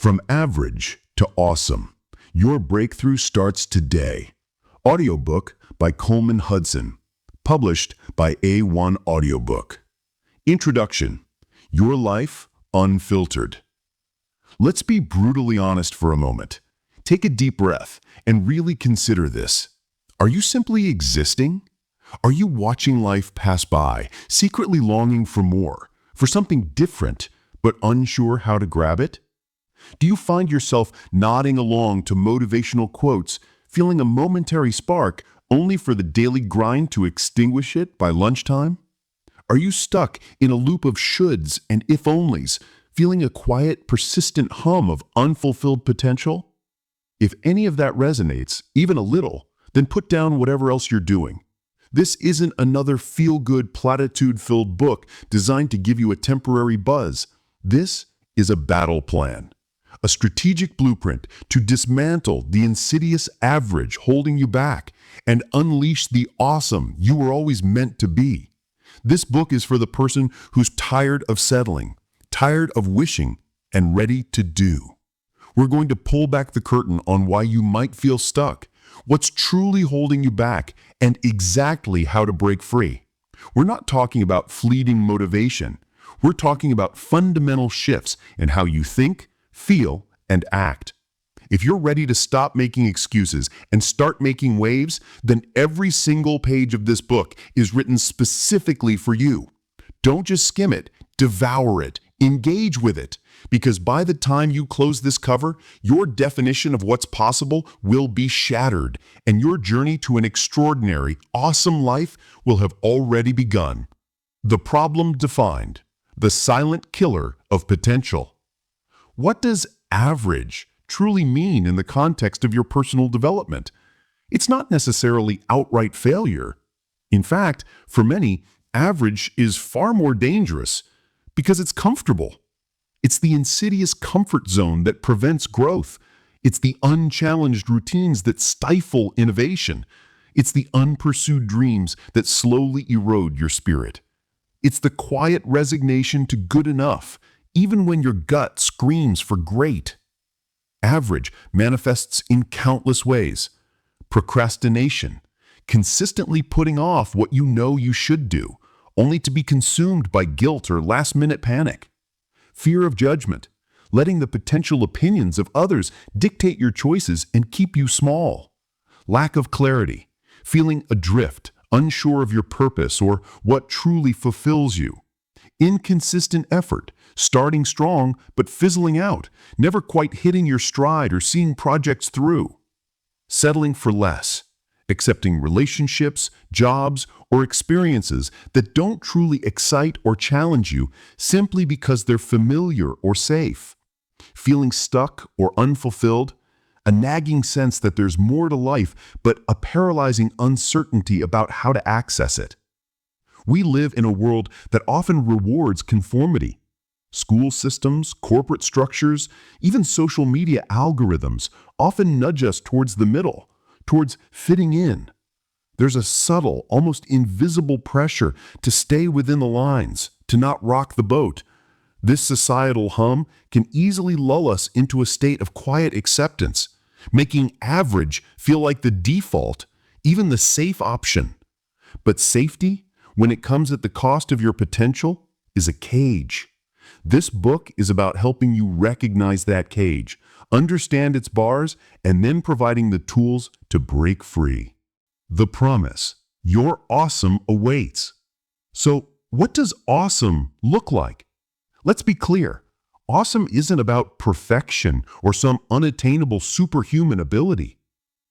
From average to awesome, your breakthrough starts today. Audiobook by Coleman Hudson, published by A1 Audiobook. Introduction: Your life unfiltered. Let's be brutally honest for a moment. Take a deep breath and really consider this. Are you simply existing? Are you watching life pass by, secretly longing for more, for something different, but unsure how to grab it? Do you find yourself nodding along to motivational quotes, feeling a momentary spark only for the daily grind to extinguish it by lunchtime? Are you stuck in a loop of shoulds and if-onlys, feeling a quiet, persistent hum of unfulfilled potential? If any of that resonates, even a little, then put down whatever else you're doing. This isn't another feel-good, platitude-filled book designed to give you a temporary buzz. This is a battle plan. A strategic blueprint to dismantle the insidious average holding you back and unleash the awesome you were always meant to be. This book is for the person who's tired of settling, tired of wishing, and ready to do. We're going to pull back the curtain on why you might feel stuck, what's truly holding you back, and exactly how to break free. We're not talking about fleeting motivation. We're talking about fundamental shifts in how you think, feel, and act. If you're ready to stop making excuses and start making waves, then every single page of this book is written specifically for you. Don't just skim it, devour it, engage with it, because by the time you close this cover, your definition of what's possible will be shattered, and your journey to an extraordinary, awesome life will have already begun. The problem defined, the silent killer of potential. What does average truly mean in the context of your personal development? It's not necessarily outright failure. In fact, for many, average is far more dangerous because it's comfortable. It's the insidious comfort zone that prevents growth. It's the unchallenged routines that stifle innovation. It's the unpursued dreams that slowly erode your spirit. It's the quiet resignation to good enough, even when your gut screams for great. Average manifests in countless ways. Procrastination, consistently putting off what you know you should do, only to be consumed by guilt or last-minute panic. Fear of judgment, letting the potential opinions of others dictate your choices and keep you small. Lack of clarity, feeling adrift, unsure of your purpose or what truly fulfills you. Inconsistent effort, starting strong but fizzling out, never quite hitting your stride or seeing projects through. Settling for less, accepting relationships, jobs, or experiences that don't truly excite or challenge you simply because they're familiar or safe. Feeling stuck or unfulfilled, a nagging sense that there's more to life but a paralyzing uncertainty about how to access it. We live in a world that often rewards conformity. School systems, corporate structures, even social media algorithms often nudge us towards the middle, towards fitting in. There's a subtle, almost invisible pressure to stay within the lines, to not rock the boat. This societal hum can easily lull us into a state of quiet acceptance, making average feel like the default, even the safe option. But safety, when it comes at the cost of your potential, is a cage. This book is about helping you recognize that cage, understand its bars, and then providing the tools to break free. The promise: your awesome awaits. So, what does awesome look like? Let's be clear. Awesome isn't about perfection or some unattainable superhuman ability.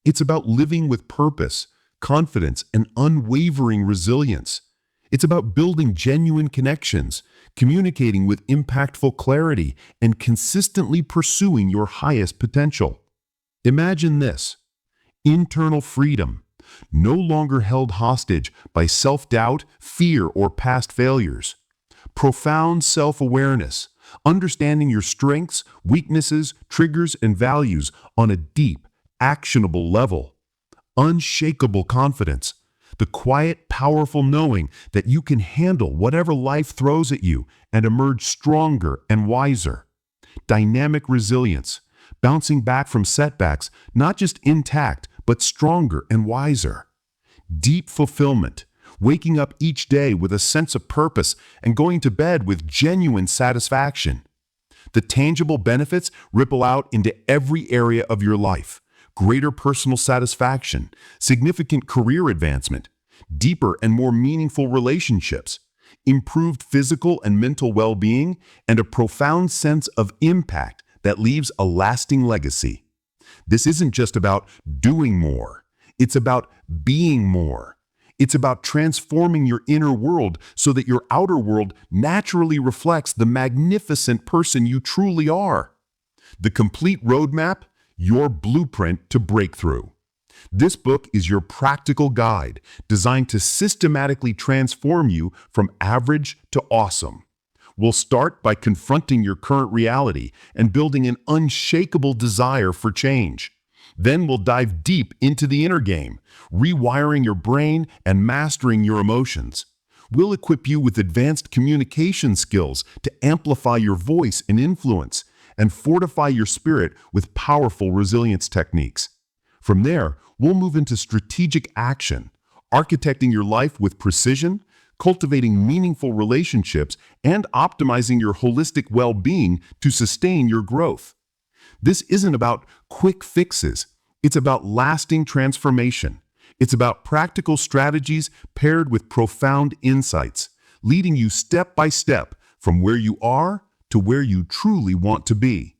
It's about living with purpose, confidence, and unwavering resilience. It's about building genuine connections, communicating with impactful clarity, and consistently pursuing your highest potential. Imagine this: internal freedom, no longer held hostage by self-doubt, fear, or past failures. Profound self-awareness, understanding your strengths, weaknesses, triggers, and values on a deep, actionable level. Unshakable confidence, the quiet, powerful knowing that you can handle whatever life throws at you and emerge stronger and wiser. dynamic resilience, bouncing back from setbacks, not just intact, but stronger and wiser. Deep fulfillment, waking up each day with a sense of purpose and going to bed with genuine satisfaction. The tangible benefits ripple out into every area of your life. Greater personal satisfaction, significant career advancement, deeper and more meaningful relationships, improved physical and mental well-being, and a profound sense of impact that leaves a lasting legacy. This isn't just about doing more. It's about being more. It's about transforming your inner world so that your outer world naturally reflects the magnificent person you truly are. The complete roadmap, your blueprint to breakthrough. This book is your practical guide designed to systematically transform you from average to awesome. We'll start by confronting your current reality and building an unshakable desire for change. Then we'll dive deep into the inner game, rewiring your brain and mastering your emotions. We'll equip you with advanced communication skills to amplify your voice and influence, and fortify your spirit with powerful resilience techniques. From there, we'll move into strategic action, architecting your life with precision, cultivating meaningful relationships, and optimizing your holistic well-being to sustain your growth. This isn't about quick fixes. It's about lasting transformation. It's about practical strategies paired with profound insights, leading you step by step from where you are to where you truly want to be.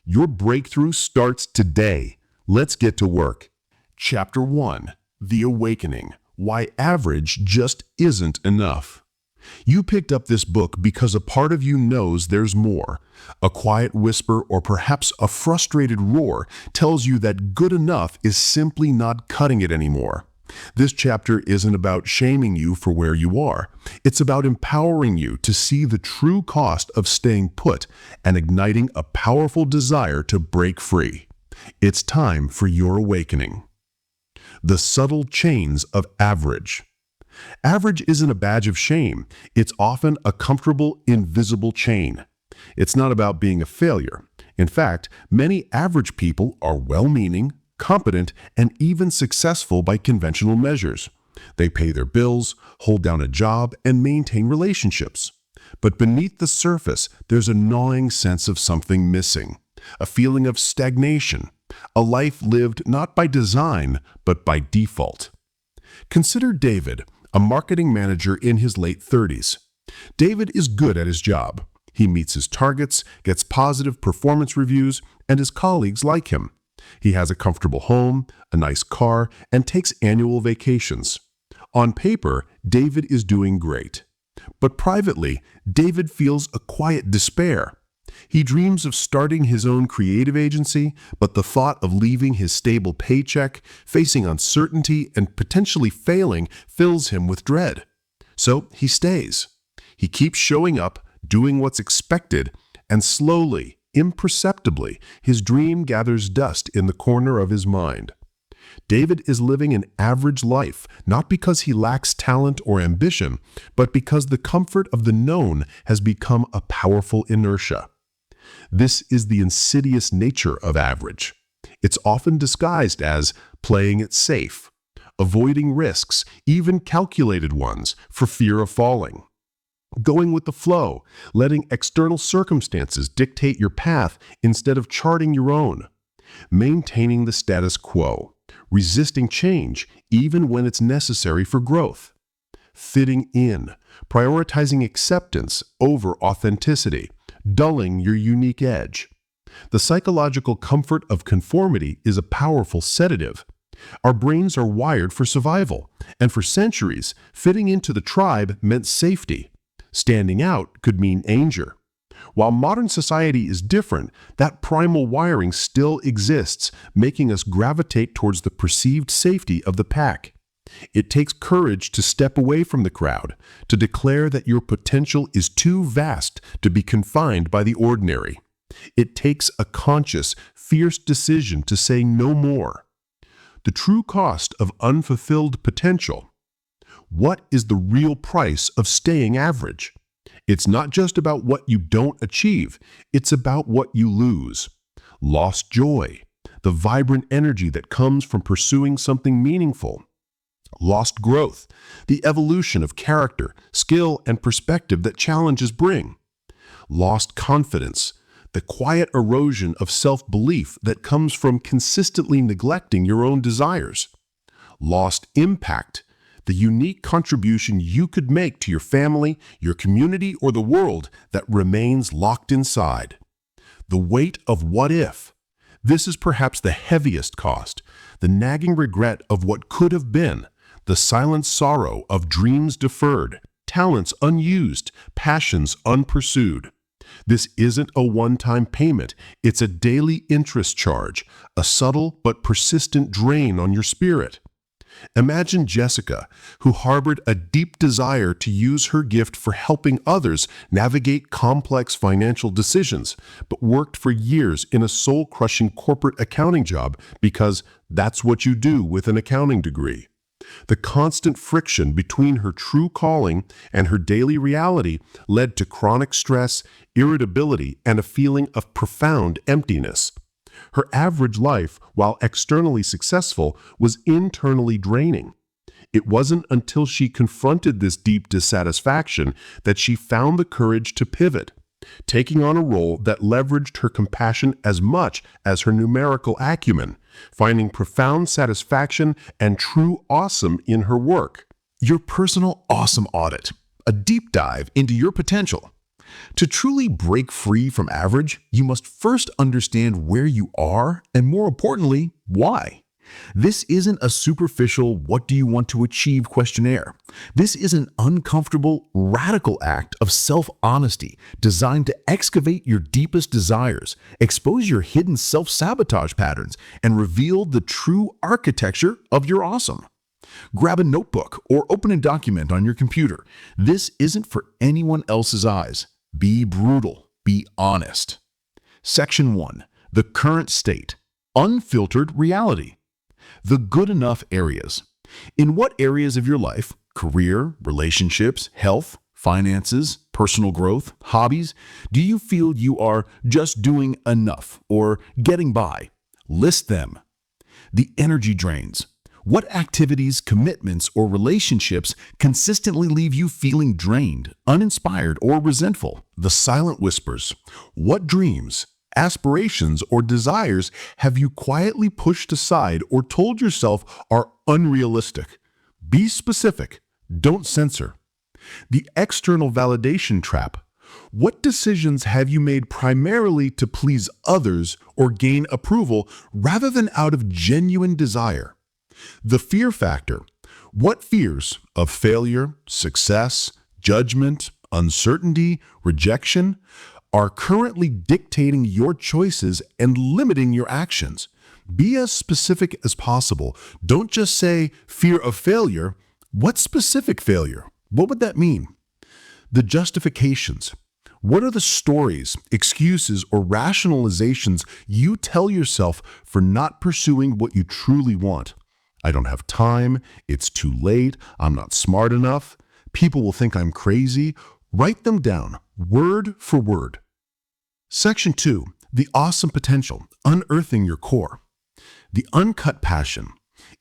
Your breakthrough starts today. Let's get to work. Chapter 1: The Awakening: Why Average Just Isn't Enough. You picked up this book because a part of you knows there's more. A quiet whisper or perhaps a frustrated roar tells you that good enough is simply not cutting it anymore. This chapter isn't about shaming you for where you are. It's about empowering you to see the true cost of staying put and igniting a powerful desire to break free. It's time for your awakening. The subtle chains of average. Average isn't a badge of shame. It's often a comfortable, invisible chain. It's not about being a failure. In fact, many average people are well-meaning, competent, and even successful by conventional measures. They pay their bills, hold down a job, and maintain relationships. But beneath the surface, there's a gnawing sense of something missing, a feeling of stagnation, a life lived not by design, but by default. Consider David, a marketing manager in his late 30s. David is good at his job. He meets his targets, gets positive performance reviews, and his colleagues like him. He has a comfortable home, a nice car, and takes annual vacations. On paper, David is doing great. But privately, David feels a quiet despair. He dreams of starting his own creative agency, but the thought of leaving his stable paycheck, facing uncertainty, and potentially failing fills him with dread. So he stays. He keeps showing up, doing what's expected, and slowly, imperceptibly, his dream gathers dust in the corner of his mind. David is living an average life, not because he lacks talent or ambition, but because the comfort of the known has become a powerful inertia. This is the insidious nature of average. It's often disguised as playing it safe, avoiding risks, even calculated ones, for fear of falling. Going with the flow, letting external circumstances dictate your path instead of charting your own. Maintaining the status quo, resisting change even when it's necessary for growth. Fitting in, prioritizing acceptance over authenticity, dulling your unique edge. The psychological comfort of conformity is a powerful sedative. Our brains are wired for survival, and for centuries, fitting into the tribe meant safety. Standing out could mean danger. While modern society is different, that primal wiring still exists, making us gravitate towards the perceived safety of the pack. It takes courage to step away from the crowd, to declare that your potential is too vast to be confined by the ordinary. It takes a conscious, fierce decision to say no more. The true cost of unfulfilled potential. What is the real price of staying average? It's not just about what you don't achieve, it's about what you lose. Lost joy, the vibrant energy that comes from pursuing something meaningful. Lost growth, the evolution of character, skill, and perspective that challenges bring. Lost confidence, the quiet erosion of self-belief that comes from consistently neglecting your own desires. Lost impact, the unique contribution you could make to your family, your community, or the world that remains locked inside. The weight of what if. This is perhaps the heaviest cost, the nagging regret of what could have been, the silent sorrow of dreams deferred, talents unused, passions unpursued. This isn't a one-time payment, it's a daily interest charge, a subtle but persistent drain on your spirit. Imagine Jessica, who harbored a deep desire to use her gift for helping others navigate complex financial decisions, but worked for years in a soul-crushing corporate accounting job because that's what you do with an accounting degree. The constant friction between her true calling and her daily reality led to chronic stress, irritability, and a feeling of profound emptiness. Her average life, while externally successful, was internally draining. It wasn't until she confronted this deep dissatisfaction that she found the courage to pivot, taking on a role that leveraged her compassion as much as her numerical acumen, finding profound satisfaction and true awesome in her work. Your personal awesome audit, a deep dive into your potential. To truly break free from average, you must first understand where you are and, more importantly, why. This isn't a superficial "what do you want to achieve" questionnaire. This is an uncomfortable, radical act of self-honesty designed to excavate your deepest desires, expose your hidden self-sabotage patterns, and reveal the true architecture of your awesome. Grab a notebook or open a document on your computer. This isn't for anyone else's eyes. Be brutal. Be honest. Section 1. The current state. Unfiltered reality. The good enough areas. In what areas of your life, career, relationships, health, finances, personal growth, hobbies, do you feel you are just doing enough or getting by? List them. The energy drains. What activities, commitments, or relationships consistently leave you feeling drained, uninspired, or resentful? The silent whispers. What dreams, aspirations, or desires have you quietly pushed aside or told yourself are unrealistic? Be specific. Don't censor. The external validation trap. What decisions have you made primarily to please others or gain approval rather than out of genuine desire? The fear factor. What fears of failure, success, judgment, uncertainty, rejection are currently dictating your choices and limiting your actions? Be as specific as possible. Don't just say fear of failure. What specific failure? What would that mean? The justifications. What are the stories, excuses, or rationalizations you tell yourself for not pursuing what you truly want? I don't have time, it's too late, I'm not smart enough, people will think I'm crazy. Write them down, word for word. Section 2. The awesome potential, unearthing your core. The uncut passion.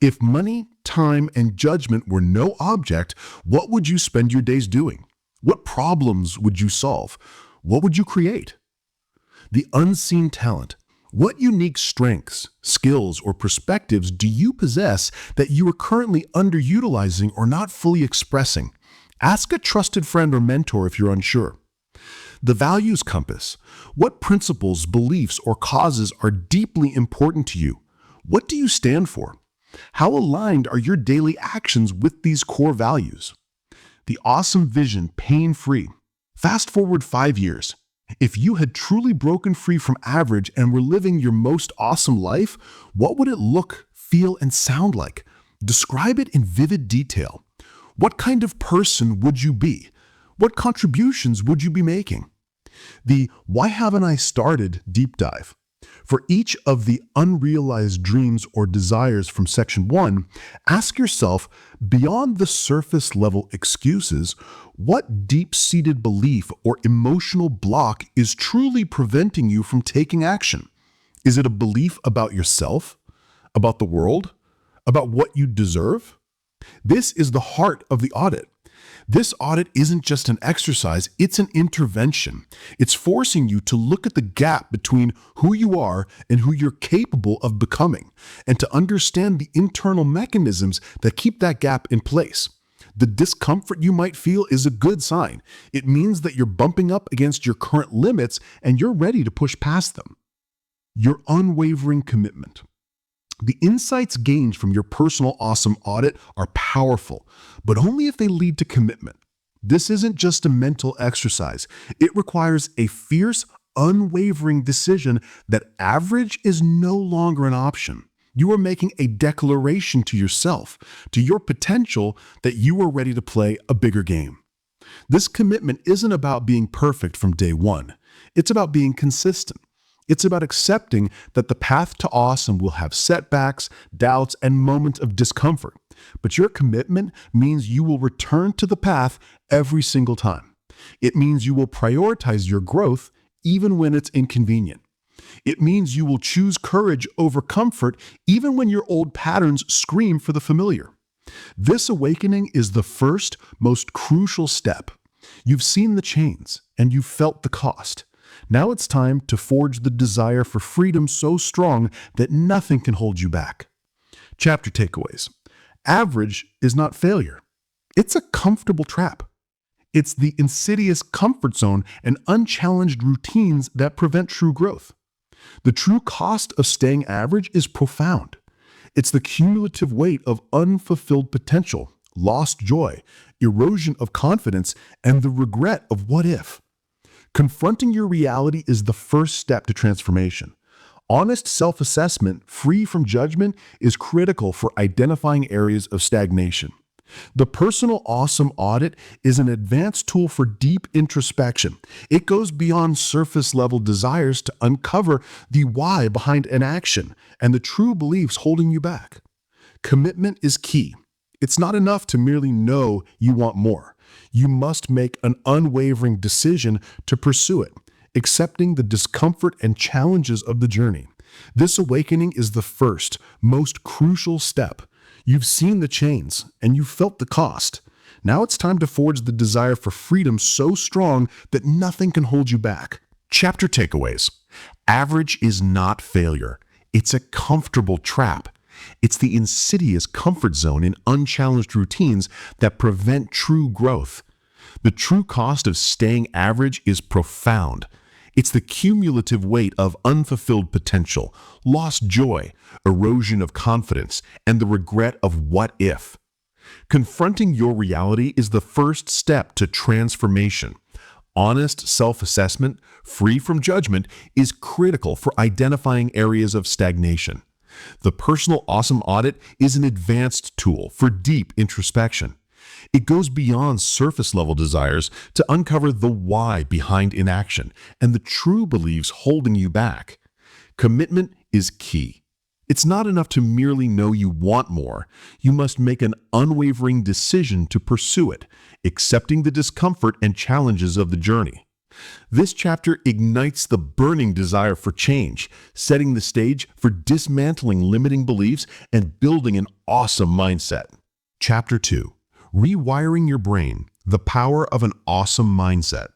If money, time, and judgment were no object, what would you spend your days doing? What problems would you solve? What would you create? The unseen talent. What unique strengths, skills, or perspectives do you possess that you are currently underutilizing or not fully expressing? Ask a trusted friend or mentor if you're unsure. The values compass. What principles, beliefs, or causes are deeply important to you? What do you stand for? How aligned are your daily actions with these core values? The awesome vision, pain-free. Fast forward 5 years. If you had truly broken free from average and were living your most awesome life, what would it look, feel, and sound like? Describe it in vivid detail. What kind of person would you be? What contributions would you be making? The "why haven't I started" deep dive. For each of the unrealized dreams or desires from section 1, ask yourself, beyond the surface level excuses, what deep-seated belief or emotional block is truly preventing you from taking action? Is it a belief about yourself, about the world, about what you deserve? This is the heart of the audit. This audit isn't just an exercise, it's an intervention. It's forcing you to look at the gap between who you are and who you're capable of becoming, and to understand the internal mechanisms that keep that gap in place. The discomfort you might feel is a good sign. It means that you're bumping up against your current limits and you're ready to push past them. Your unwavering commitment. The insights gained from your personal awesome audit are powerful, but only if they lead to commitment. This isn't just a mental exercise. It requires a fierce, unwavering decision that average is no longer an option. You are making a declaration to yourself, to your potential, that you are ready to play a bigger game. This commitment isn't about being perfect from day one. It's about being consistent. It's about accepting that the path to awesome will have setbacks, doubts, and moments of discomfort. But your commitment means you will return to the path every single time. It means you will prioritize your growth even when it's inconvenient. It means you will choose courage over comfort even when your old patterns scream for the familiar. This awakening is the first, most crucial step. You've seen the chains and you've felt the cost. Now it's time to forge the desire for freedom so strong that nothing can hold you back. Chapter takeaways. Average is not failure. It's a comfortable trap. It's the insidious comfort zone and unchallenged routines that prevent true growth. The true cost of staying average is profound. It's the cumulative weight of unfulfilled potential, lost joy, erosion of confidence, and the regret of what if. Confronting your reality is the first step to transformation. Honest self-assessment, free from judgment, is critical for identifying areas of stagnation. The personal awesome audit is an advanced tool for deep introspection. It goes beyond surface-level desires to uncover the why behind an action and the true beliefs holding you back. Commitment is key. It's not enough to merely know you want more. You must make an unwavering decision to pursue it, accepting the discomfort and challenges of the journey. This awakening is the first, most crucial step. You've seen the chains and you've felt the cost. Now it's time to forge the desire for freedom so strong that nothing can hold you back. Chapter takeaways. Average is not failure. It's a comfortable trap. It's the insidious comfort zone in unchallenged routines that prevent true growth. The true cost of staying average is profound. It's the cumulative weight of unfulfilled potential, lost joy, erosion of confidence, and the regret of what if. Confronting your reality is the first step to transformation. Honest self-assessment, free from judgment, is critical for identifying areas of stagnation. The personal awesome audit is an advanced tool for deep introspection. It goes beyond surface-level desires to uncover the why behind inaction and the true beliefs holding you back. Commitment is key. It's not enough to merely know you want more. You must make an unwavering decision to pursue it, accepting the discomfort and challenges of the journey. This chapter ignites the burning desire for change, setting the stage for dismantling limiting beliefs and building an awesome mindset. Chapter 2. Rewiring your brain, the power of an awesome mindset.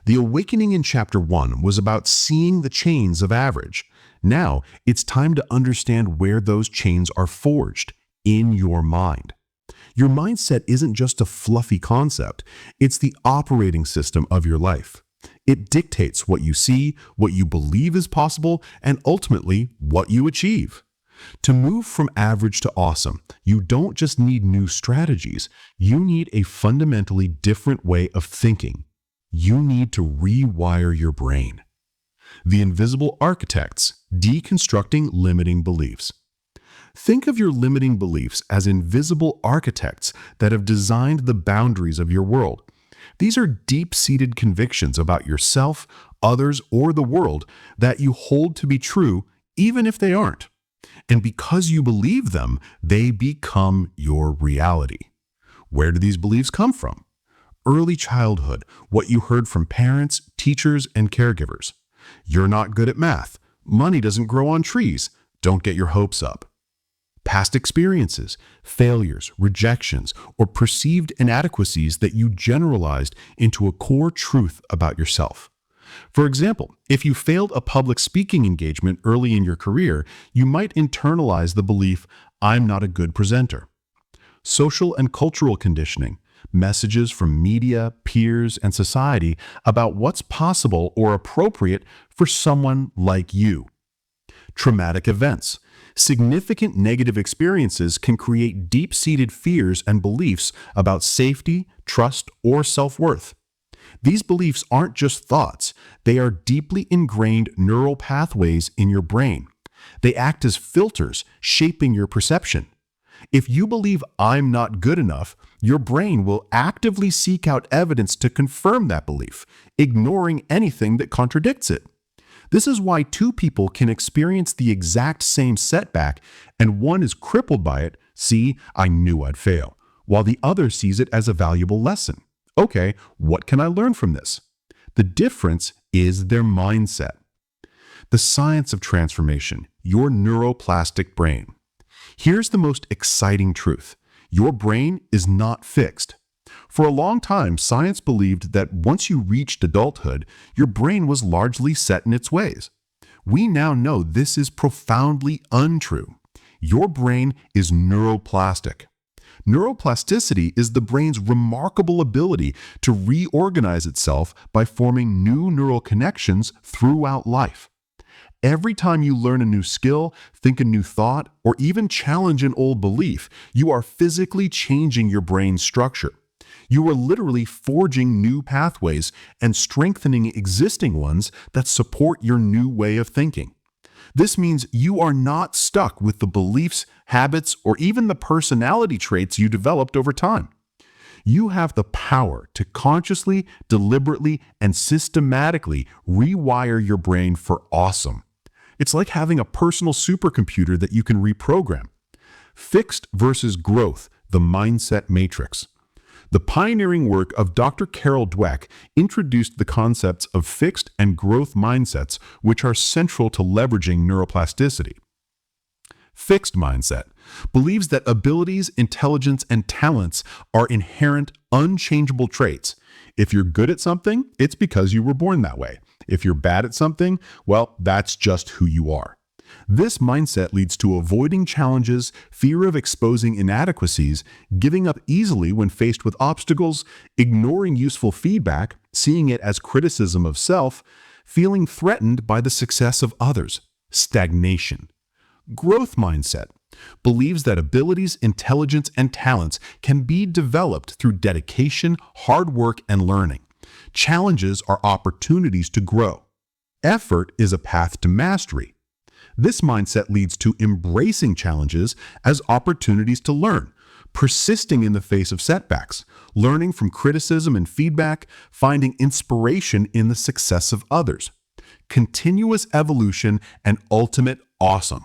The awakening in Chapter 1 was about seeing the chains of average. Now, it's time to understand where those chains are forged, in your mind. Your mindset isn't just a fluffy concept, it's the operating system of your life. It dictates what you see, what you believe is possible, and ultimately, what you achieve. To move from average to awesome, you don't just need new strategies, you need a fundamentally different way of thinking. You need to rewire your brain. The Invisible Architects, Deconstructing Limiting Beliefs. Think of your limiting beliefs as invisible architects that have designed the boundaries of your world. These are deep-seated convictions about yourself, others, or the world that you hold to be true, even if they aren't. And because you believe them, they become your reality. Where do these beliefs come from? Early childhood, what you heard from parents, teachers, and caregivers. You're not good at math. Money doesn't grow on trees. Don't get your hopes up. Past experiences, failures, rejections, or perceived inadequacies that you generalized into a core truth about yourself. For example, if you failed a public speaking engagement early in your career, you might internalize the belief, "I'm not a good presenter." Social and cultural conditioning, messages from media, peers, and society about what's possible or appropriate for someone like you. Traumatic events. Significant negative experiences can create deep-seated fears and beliefs about safety, trust, or self-worth. These beliefs aren't just thoughts, they are deeply ingrained neural pathways in your brain. They act as filters, shaping your perception. If you believe "I'm not good enough," your brain will actively seek out evidence to confirm that belief, ignoring anything that contradicts it. This is why two people can experience the exact same setback, and one is crippled by it, "See, I knew I'd fail," while the other sees it as a valuable lesson. Okay, what can I learn from this? The difference is their mindset. The science of transformation, your neuroplastic brain. Here's the most exciting truth. Your brain is not fixed. For a long time, science believed that once you reached adulthood, your brain was largely set in its ways. We now know this is profoundly untrue. Your brain is neuroplastic. Neuroplasticity is the brain's remarkable ability to reorganize itself by forming new neural connections throughout life. Every time you learn a new skill, think a new thought, or even challenge an old belief, you are physically changing your brain's structure. You are literally forging new pathways and strengthening existing ones that support your new way of thinking. This means you are not stuck with the beliefs, habits, or even the personality traits you developed over time. You have the power to consciously, deliberately, and systematically rewire your brain for awesome. It's like having a personal supercomputer that you can reprogram. Fixed versus growth, the mindset matrix. The pioneering work of Dr. Carol Dweck introduced the concepts of fixed and growth mindsets, which are central to leveraging neuroplasticity. Fixed mindset believes that abilities, intelligence, and talents are inherent, unchangeable traits. If you're good at something, it's because you were born that way. If you're bad at something, well, that's just who you are. This mindset leads to avoiding challenges, fear of exposing inadequacies, giving up easily when faced with obstacles, ignoring useful feedback, seeing it as criticism of self, feeling threatened by the success of others. Stagnation. Growth mindset believes that abilities, intelligence, and talents can be developed through dedication, hard work, and learning. Challenges are opportunities to grow. Effort is a path to mastery. This mindset leads to embracing challenges as opportunities to learn, persisting in the face of setbacks, learning from criticism and feedback, finding inspiration in the success of others. Continuous evolution and ultimate awesome.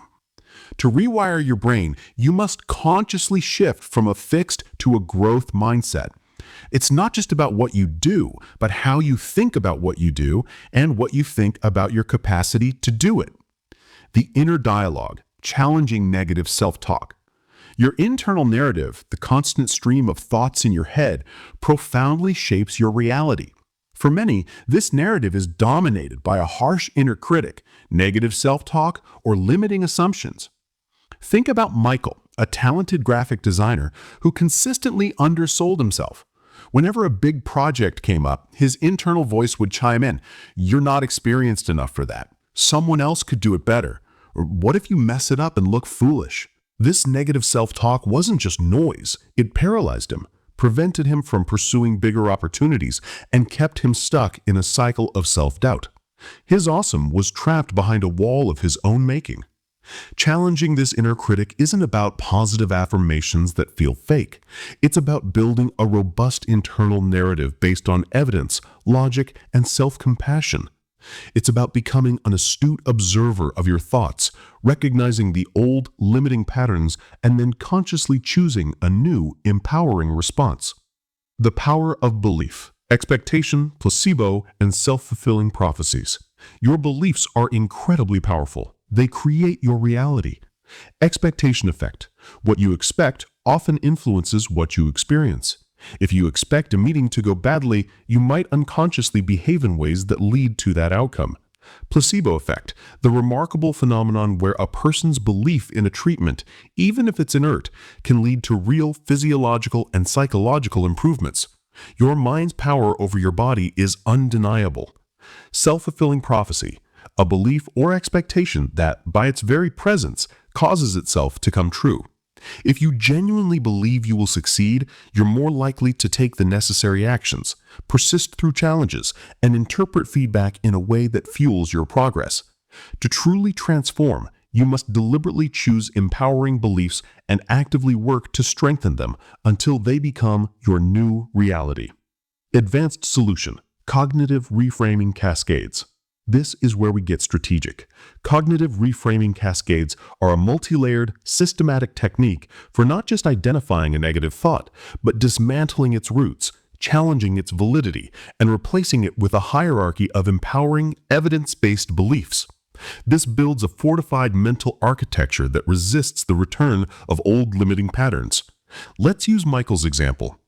To rewire your brain, you must consciously shift from a fixed to a growth mindset. It's not just about what you do, but how you think about what you do and what you think about your capacity to do it. The inner dialogue, challenging negative self-talk. Your internal narrative, the constant stream of thoughts in your head, profoundly shapes your reality. For many, this narrative is dominated by a harsh inner critic, negative self-talk, or limiting assumptions. Think about Michael, a talented graphic designer who consistently undersold himself. Whenever a big project came up, his internal voice would chime in, "You're not experienced enough for that. Someone else could do it better. Or what if you mess it up and look foolish?" This negative self-talk wasn't just noise. It paralyzed him, prevented him from pursuing bigger opportunities, and kept him stuck in a cycle of self-doubt. His awesome was trapped behind a wall of his own making. Challenging this inner critic isn't about positive affirmations that feel fake. It's about building a robust internal narrative based on evidence, logic, and self-compassion. It's about becoming an astute observer of your thoughts, recognizing the old, limiting patterns, and then consciously choosing a new, empowering response. The power of belief, expectation, placebo, and self-fulfilling prophecies. Your beliefs are incredibly powerful. They create your reality. Expectation effect. What you expect often influences what you experience. If you expect a meeting to go badly, you might unconsciously behave in ways that lead to that outcome. Placebo effect, the remarkable phenomenon where a person's belief in a treatment, even if it's inert, can lead to real physiological and psychological improvements. Your mind's power over your body is undeniable. Self-fulfilling prophecy, a belief or expectation that, by its very presence, causes itself to come true. If you genuinely believe you will succeed, you're more likely to take the necessary actions, persist through challenges, and interpret feedback in a way that fuels your progress. To truly transform, you must deliberately choose empowering beliefs and actively work to strengthen them until they become your new reality. Advanced solution, cognitive reframing cascades. This is where we get strategic. Cognitive reframing cascades are a multi-layered, systematic technique for not just identifying a negative thought, but dismantling its roots, challenging its validity, and replacing it with a hierarchy of empowering, evidence-based beliefs. This builds a fortified mental architecture that resists the return of old limiting patterns. Let's use Michael's example.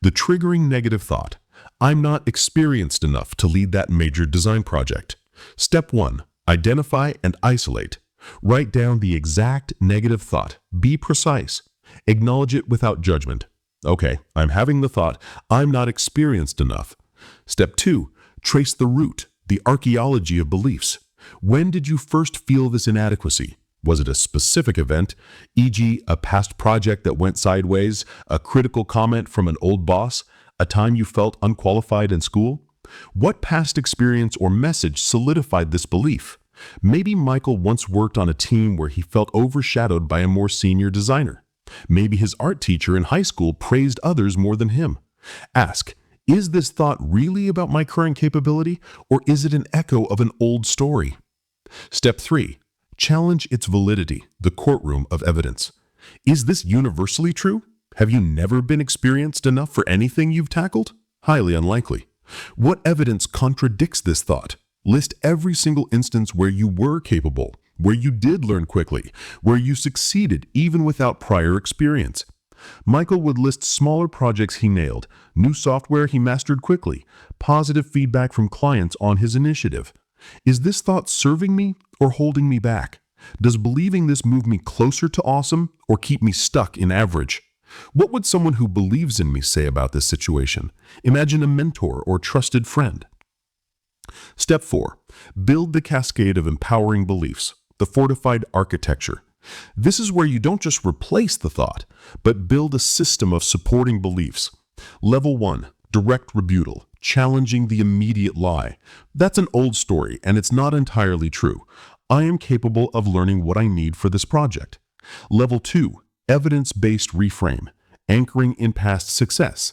The triggering negative thought, "I'm not experienced enough to lead that major design project." Step 1. Identify and isolate. Write down the exact negative thought. Be precise. Acknowledge it without judgment. Okay, I'm having the thought, "I'm not experienced enough." Step 2. Trace the root, the archaeology of beliefs. When did you first feel this inadequacy? Was it a specific event, e.g., a past project that went sideways, a critical comment from an old boss, a time you felt unqualified in school? What past experience or message solidified this belief? Maybe Michael once worked on a team where he felt overshadowed by a more senior designer. Maybe his art teacher in high school praised others more than him. Ask, is this thought really about my current capability, or is it an echo of an old story? Step 3. Challenge its validity, the courtroom of evidence. Is this universally true? Have you never been experienced enough for anything you've tackled? Highly unlikely. What evidence contradicts this thought? List every single instance where you were capable, where you did learn quickly, where you succeeded even without prior experience. Michael would list smaller projects he nailed, new software he mastered quickly, positive feedback from clients on his initiative. Is this thought serving me or holding me back? Does believing this move me closer to awesome or keep me stuck in average? What would someone who believes in me say about this situation? Imagine a mentor or trusted friend. Step 4. Build the cascade of empowering beliefs, the fortified architecture. This is where you don't just replace the thought, but build a system of supporting beliefs. Level 1. Direct rebuttal, challenging the immediate lie. That's an old story, and it's not entirely true. I am capable of learning what I need for this project. Level 2. Evidence-based reframe, anchoring in past success.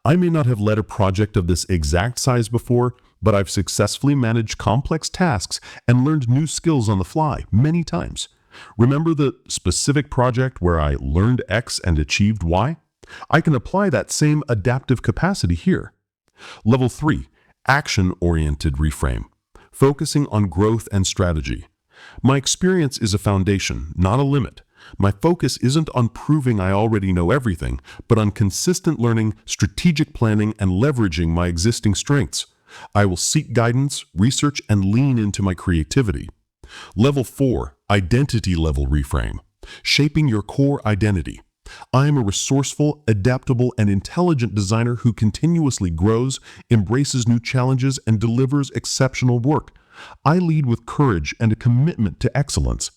I may not have led a project of this exact size before, but I've successfully managed complex tasks and learned new skills on the fly many times. Remember the specific project where I learned X and achieved Y? I can apply that same adaptive capacity here. Level 3. Action-oriented reframe, focusing on growth and strategy. My experience is a foundation, not a limit. My focus isn't on proving I already know everything, but on consistent learning, strategic planning, and leveraging my existing strengths. I will seek guidance, research, and lean into my creativity. Level 4. Identity level reframe, shaping your core identity. I am a resourceful, adaptable, and intelligent designer who continuously grows, embraces new challenges, and delivers exceptional work. I lead with courage and a commitment to excellence.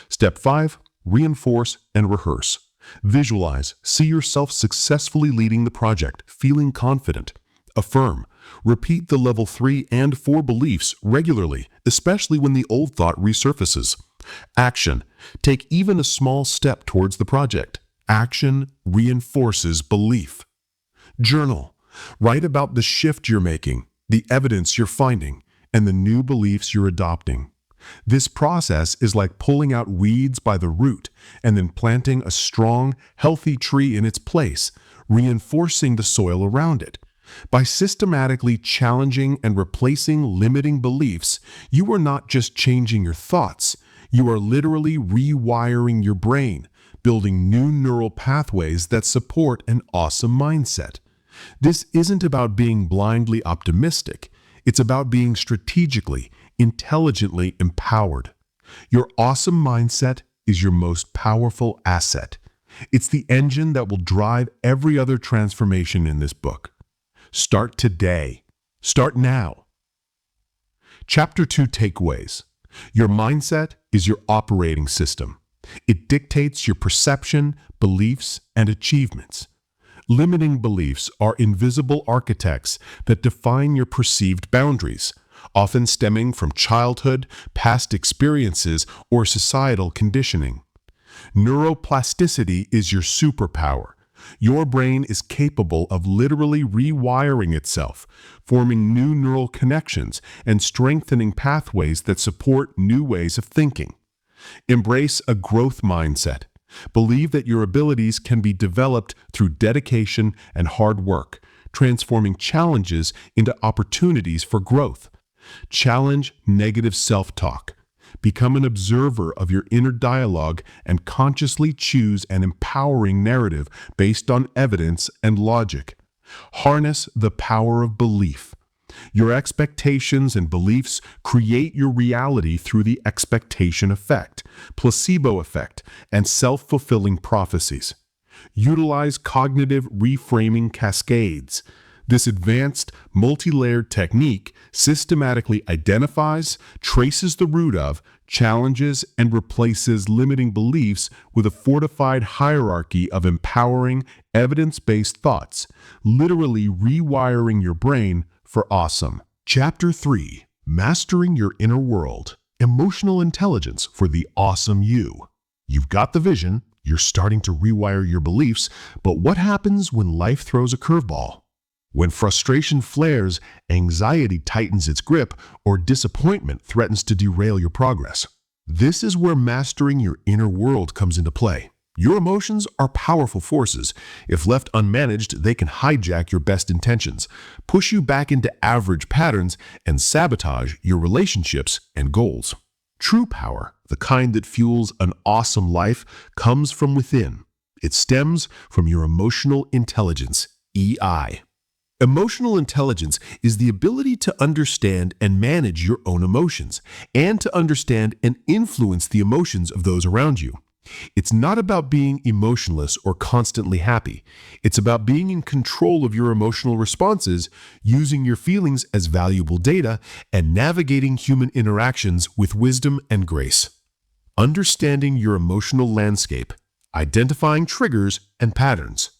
Step 5. Reinforce and rehearse. Visualize, see yourself successfully leading the project, feeling confident. Affirm. Repeat the level 3 and 4 beliefs regularly, especially when the old thought resurfaces. Action. Take even a small step towards the project. Action reinforces belief. Journal. Write about the shift you're making, the evidence you're finding. and the new beliefs you're adopting. This process is like pulling out weeds by the root and then planting a strong, healthy tree in its place, reinforcing the soil around it. By systematically challenging and replacing limiting beliefs, you are not just changing your thoughts, you are literally rewiring your brain, building new neural pathways that support an awesome mindset. This isn't about being blindly optimistic. It's about being strategically, intelligently empowered. Your awesome mindset is your most powerful asset. It's the engine that will drive every other transformation in this book. Start today. Start now. Chapter 2 Takeaways. Your mindset is your operating system. It dictates your perception, beliefs, and achievements. Limiting beliefs are invisible architects that define your perceived boundaries, often stemming from childhood, past experiences, or societal conditioning. Neuroplasticity is your superpower. Your brain is capable of literally rewiring itself, forming new neural connections and strengthening pathways that support new ways of thinking. Embrace a growth mindset. Believe that your abilities can be developed through dedication and hard work, transforming challenges into opportunities for growth. Challenge negative self-talk. Become an observer of your inner dialogue and consciously choose an empowering narrative based on evidence and logic. Harness the power of belief. Your expectations and beliefs create your reality through the expectation effect, placebo effect, and self-fulfilling prophecies. Utilize cognitive reframing cascades. This advanced, multi-layered technique systematically identifies, traces the root of, challenges, and replaces limiting beliefs with a fortified hierarchy of empowering, evidence-based thoughts, literally rewiring your brain for awesome. Chapter 3. Mastering Your Inner World. Emotional Intelligence for the Awesome You. You've got the vision, you're starting to rewire your beliefs, but what happens when life throws a curveball? When frustration flares, anxiety tightens its grip, or disappointment threatens to derail your progress. This is where mastering your inner world comes into play. Your emotions are powerful forces. If left unmanaged, they can hijack your best intentions, push you back into average patterns, and sabotage your relationships and goals. True power, the kind that fuels an awesome life, comes from within. It stems from your emotional intelligence, EI. Emotional intelligence is the ability to understand and manage your own emotions, and to understand and influence the emotions of those around you. It's not about being emotionless or constantly happy. It's about being in control of your emotional responses, using your feelings as valuable data, and navigating human interactions with wisdom and grace. Understanding your emotional landscape, identifying triggers and patterns.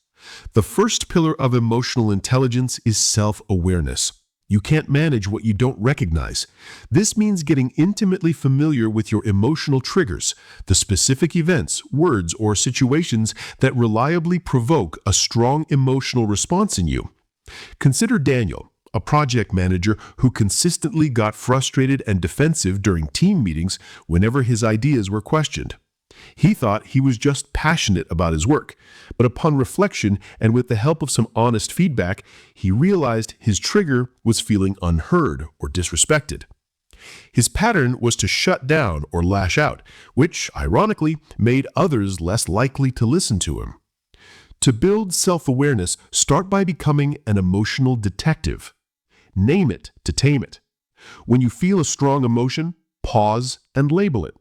The first pillar of emotional intelligence is self-awareness. You can't manage what you don't recognize. This means getting intimately familiar with your emotional triggers, the specific events, words, or situations that reliably provoke a strong emotional response in you. Consider Daniel, a project manager who consistently got frustrated and defensive during team meetings whenever his ideas were questioned. He thought he was just passionate about his work, but upon reflection and with the help of some honest feedback, he realized his trigger was feeling unheard or disrespected. His pattern was to shut down or lash out, which, ironically, made others less likely to listen to him. To build self-awareness, start by becoming an emotional detective. Name it to tame it. When you feel a strong emotion, pause and label it.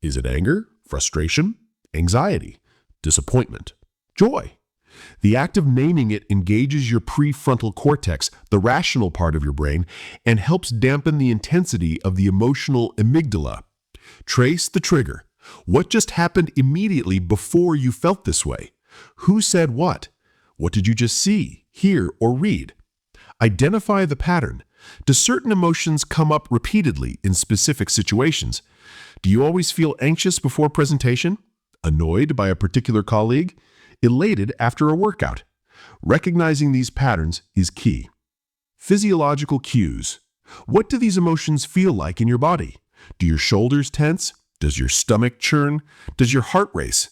Is it anger? Frustration, anxiety, disappointment, joy. The act of naming it engages your prefrontal cortex, the rational part of your brain, and helps dampen the intensity of the emotional amygdala. Trace the trigger. What just happened immediately before you felt this way? Who said what? What did you just see, hear, or read? Identify the pattern. Do certain emotions come up repeatedly in specific situations? Do you always feel anxious before presentation? Annoyed by a particular colleague? Elated after a workout? Recognizing these patterns is key. Physiological cues. What do these emotions feel like in your body? Do your shoulders tense? Does your stomach churn? Does your heart race?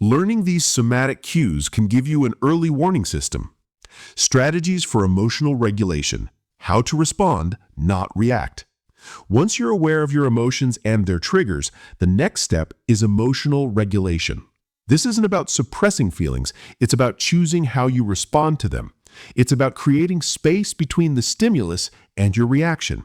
Learning these somatic cues can give you an early warning system. Strategies for emotional regulation. How to respond, not react. Once you're aware of your emotions and their triggers, the next step is emotional regulation. This isn't about suppressing feelings, it's about choosing how you respond to them. It's about creating space between the stimulus and your reaction.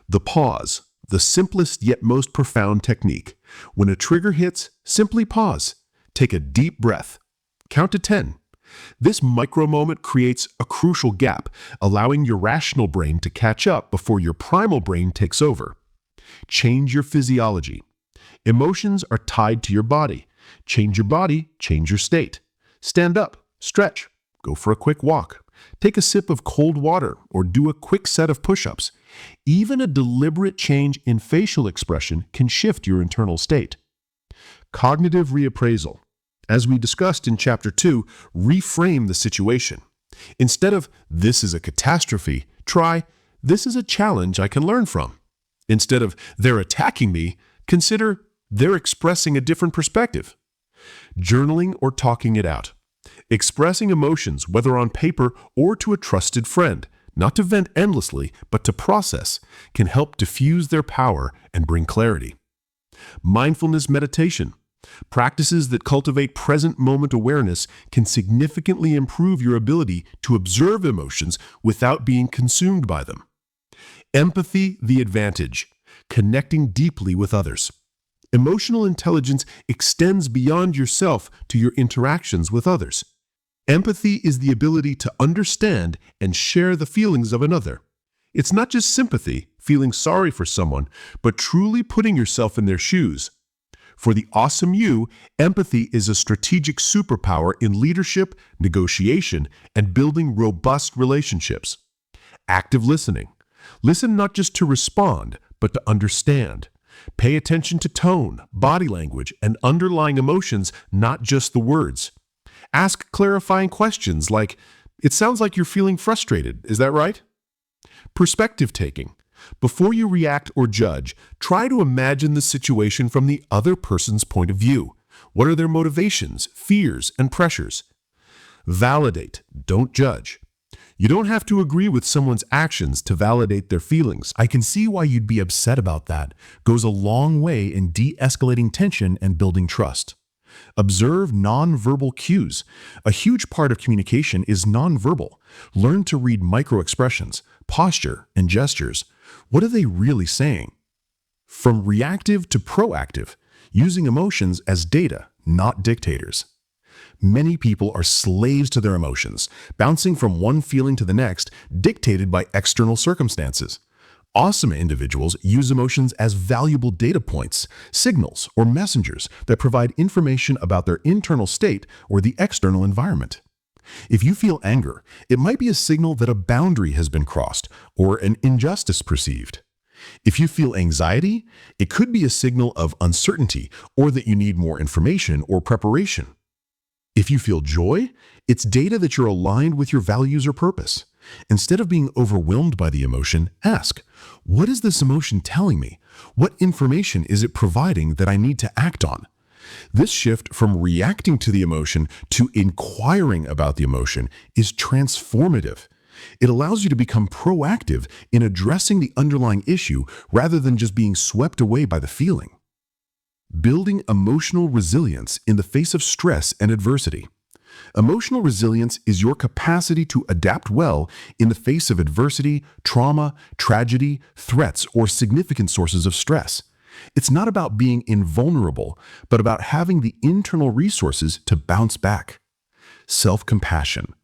The pause, the simplest yet most profound technique. When a trigger hits, simply pause. Take a deep breath. Count to 10. This micro moment creates a crucial gap, allowing your rational brain to catch up before your primal brain takes over. Change your physiology. Emotions are tied to your body. Change your body, change your state. Stand up, stretch, go for a quick walk. Take a sip of cold water or do a quick set of push-ups. Even a deliberate change in facial expression can shift your internal state. Cognitive reappraisal. As we discussed in Chapter 2, reframe the situation. Instead of, "This is a catastrophe," try, "This is a challenge I can learn from." Instead of, "They're attacking me," consider, "They're expressing a different perspective." Journaling or talking it out. Expressing emotions, whether on paper or to a trusted friend, not to vent endlessly, but to process, can help diffuse their power and bring clarity. Mindfulness meditation. Practices that cultivate present moment awareness can significantly improve your ability to observe emotions without being consumed by them. Empathy, the advantage. Connecting deeply with others. Emotional intelligence extends beyond yourself to your interactions with others. Empathy is the ability to understand and share the feelings of another. It's not just sympathy, feeling sorry for someone, but truly putting yourself in their shoes. For the awesome you, empathy is a strategic superpower in leadership, negotiation, and building robust relationships. Active listening. Listen not just to respond, but to understand. Pay attention to tone, body language, and underlying emotions, not just the words. Ask clarifying questions like, "It sounds like you're feeling frustrated, is that right?" Perspective taking. Before you react or judge, try to imagine the situation from the other person's point of view. What are their motivations, fears, and pressures? Validate, don't judge. You don't have to agree with someone's actions to validate their feelings. I can see why you'd be upset about that. Goes a long way in de-escalating tension and building trust. Observe nonverbal cues. A huge part of communication is nonverbal. Learn to read microexpressions, posture, and gestures. What are they really saying? From reactive to proactive, using emotions as data, not dictators. Many people are slaves to their emotions, bouncing from one feeling to the next, dictated by external circumstances. Awesome individuals use emotions as valuable data points, signals, or messengers that provide information about their internal state or the external environment. If you feel anger, it might be a signal that a boundary has been crossed or an injustice perceived. If you feel anxiety, it could be a signal of uncertainty or that you need more information or preparation. If you feel joy, it's data that you're aligned with your values or purpose. Instead of being overwhelmed by the emotion, ask, what is this emotion telling me? What information is it providing that I need to act on? This shift from reacting to the emotion to inquiring about the emotion is transformative. It allows you to become proactive in addressing the underlying issue rather than just being swept away by the feeling. Building emotional resilience in the face of stress and adversity. Emotional resilience is your capacity to adapt well in the face of adversity, trauma, tragedy, threats, or significant sources of stress. It's not about being invulnerable, but about having the internal resources to bounce back. Self-compassion.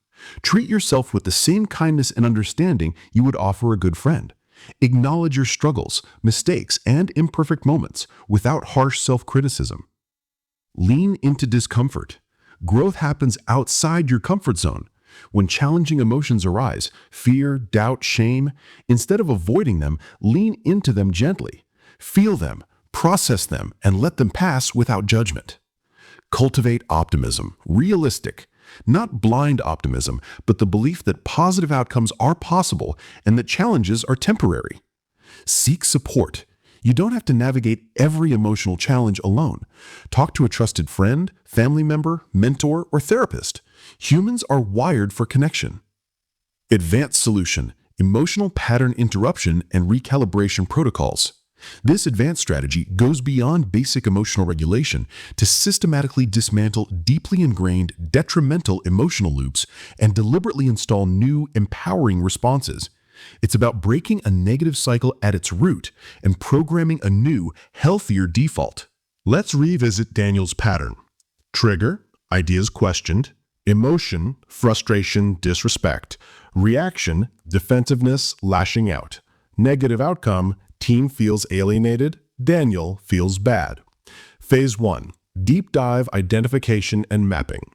Treat yourself with the same kindness and understanding you would offer a good friend. Acknowledge your struggles, mistakes, and imperfect moments without harsh self-criticism. Lean into discomfort. Growth happens outside your comfort zone. When challenging emotions arise, fear, doubt, shame, instead of avoiding them, lean into them gently. Feel them, process them, and let them pass without judgment. Cultivate optimism. Realistic. Not blind optimism, but the belief that positive outcomes are possible and that challenges are temporary. Seek support. You don't have to navigate every emotional challenge alone. Talk to a trusted friend, family member, mentor, or therapist. Humans are wired for connection. Advanced solution: emotional pattern interruption and recalibration protocols. This advanced strategy goes beyond basic emotional regulation to systematically dismantle deeply ingrained, detrimental emotional loops and deliberately install new, empowering responses. It's about breaking a negative cycle at its root and programming a new, healthier default. Let's revisit Daniel's pattern. Trigger: ideas questioned. Emotion: frustration, disrespect. Reaction: defensiveness, lashing out. Negative outcome: team feels alienated. Daniel feels bad. Phase 1. Deep dive identification and mapping.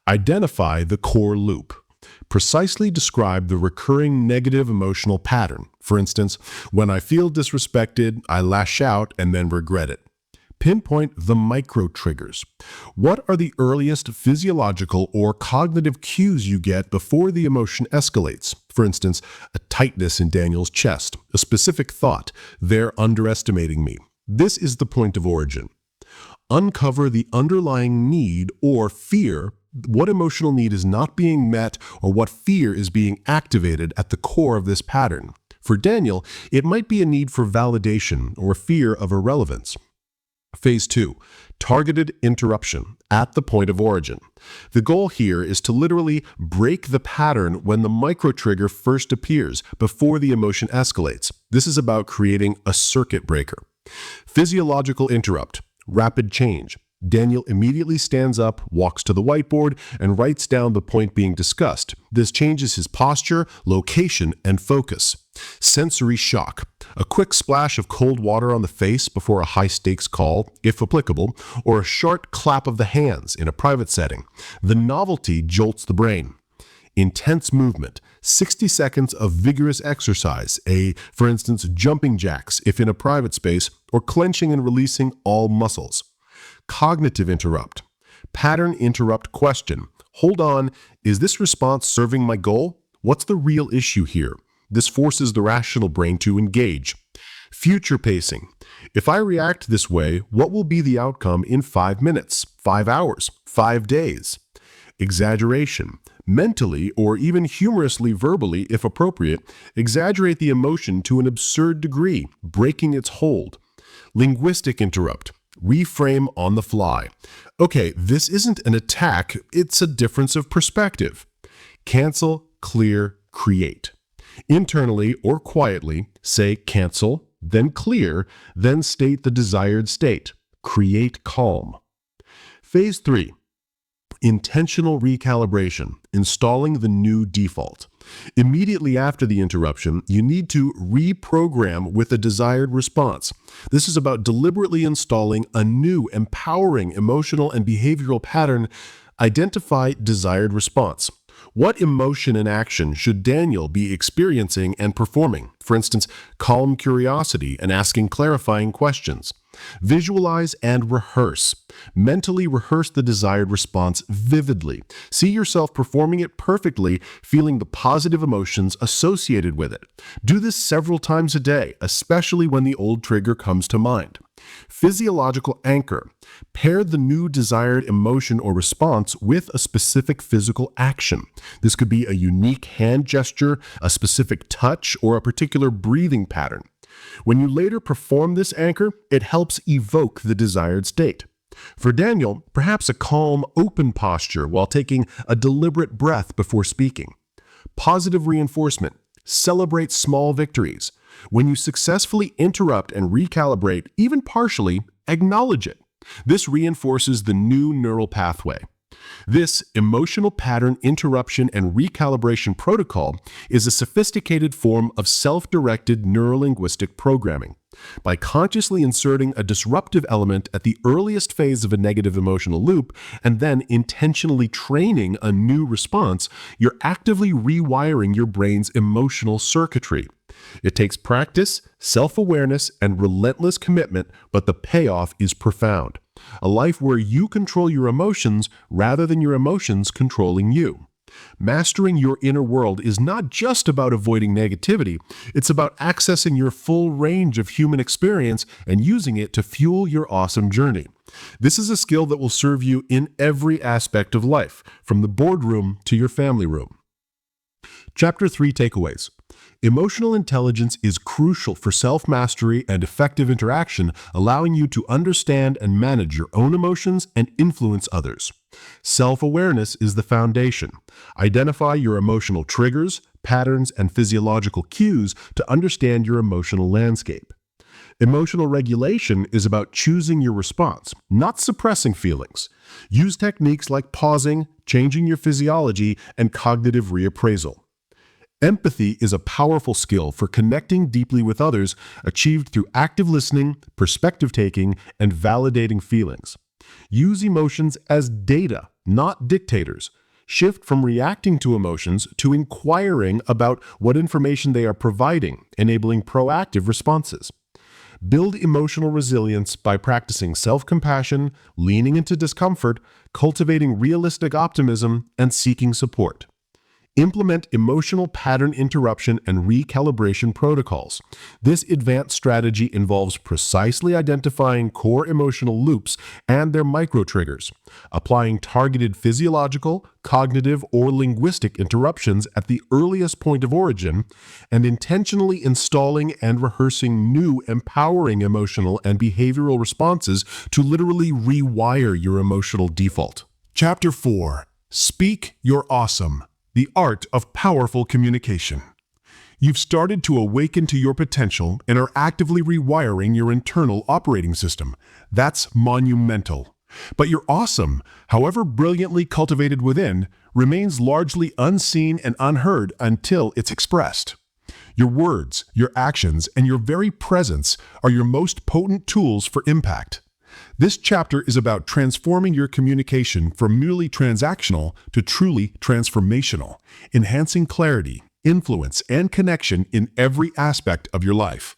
Identify the core loop. Precisely describe the recurring negative emotional pattern. For instance, when I feel disrespected, I lash out and then regret it. Pinpoint the micro-triggers. What are the earliest physiological or cognitive cues you get before the emotion escalates? For instance, a tightness in Daniel's chest, a specific thought, "they're underestimating me." This is the point of origin. Uncover the underlying need or fear. What emotional need is not being met or what fear is being activated at the core of this pattern? For Daniel, it might be a need for validation or fear of irrelevance. Phase 2. Targeted interruption at the point of origin. The goal here is to literally break the pattern when the micro-trigger first appears, before the emotion escalates. This is about creating a circuit breaker. Physiological interrupt. Rapid change. Daniel immediately stands up, walks to the whiteboard, and writes down the point being discussed. This changes his posture, location, and focus. Sensory shock. A quick splash of cold water on the face before a high-stakes call, if applicable, or a sharp clap of the hands in a private setting. The novelty jolts the brain. Intense movement. 60 seconds of vigorous exercise, for instance, jumping jacks if in a private space, or clenching and releasing all muscles. Cognitive interrupt. Pattern interrupt question. Hold on, is this response serving my goal? What's the real issue here? This forces the rational brain to engage. Future pacing. If I react this way, what will be the outcome in 5 minutes, 5 hours, 5 days? Exaggeration. Mentally, or even humorously verbally, if appropriate, exaggerate the emotion to an absurd degree, breaking its hold. Linguistic interrupt. Reframe on the fly. Okay, this isn't an attack, it's a difference of perspective. Cancel, clear, create. Internally or quietly, say cancel, then clear, then state the desired state. Create calm. Phase 3. Intentional recalibration, installing the new default. Immediately after the interruption, you need to reprogram with a desired response. This is about deliberately installing a new, empowering emotional and behavioral pattern. Identify desired response. What emotion and action should Daniel be experiencing and performing? For instance, calm curiosity and asking clarifying questions. Visualize and rehearse. Mentally rehearse the desired response vividly. See yourself performing it perfectly, feeling the positive emotions associated with it. Do this several times a day, especially when the old trigger comes to mind. Physiological anchor. Pair the new desired emotion or response with a specific physical action. This could be a unique hand gesture, a specific touch, or a particular breathing pattern. When you later perform this anchor, it helps evoke the desired state. For Daniel, perhaps a calm, open posture while taking a deliberate breath before speaking. Positive reinforcement. Celebrate small victories. When you successfully interrupt and recalibrate, even partially, acknowledge it. This reinforces the new neural pathway. This emotional pattern interruption and recalibration protocol is a sophisticated form of self-directed neurolinguistic programming. By consciously inserting a disruptive element at the earliest phase of a negative emotional loop and then intentionally training a new response, you're actively rewiring your brain's emotional circuitry. It takes practice, self-awareness, and relentless commitment, but the payoff is profound. a life where you control your emotions rather than your emotions controlling you. Mastering your inner world is not just about avoiding negativity, it's about accessing your full range of human experience and using it to fuel your awesome journey. This is a skill that will serve you in every aspect of life, from the boardroom to your family room. Chapter 3 Takeaways. Emotional intelligence is crucial for self-mastery and effective interaction, allowing you to understand and manage your own emotions and influence others. Self-awareness is the foundation. Identify your emotional triggers, patterns, and physiological cues to understand your emotional landscape. Emotional regulation is about choosing your response, not suppressing feelings. Use techniques like pausing, changing your physiology, and cognitive reappraisal. Empathy is a powerful skill for connecting deeply with others, achieved through active listening, perspective-taking, and validating feelings. Use emotions as data, not dictators. Shift from reacting to emotions to inquiring about what information they are providing, enabling proactive responses. Build emotional resilience by practicing self-compassion, leaning into discomfort, cultivating realistic optimism, and seeking support. Implement emotional pattern interruption and recalibration protocols. This advanced strategy involves precisely identifying core emotional loops and their micro-triggers, applying targeted physiological, cognitive, or linguistic interruptions at the earliest point of origin, and intentionally installing and rehearsing new empowering emotional and behavioral responses to literally rewire your emotional default. Chapter 4. Speak Your Awesome. The art of powerful communication. You've started to awaken to your potential and are actively rewiring your internal operating system. That's monumental. But your awesome, however brilliantly cultivated within, remains largely unseen and unheard until it's expressed. Your words, your actions, and your very presence are your most potent tools for impact. This chapter is about transforming your communication from merely transactional to truly transformational, enhancing clarity, influence, and connection in every aspect of your life.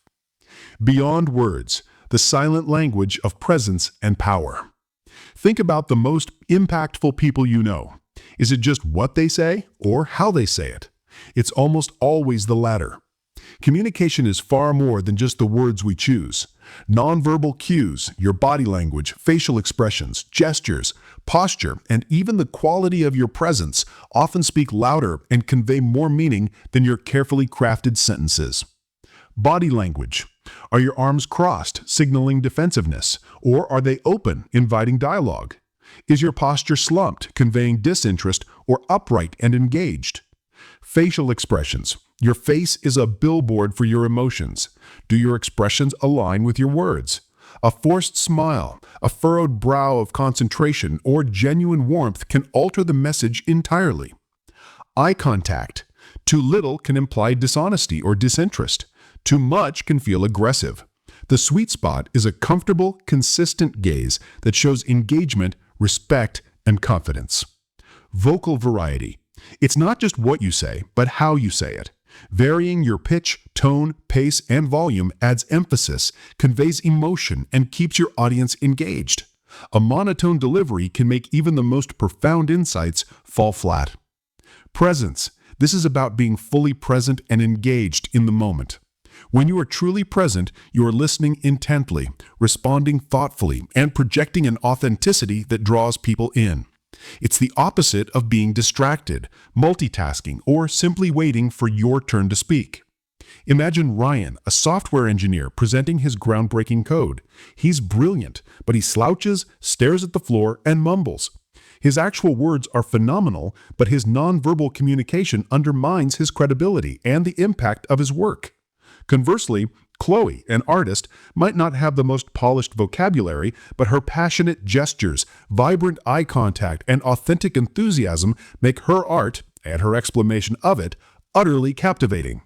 Beyond words, the silent language of presence and power. Think about the most impactful people you know. Is it just what they say or how they say it? It's almost always the latter. Communication is far more than just the words we choose. Nonverbal cues, your body language, facial expressions, gestures, posture, and even the quality of your presence often speak louder and convey more meaning than your carefully crafted sentences. Body language. Are your arms crossed, signaling defensiveness, or are they open, inviting dialogue? Is your posture slumped, conveying disinterest, or upright and engaged? Facial expressions. Your face is a billboard for your emotions. Do your expressions align with your words? A forced smile, a furrowed brow of concentration, or genuine warmth can alter the message entirely. Eye contact. Too little can imply dishonesty or disinterest. Too much can feel aggressive. The sweet spot is a comfortable, consistent gaze that shows engagement, respect, and confidence. Vocal variety. It's not just what you say, but how you say it. Varying your pitch, tone, pace, and volume adds emphasis, conveys emotion, and keeps your audience engaged. A monotone delivery can make even the most profound insights fall flat. Presence. This is about being fully present and engaged in the moment. When you are truly present, you are listening intently, responding thoughtfully, and projecting an authenticity that draws people in. It's the opposite of being distracted, multitasking, or simply waiting for your turn to speak. Imagine Ryan, a software engineer, presenting his groundbreaking code. He's brilliant, but he slouches, stares at the floor, and mumbles. His actual words are phenomenal, but his nonverbal communication undermines his credibility and the impact of his work. Conversely, Chloe, an artist, might not have the most polished vocabulary, but her passionate gestures, vibrant eye contact, and authentic enthusiasm make her art, and her explanation of it, utterly captivating.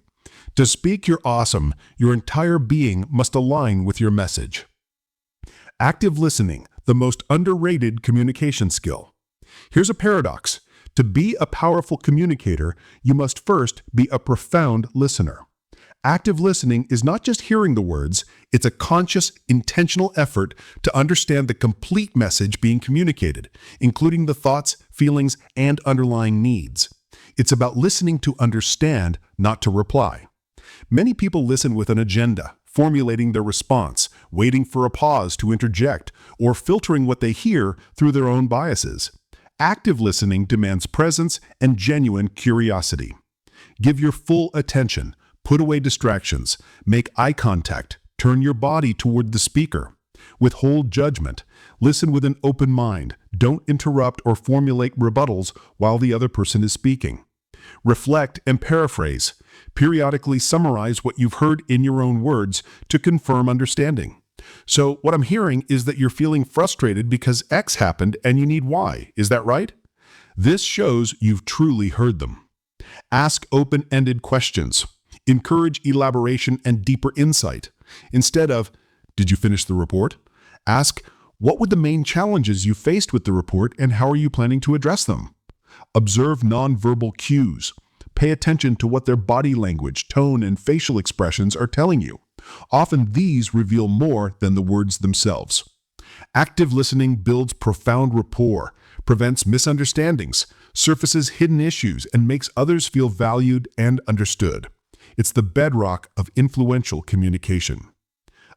To speak your awesome, your entire being must align with your message. Active listening, the most underrated communication skill. Here's a paradox. To be a powerful communicator, you must first be a profound listener. Active listening is not just hearing the words, It's a conscious, intentional effort to understand the complete message being communicated, including the thoughts, feelings, and underlying needs. It's about listening to understand, not to reply. Many people listen with an agenda, formulating their response, waiting for a pause to interject, or filtering what they hear through their own biases. Active listening demands presence and genuine curiosity. Give your full attention, put away distractions, make eye contact, turn your body toward the speaker. Withhold judgment. Listen with an open mind. Don't interrupt or formulate rebuttals while the other person is speaking. Reflect and paraphrase. Periodically summarize what you've heard in your own words to confirm understanding. So what I'm hearing is that you're feeling frustrated because X happened and you need Y. Is that right? This shows you've truly heard them. Ask open-ended questions. Encourage elaboration and deeper insight. Instead of, "Did you finish the report?" Ask, "What were the main challenges you faced with the report and how are you planning to address them?" Observe nonverbal cues. Pay attention to what their body language, tone, and facial expressions are telling you. Often these reveal more than the words themselves. Active listening builds profound rapport, prevents misunderstandings, surfaces hidden issues, and makes others feel valued and understood. It's the bedrock of influential communication.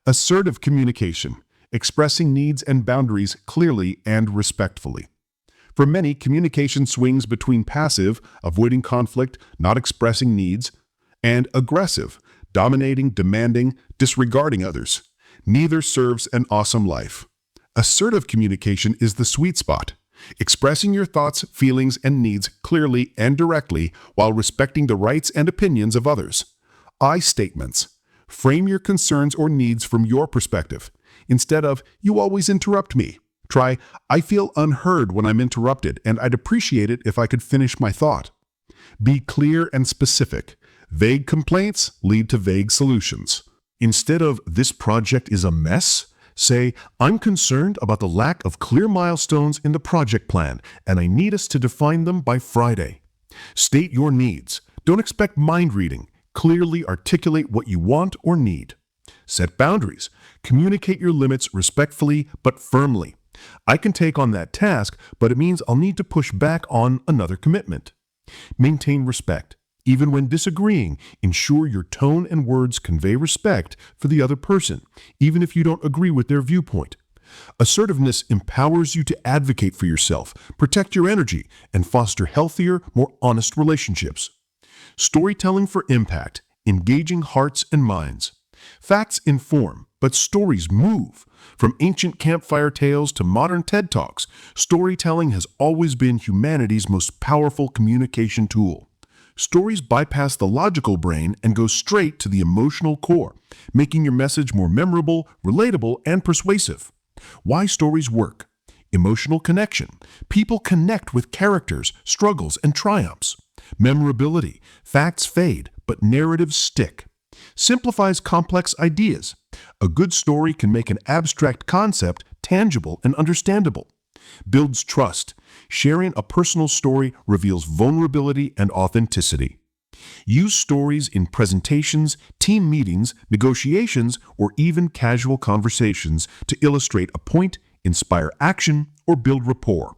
Assertive communication, expressing needs and boundaries clearly and respectfully. For many, communication swings between passive, avoiding conflict, not expressing needs, and aggressive, dominating, demanding, disregarding others. Neither serves an awesome life. Assertive communication is the sweet spot, expressing your thoughts, feelings, and needs clearly and directly while respecting the rights and opinions of others. I statements. Frame your concerns or needs from your perspective. Instead of, "You always interrupt me," try, "I feel unheard when I'm interrupted, and I'd appreciate it if I could finish my thought." Be clear and specific. Vague complaints lead to vague solutions. Instead of, "This project is a mess," say, "I'm concerned about the lack of clear milestones in the project plan, and I need us to define them by Friday." State your needs. Don't expect mind reading. Clearly articulate what you want or need. Set boundaries. Communicate your limits respectfully but firmly. "I can take on that task, but it means I'll need to push back on another commitment." Maintain respect. Even when disagreeing, ensure your tone and words convey respect for the other person, even if you don't agree with their viewpoint. Assertiveness empowers you to advocate for yourself, protect your energy, and foster healthier, more honest relationships. Storytelling for impact, engaging hearts and minds. Facts inform, but stories move. From ancient campfire tales to modern TED Talks, storytelling has always been humanity's most powerful communication tool. Stories bypass the logical brain and go straight to the emotional core, making your message more memorable, relatable, and persuasive. Why stories work. Emotional connection. People connect with characters, struggles, and triumphs. Memorability. Facts fade, but narratives stick. Simplifies complex ideas. A good story can make an abstract concept tangible and understandable. Builds trust. Sharing a personal story reveals vulnerability and authenticity. Use stories in presentations, team meetings, negotiations, or even casual conversations to illustrate a point, inspire action, or build rapport.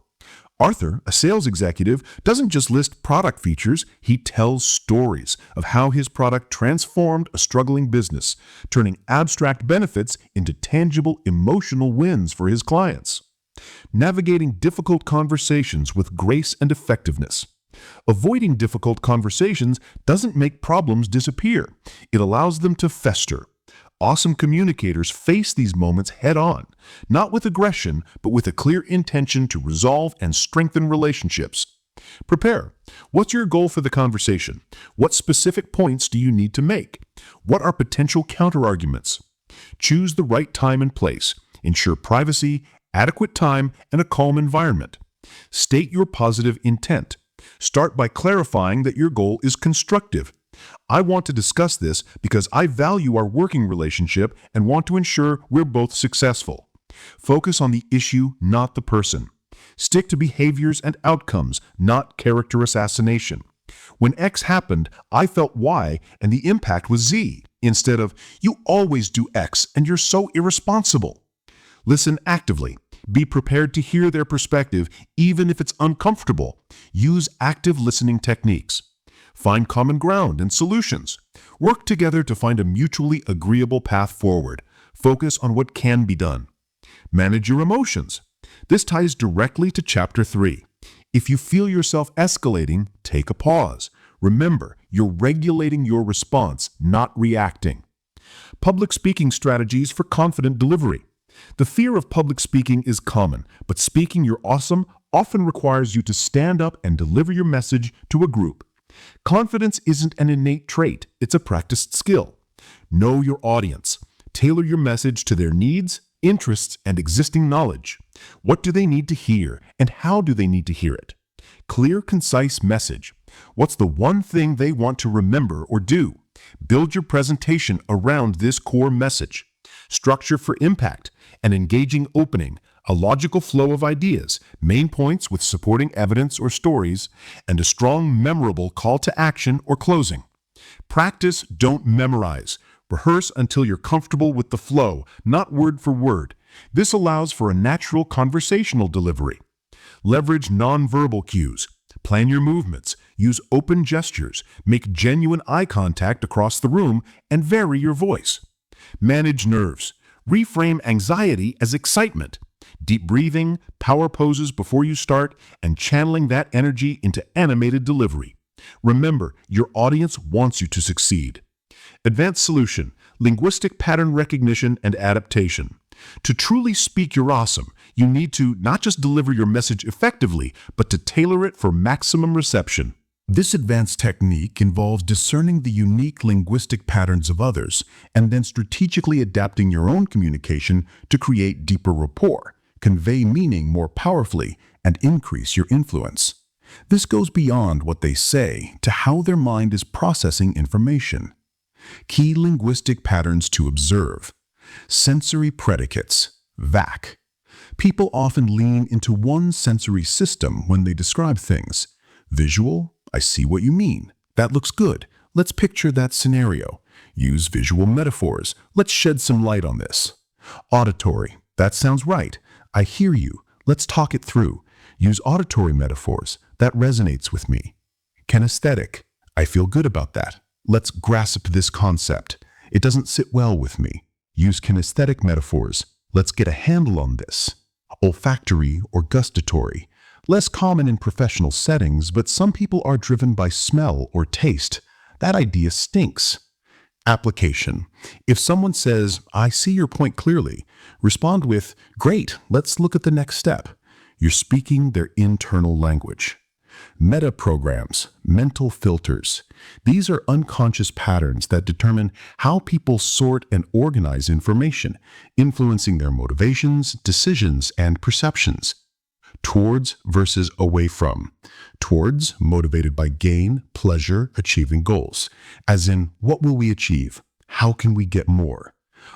Arthur, a sales executive, doesn't just list product features, he tells stories of how his product transformed a struggling business, turning abstract benefits into tangible emotional wins for his clients. Navigating difficult conversations with grace and effectiveness. Avoiding difficult conversations doesn't make problems disappear. It allows them to fester. Awesome communicators face these moments head-on, not with aggression, but with a clear intention to resolve and strengthen relationships. Prepare. What's your goal for the conversation? What specific points do you need to make? What are potential counterarguments? Choose the right time and place. Ensure privacy, adequate time, and a calm environment. State your positive intent. Start by clarifying that your goal is constructive. I want to discuss this because I value our working relationship and want to ensure we're both successful. Focus on the issue, not the person. Stick to behaviors and outcomes, not character assassination. When X happened, I felt Y, and the impact was Z. instead of, "You always do X and you're so irresponsible." Listen actively. Be prepared to hear their perspective, even if it's uncomfortable. Use active listening techniques. Find common ground and solutions. Work together to find a mutually agreeable path forward. Focus on what can be done. Manage your emotions. This ties directly to Chapter 3. If you feel yourself escalating, take a pause. Remember, you're regulating your response, not reacting. Public speaking strategies for confident delivery. The fear of public speaking is common, but speaking your awesome often requires you to stand up and deliver your message to a group. Confidence isn't an innate trait, it's a practiced skill. Know your audience. Tailor your message to their needs, interests, and existing knowledge. What do they need to hear, and how do they need to hear it? Clear, concise message. What's the one thing they want to remember or do? Build your presentation around this core message. Structure for impact, an engaging opening, a logical flow of ideas, main points with supporting evidence or stories, and a strong, memorable call to action or closing. Practice, don't memorize. Rehearse until you're comfortable with the flow, not word for word. This allows for a natural conversational delivery. Leverage nonverbal cues. Plan your movements. Use open gestures. Make genuine eye contact across the room and vary your voice. Manage nerves. Reframe anxiety as excitement. Deep breathing, power poses before you start, and channeling that energy into animated delivery. Remember, your audience wants you to succeed. Advanced solution, linguistic pattern recognition and adaptation. To truly speak your awesome, you need to not just deliver your message effectively, but to tailor it for maximum reception. This advanced technique involves discerning the unique linguistic patterns of others and then strategically adapting your own communication to create deeper rapport, convey meaning more powerfully, and increase your influence. This goes beyond what they say to how their mind is processing information. Key linguistic patterns to observe. Sensory predicates, VAC. People often lean into one sensory system when they describe things. Visual, I see what you mean. That looks good. Let's picture that scenario. Use visual metaphors. Let's shed some light on this. Auditory, that sounds right. I hear you. Let's talk it through. Use auditory metaphors. That resonates with me. Kinesthetic, I feel good about that. Let's grasp this concept. It doesn't sit well with me. Use kinesthetic metaphors. Let's get a handle on this. Olfactory or gustatory. Less common in professional settings, but some people are driven by smell or taste. That idea stinks. Application. If someone says, I see your point clearly, respond with, great, let's look at the next step. You're speaking their internal language. Meta programs, mental filters. These are unconscious patterns that determine how people sort and organize information, influencing their motivations, decisions, and perceptions. Towards versus away from. Towards, motivated by gain, pleasure, achieving goals. As in, what will we achieve? How can we get more?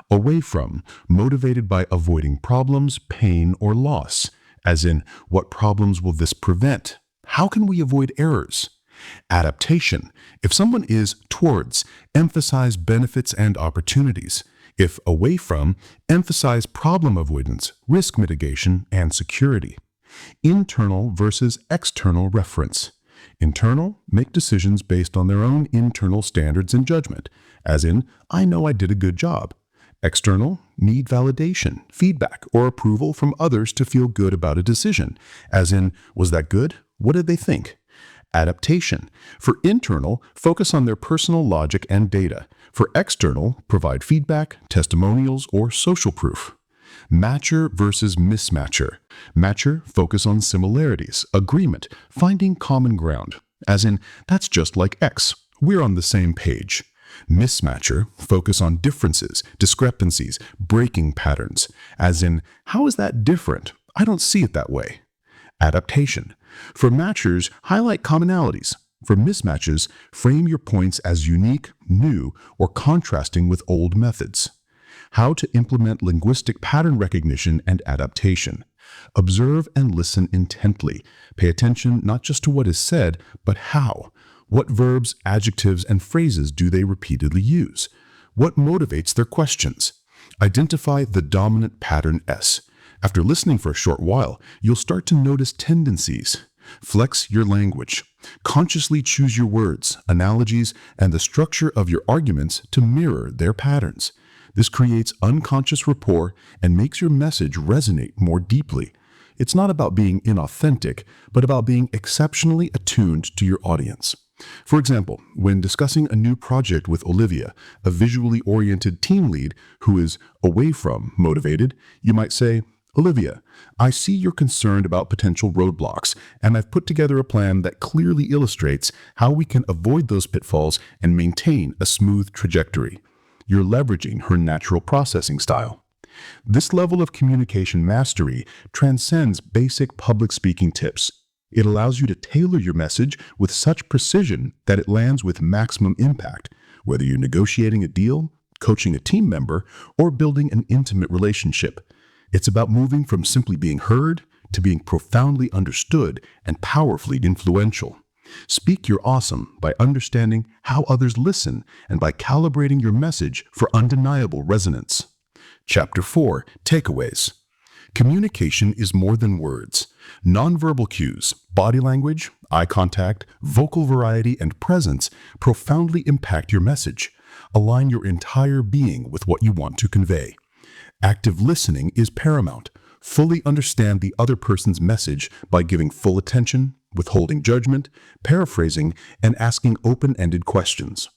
Away from, motivated by avoiding problems, pain, or loss. As in, what problems will this prevent? How can we avoid errors? Adaptation. If someone is towards, emphasize benefits and opportunities. If away from, emphasize problem avoidance, risk mitigation, and security. Internal versus external reference. Internal, make decisions based on their own internal standards and judgment, as in, I know I did a good job. External, need validation, feedback, or approval from others to feel good about a decision, as in, was that good? What did they think? Adaptation. For internal, focus on their personal logic and data. For external, provide feedback, testimonials, or social proof. Matcher versus mismatcher. Matcher, focus on similarities, agreement, finding common ground. As in, that's just like X. We're on the same page. Mismatcher, focus on differences, discrepancies, breaking patterns. As in, how is that different? I don't see it that way. Adaptation. For matchers, highlight commonalities. For mismatches, frame your points as unique, new, or contrasting with old methods. How to implement linguistic pattern recognition and adaptation. Observe and listen intently. Pay attention not just to what is said, but how. What verbs, adjectives, and phrases do they repeatedly use? What motivates their questions? Identify the dominant pattern S. After listening for a short while, you'll start to notice tendencies. Flex your language. Consciously choose your words, analogies, and the structure of your arguments to mirror their patterns. This creates unconscious rapport and makes your message resonate more deeply. It's not about being inauthentic, but about being exceptionally attuned to your audience. For example, when discussing a new project with Olivia, a visually oriented team lead who is away from motivated, you might say, "Olivia, I see you're concerned about potential roadblocks, and I've put together a plan that clearly illustrates how we can avoid those pitfalls and maintain a smooth trajectory." You're leveraging her natural processing style. This level of communication mastery transcends basic public speaking tips. It allows you to tailor your message with such precision that it lands with maximum impact, whether you're negotiating a deal, coaching a team member, or building an intimate relationship. It's about moving from simply being heard to being profoundly understood and powerfully influential. Speak your awesome by understanding how others listen and by calibrating your message for undeniable resonance. Chapter 4, Takeaways. Communication is more than words. Nonverbal cues, body language, eye contact, vocal variety, and presence profoundly impact your message. Align your entire being with what you want to convey. Active listening is paramount. Fully understand the other person's message by giving full attention, withholding judgment, paraphrasing, and asking open-ended questions.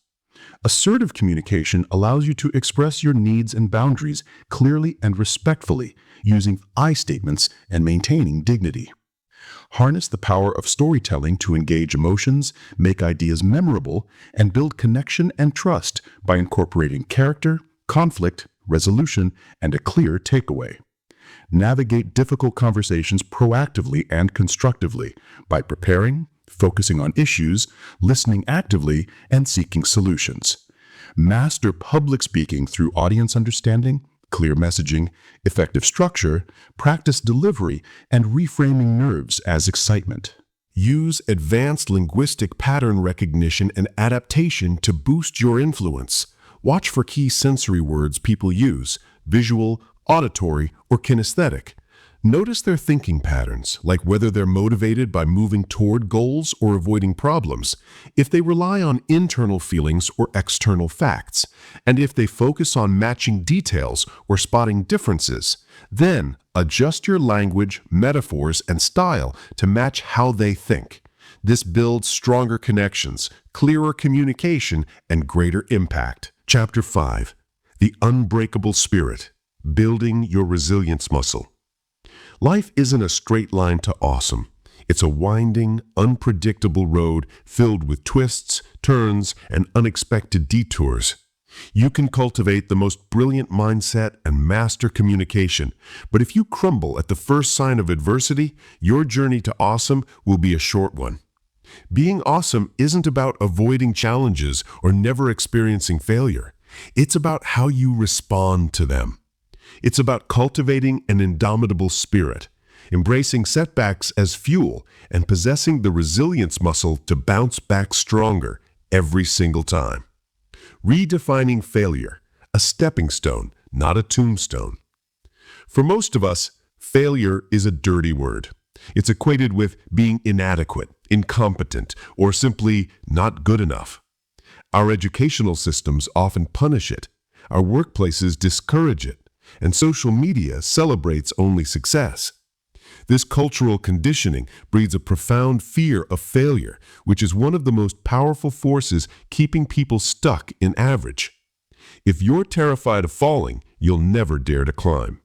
Assertive communication allows you to express your needs and boundaries clearly and respectfully, using I statements and maintaining dignity. Harness the power of storytelling to engage emotions, make ideas memorable, and build connection and trust by incorporating character, conflict, resolution, and a clear takeaway. Navigate difficult conversations proactively and constructively by preparing, focusing on issues, listening actively, and seeking solutions. Master public speaking through audience understanding, clear messaging, effective structure, practice delivery, and reframing nerves as excitement. Use advanced linguistic pattern recognition and adaptation to boost your influence. Watch for key sensory words people use: visual, auditory, or kinesthetic. Notice their thinking patterns, like whether they're motivated by moving toward goals or avoiding problems, if they rely on internal feelings or external facts, and if they focus on matching details or spotting differences. Then, adjust your language, metaphors, and style to match how they think. This builds stronger connections, clearer communication, and greater impact. Chapter 5. The Unbreakable Spirit. Building your resilience muscle. Life isn't a straight line to awesome. It's a winding, unpredictable road filled with twists, turns, and unexpected detours. You can cultivate the most brilliant mindset and master communication, but if you crumble at the first sign of adversity, your journey to awesome will be a short one. Being awesome isn't about avoiding challenges or never experiencing failure. It's about how you respond to them. It's about cultivating an indomitable spirit, embracing setbacks as fuel, and possessing the resilience muscle to bounce back stronger every single time. Redefining failure, a stepping stone, not a tombstone. For most of us, failure is a dirty word. It's equated with being inadequate, incompetent, or simply not good enough. Our educational systems often punish it. Our workplaces discourage it. And social media celebrates only success. This cultural conditioning breeds a profound fear of failure, which is one of the most powerful forces keeping people stuck in average. If you're terrified of falling, you'll never dare to climb.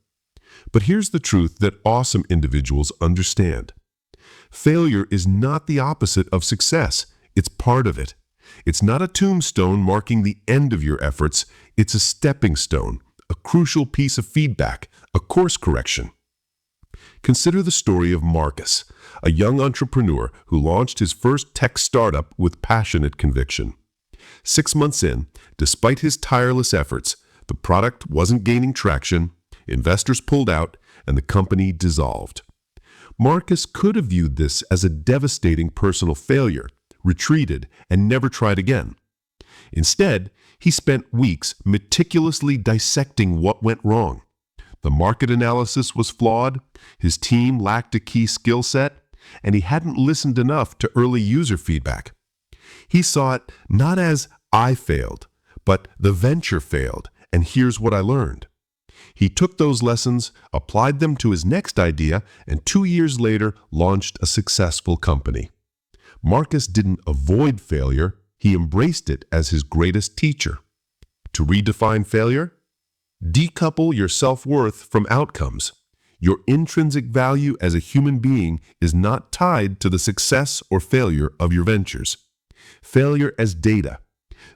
But here's the truth that awesome individuals understand. Failure is not the opposite of success. It's part of it. It's not a tombstone marking the end of your efforts. It's a stepping stone, a crucial piece of feedback, a course correction. Consider the story of Marcus, a young entrepreneur who launched his first tech startup with passionate conviction. 6 months in, despite his tireless efforts, the product wasn't gaining traction, investors pulled out, and the company dissolved. Marcus could have viewed this as a devastating personal failure, retreated, and never tried again. Instead, he spent weeks meticulously dissecting what went wrong. The market analysis was flawed, his team lacked a key skill set, and he hadn't listened enough to early user feedback. He saw it not as "I failed," but "the venture failed, and here's what I learned." He took those lessons, applied them to his next idea, and 2 years later launched a successful company. Marcus didn't avoid failure, he embraced it as his greatest teacher. To redefine failure? Decouple your self-worth from outcomes. Your intrinsic value as a human being is not tied to the success or failure of your ventures. Failure as data.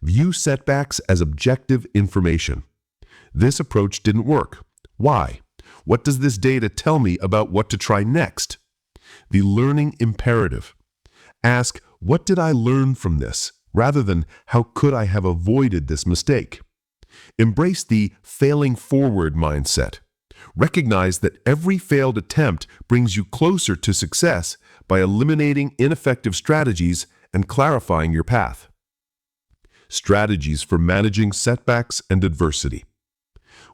View setbacks as objective information. This approach didn't work. Why? What does this data tell me about what to try next? The learning imperative. Ask, what did I learn from this, rather than how could I have avoided this mistake? Embrace the failing forward mindset. Recognize that every failed attempt brings you closer to success by eliminating ineffective strategies and clarifying your path. Strategies for managing setbacks and adversity.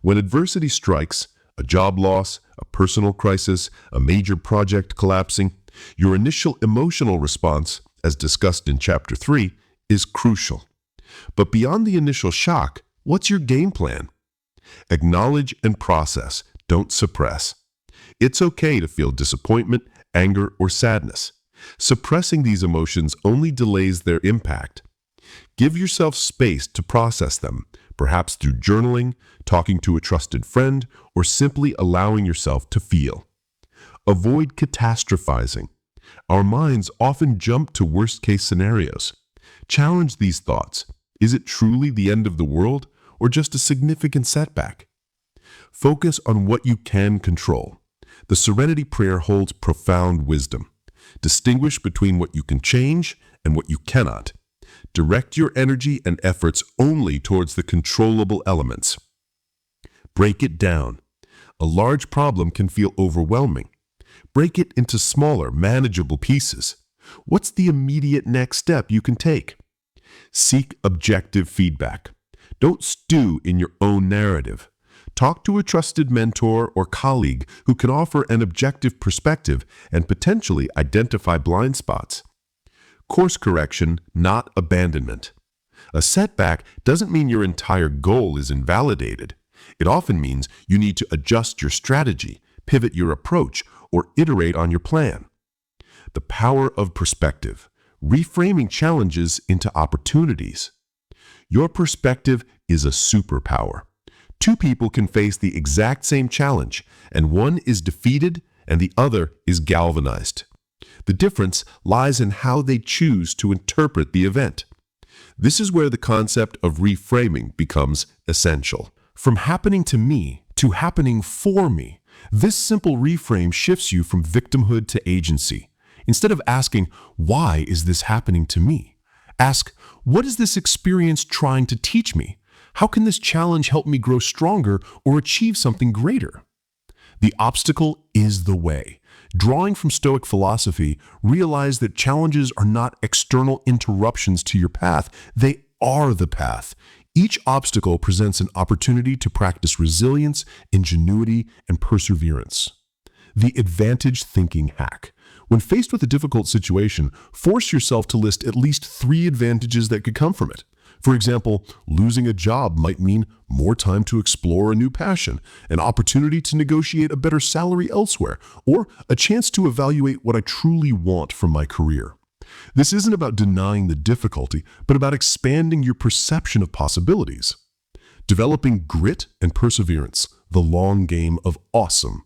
When adversity strikes, a job loss, a personal crisis, a major project collapsing, your initial emotional response, as discussed in Chapter 3, is crucial. But beyond the initial shock, what's your game plan? Acknowledge and process, don't suppress. It's okay to feel disappointment, anger, or sadness. Suppressing these emotions only delays their impact. Give yourself space to process them, perhaps through journaling, talking to a trusted friend, or simply allowing yourself to feel. Avoid catastrophizing. Our minds often jump to worst-case scenarios. Challenge these thoughts. Is it truly the end of the world, or just a significant setback? Focus on what you can control. The Serenity Prayer holds profound wisdom. Distinguish between what you can change and what you cannot. Direct your energy and efforts only towards the controllable elements. Break it down. A large problem can feel overwhelming. Break it into smaller, manageable pieces. What's the immediate next step you can take? Seek objective feedback. Don't stew in your own narrative. Talk to a trusted mentor or colleague who can offer an objective perspective and potentially identify blind spots. Course correction, not abandonment. A setback doesn't mean your entire goal is invalidated. It often means you need to adjust your strategy, pivot your approach, or iterate on your plan. The power of perspective, reframing challenges into opportunities. Your perspective is a superpower. Two people can face the exact same challenge, and one is defeated and the other is galvanized. The difference lies in how they choose to interpret the event. This is where the concept of reframing becomes essential. From happening to me to happening for me, this simple reframe shifts you from victimhood to agency. Instead of asking, why is this happening to me? Ask, what is this experience trying to teach me? How can this challenge help me grow stronger or achieve something greater? The obstacle is the way. Drawing from Stoic philosophy, realize that challenges are not external interruptions to your path. They are the path. Each obstacle presents an opportunity to practice resilience, ingenuity, and perseverance. The advantage thinking hack. When faced with a difficult situation, force yourself to list at least 3 advantages that could come from it. For example, losing a job might mean more time to explore a new passion, an opportunity to negotiate a better salary elsewhere, or a chance to evaluate what I truly want from my career. This isn't about denying the difficulty, but about expanding your perception of possibilities. Developing grit and perseverance, the long game of awesome.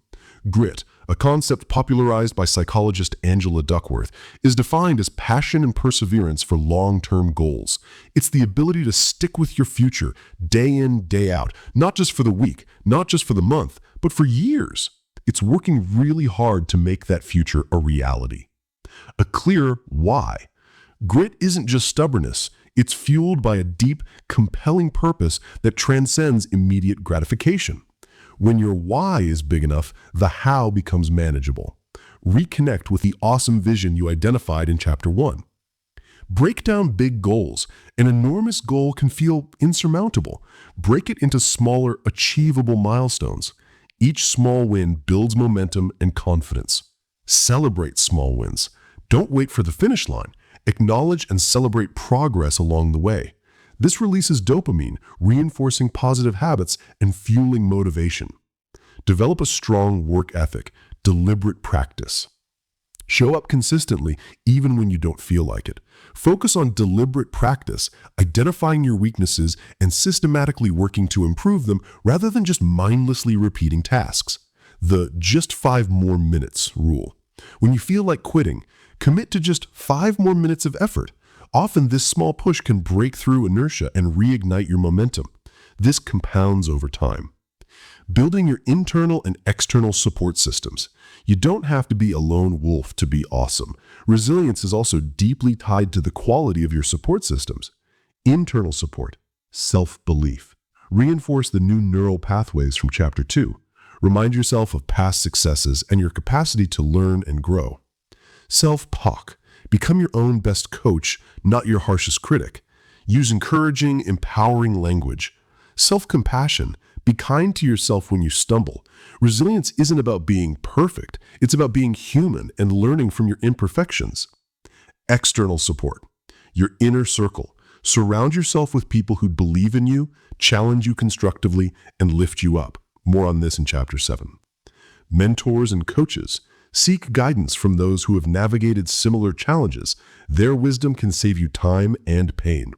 Grit, a concept popularized by psychologist Angela Duckworth, is defined as passion and perseverance for long-term goals. It's the ability to stick with your future day in, day out, not just for the week, not just for the month, but for years. It's working really hard to make that future a reality. A clear why. Grit isn't just stubbornness. It's fueled by a deep, compelling purpose that transcends immediate gratification. When your why is big enough, the how becomes manageable. Reconnect with the awesome vision you identified in Chapter 1. Break down big goals. An enormous goal can feel insurmountable. Break it into smaller, achievable milestones. Each small win builds momentum and confidence. Celebrate small wins. Don't wait for the finish line. Acknowledge and celebrate progress along the way. This releases dopamine, reinforcing positive habits and fueling motivation. Develop a strong work ethic, deliberate practice. Show up consistently even when you don't feel like it. Focus on deliberate practice, identifying your weaknesses and systematically working to improve them rather than just mindlessly repeating tasks. The just 5 more minutes rule. When you feel like quitting, commit to just 5 more minutes of effort. Often this small push can break through inertia and reignite your momentum. This compounds over time. Building your internal and external support systems. You don't have to be a lone wolf to be awesome. Resilience is also deeply tied to the quality of your support systems. Internal support, self-belief. Reinforce the new neural pathways from Chapter 2. Remind yourself of past successes and your capacity to learn and grow. Self-talk. Become your own best coach, not your harshest critic. Use encouraging, empowering language. Self-compassion. Be kind to yourself when you stumble. Resilience isn't about being perfect. It's about being human and learning from your imperfections. External support. Your inner circle. Surround yourself with people who believe in you, challenge you constructively, and lift you up. More on this in Chapter 7. Mentors and coaches. Seek guidance from those who have navigated similar challenges. Their wisdom can save you time and pain.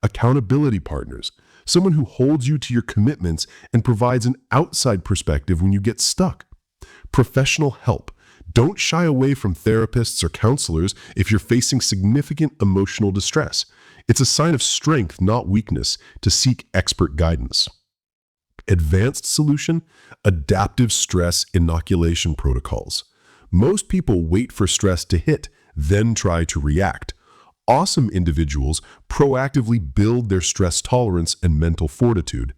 Accountability partners. Someone who holds you to your commitments and provides an outside perspective when you get stuck. Professional help. Don't shy away from therapists or counselors if you're facing significant emotional distress. It's a sign of strength, not weakness, to seek expert guidance. Advanced solution, adaptive stress inoculation protocols. Most people wait for stress to hit, then try to react. Awesome individuals proactively build their stress tolerance and mental fortitude.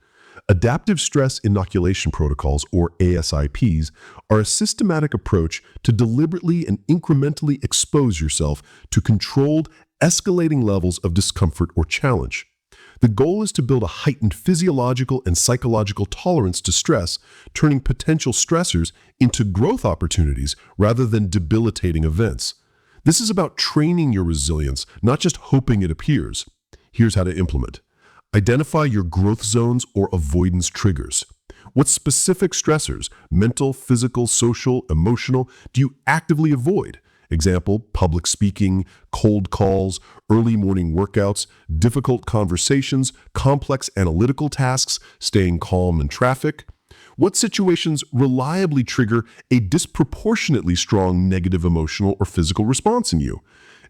Adaptive stress inoculation protocols, or ASIPs, are a systematic approach to deliberately and incrementally expose yourself to controlled, escalating levels of discomfort or challenge. The goal is to build a heightened physiological and psychological tolerance to stress, turning potential stressors into growth opportunities rather than debilitating events. This is about training your resilience, not just hoping it appears. Here's how to implement. Identify your growth zones or avoidance triggers. What specific stressors, mental, physical, social, emotional, do you actively avoid? Example, public speaking, cold calls, early morning workouts, difficult conversations, complex analytical tasks, staying calm in traffic. What situations reliably trigger a disproportionately strong negative emotional or physical response in you?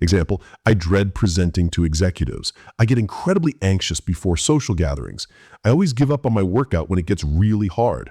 Example, I dread presenting to executives. I get incredibly anxious before social gatherings. I always give up on my workout when it gets really hard.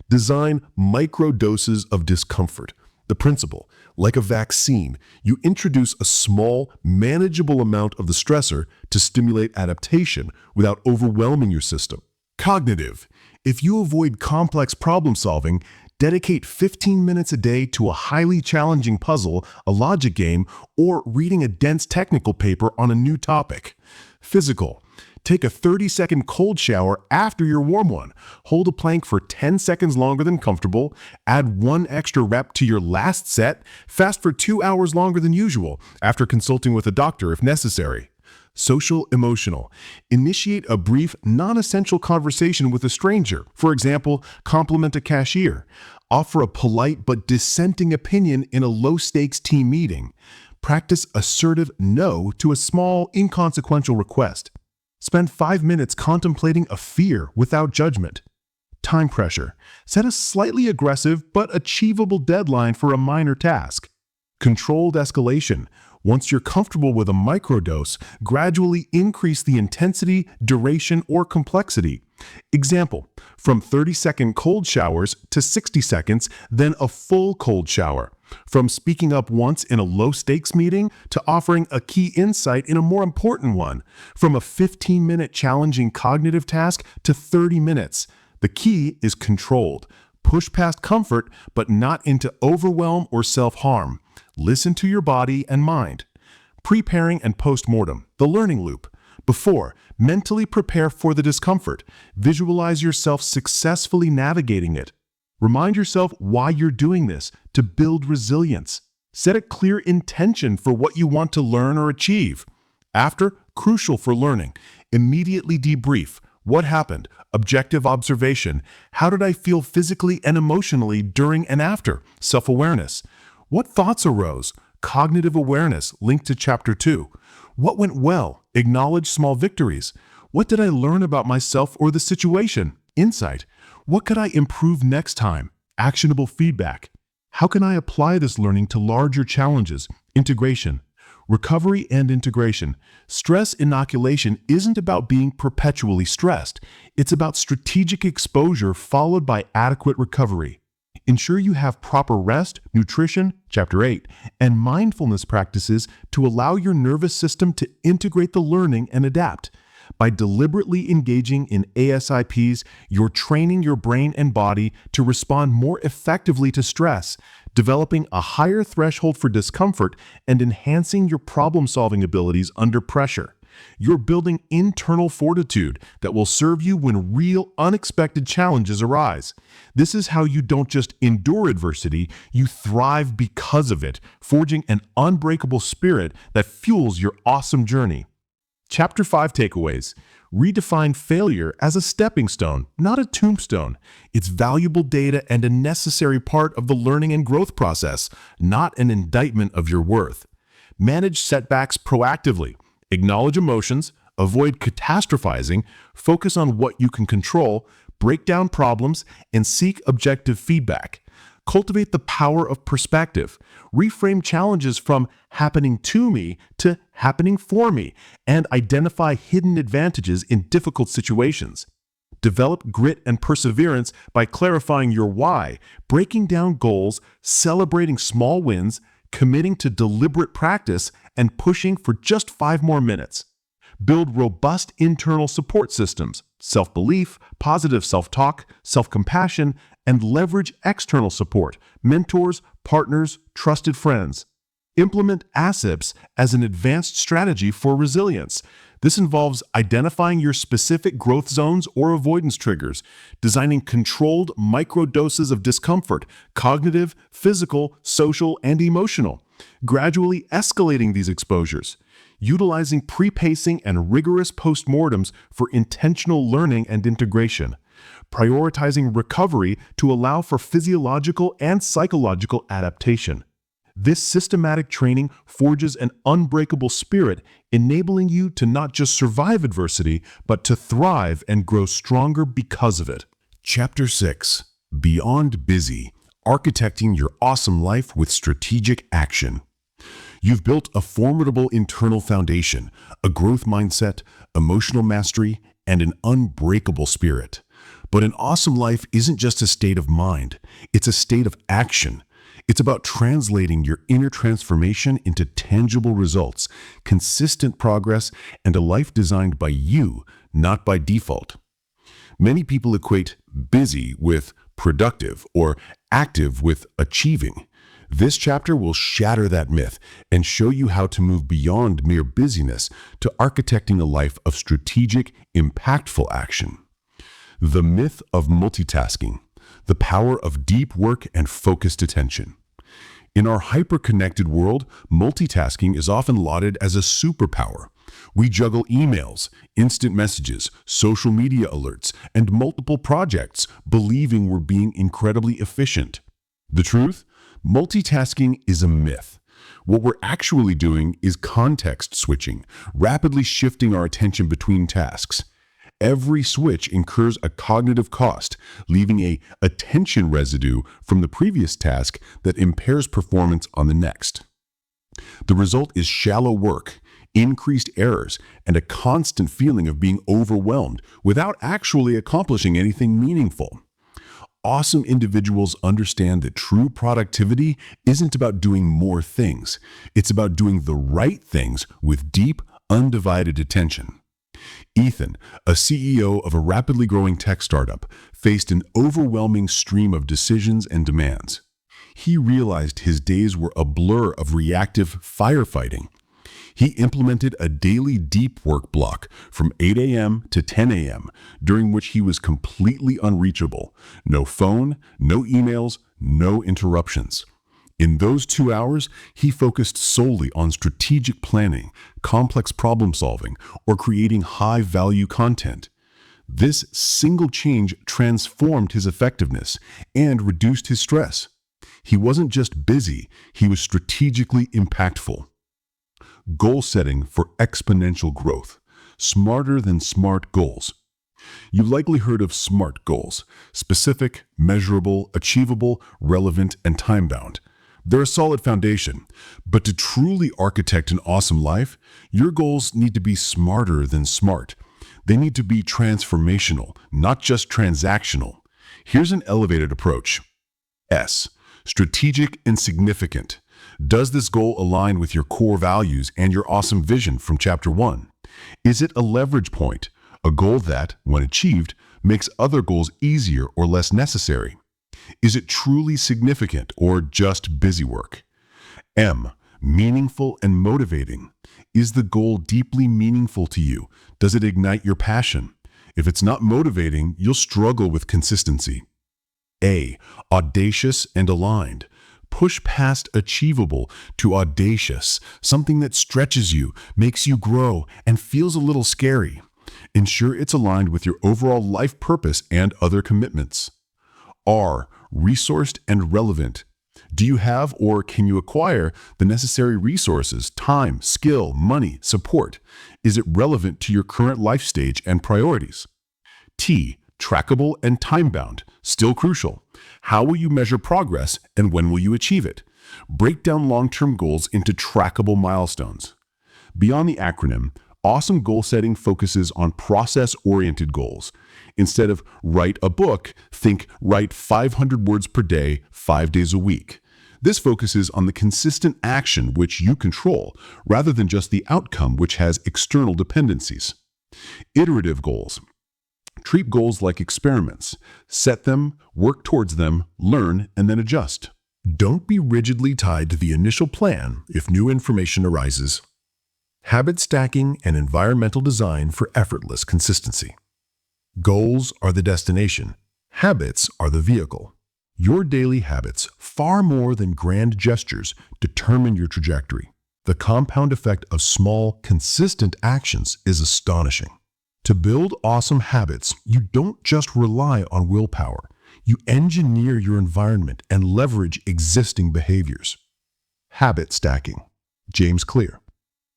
Design micro doses of discomfort. The principle, like a vaccine, you introduce a small, manageable amount of the stressor to stimulate adaptation without overwhelming your system. Cognitive. If you avoid complex problem solving, dedicate 15 minutes a day to a highly challenging puzzle, a logic game, or reading a dense technical paper on a new topic. Physical. Take a 30-second cold shower after your warm one. Hold a plank for 10 seconds longer than comfortable. Add 1 extra rep to your last set. Fast for 2 hours longer than usual, after consulting with a doctor if necessary. Social emotional. Initiate a brief, non-essential conversation with a stranger. For example, compliment a cashier. Offer a polite but dissenting opinion in a low-stakes team meeting. Practice assertive no to a small, inconsequential request. Spend 5 minutes contemplating a fear without judgment. Time pressure. Set a slightly aggressive but achievable deadline for a minor task. Controlled escalation. Once you're comfortable with a microdose, gradually increase the intensity, duration, or complexity. Example, from 30-second cold showers to 60 seconds, then a full cold shower. From speaking up once in a low-stakes meeting to offering a key insight in a more important one. From a 15-minute challenging cognitive task to 30 minutes. The key is controlled. Push past comfort, but not into overwhelm or self-harm. Listen to your body and mind. Preparing and post-mortem, the learning loop. Before, mentally prepare for the discomfort. Visualize yourself successfully navigating it. Remind yourself why you're doing this, to build resilience. Set a clear intention for what you want to learn or achieve. After, crucial for learning. Immediately debrief. What happened? Objective observation. How did I feel physically and emotionally during and after? Self-awareness. What thoughts arose? Cognitive awareness, linked to Chapter 2. What went well? Acknowledge small victories. What did I learn about myself or the situation? Insight. What could I improve next time? Actionable feedback. How can I apply this learning to larger challenges? Integration. Recovery and integration. Stress inoculation isn't about being perpetually stressed. It's about strategic exposure followed by adequate recovery. Ensure you have proper rest, nutrition, Chapter 8, and mindfulness practices to allow your nervous system to integrate the learning and adapt. By deliberately engaging in ASIPs, you're training your brain and body to respond more effectively to stress, developing a higher threshold for discomfort, and enhancing your problem-solving abilities under pressure. You're building internal fortitude that will serve you when real, unexpected challenges arise. This is how you don't just endure adversity, you thrive because of it, forging an unbreakable spirit that fuels your awesome journey. Chapter 5 takeaways. Redefine failure as a stepping stone, not a tombstone. It's valuable data and a necessary part of the learning and growth process, not an indictment of your worth. Manage setbacks proactively. Acknowledge emotions, avoid catastrophizing, focus on what you can control, break down problems, and seek objective feedback. Cultivate the power of perspective. Reframe challenges from happening to me to happening for me, and identify hidden advantages in difficult situations. Develop grit and perseverance by clarifying your why, breaking down goals, celebrating small wins, committing to deliberate practice, and pushing for just 5 more minutes. Build robust internal support systems, self-belief, positive self-talk, self-compassion, and leverage external support, mentors, partners, trusted friends. Implement ASIPs as an advanced strategy for resilience. This involves identifying your specific growth zones or avoidance triggers, designing controlled microdoses of discomfort, cognitive, physical, social, and emotional, gradually escalating these exposures, utilizing pre-pacing and rigorous postmortems for intentional learning and integration, prioritizing recovery to allow for physiological and psychological adaptation. This systematic training forges an unbreakable spirit, enabling you to not just survive adversity, but to thrive and grow stronger because of it. Chapter 6. Beyond Busy. Architecting Your Awesome Life with Strategic Action. You've built a formidable internal foundation, a growth mindset, emotional mastery, and an unbreakable spirit. But an awesome life isn't just a state of mind, it's a state of action. It's about translating your inner transformation into tangible results, consistent progress, and a life designed by you, not by default. Many people equate busy with productive or active with achieving. This chapter will shatter that myth and show you how to move beyond mere busyness to architecting a life of strategic, impactful action. The myth of multitasking, the power of deep work and focused attention. In our hyper-connected world, multitasking is often lauded as a superpower. We juggle emails, instant messages, social media alerts, and multiple projects, believing we're being incredibly efficient. The truth? Multitasking is a myth. What we're actually doing is context switching, rapidly shifting our attention between tasks. Every switch incurs a cognitive cost, leaving an attention residue from the previous task that impairs performance on the next. The result is shallow work, increased errors, and a constant feeling of being overwhelmed without actually accomplishing anything meaningful. Awesome individuals understand that true productivity isn't about doing more things. It's about doing the right things with deep, undivided attention. Ethan, a CEO of a rapidly growing tech startup, faced an overwhelming stream of decisions and demands. He realized his days were a blur of reactive firefighting. He implemented a daily deep work block from 8 a.m. to 10 a.m., during which he was completely unreachable. No phone, no emails, no interruptions. In those 2 hours, he focused solely on strategic planning, complex problem solving, or creating high-value content. This single change transformed his effectiveness and reduced his stress. He wasn't just busy, he was strategically impactful. Goal setting for exponential growth. Smarter than smart goals. You likely heard of SMART goals: specific, measurable, achievable, relevant, and time-bound. They're a solid foundation, but to truly architect an awesome life, your goals need to be smarter than smart. They need to be transformational, not just transactional. Here's an elevated approach. S. Strategic and significant. Does this goal align with your core values and your awesome vision from Chapter 1? Is it a leverage point, a goal that, when achieved, makes other goals easier or less necessary? Is it truly significant or just busy work? M. Meaningful and motivating. Is the goal deeply meaningful to you? Does it ignite your passion? If it's not motivating, you'll struggle with consistency. A. Audacious and aligned. Push past achievable to audacious, something that stretches you, makes you grow, and feels a little scary. Ensure it's aligned with your overall life purpose and other commitments. R. Resourced and relevant. Do you have or can you acquire the necessary resources, time, skill, money, support? Is it relevant to your current life stage and priorities? T. Trackable and time-bound. Still crucial. How will you measure progress and when will you achieve it? Break down long-term goals into trackable milestones. Beyond the acronym, awesome goal setting focuses on process-oriented goals. Instead of write a book, think write 500 words per day, 5 days a week. This focuses on the consistent action which you control, rather than just the outcome which has external dependencies. Iterative goals. Treat goals like experiments. Set them, work towards them, learn, and then adjust. Don't be rigidly tied to the initial plan if new information arises. Habit stacking and environmental design for effortless consistency. Goals are the destination. Habits are the vehicle. Your daily habits, far more than grand gestures, determine your trajectory. The compound effect of small, consistent actions is astonishing. To build awesome habits, you don't just rely on willpower. You engineer your environment and leverage existing behaviors. Habit stacking. James Clear.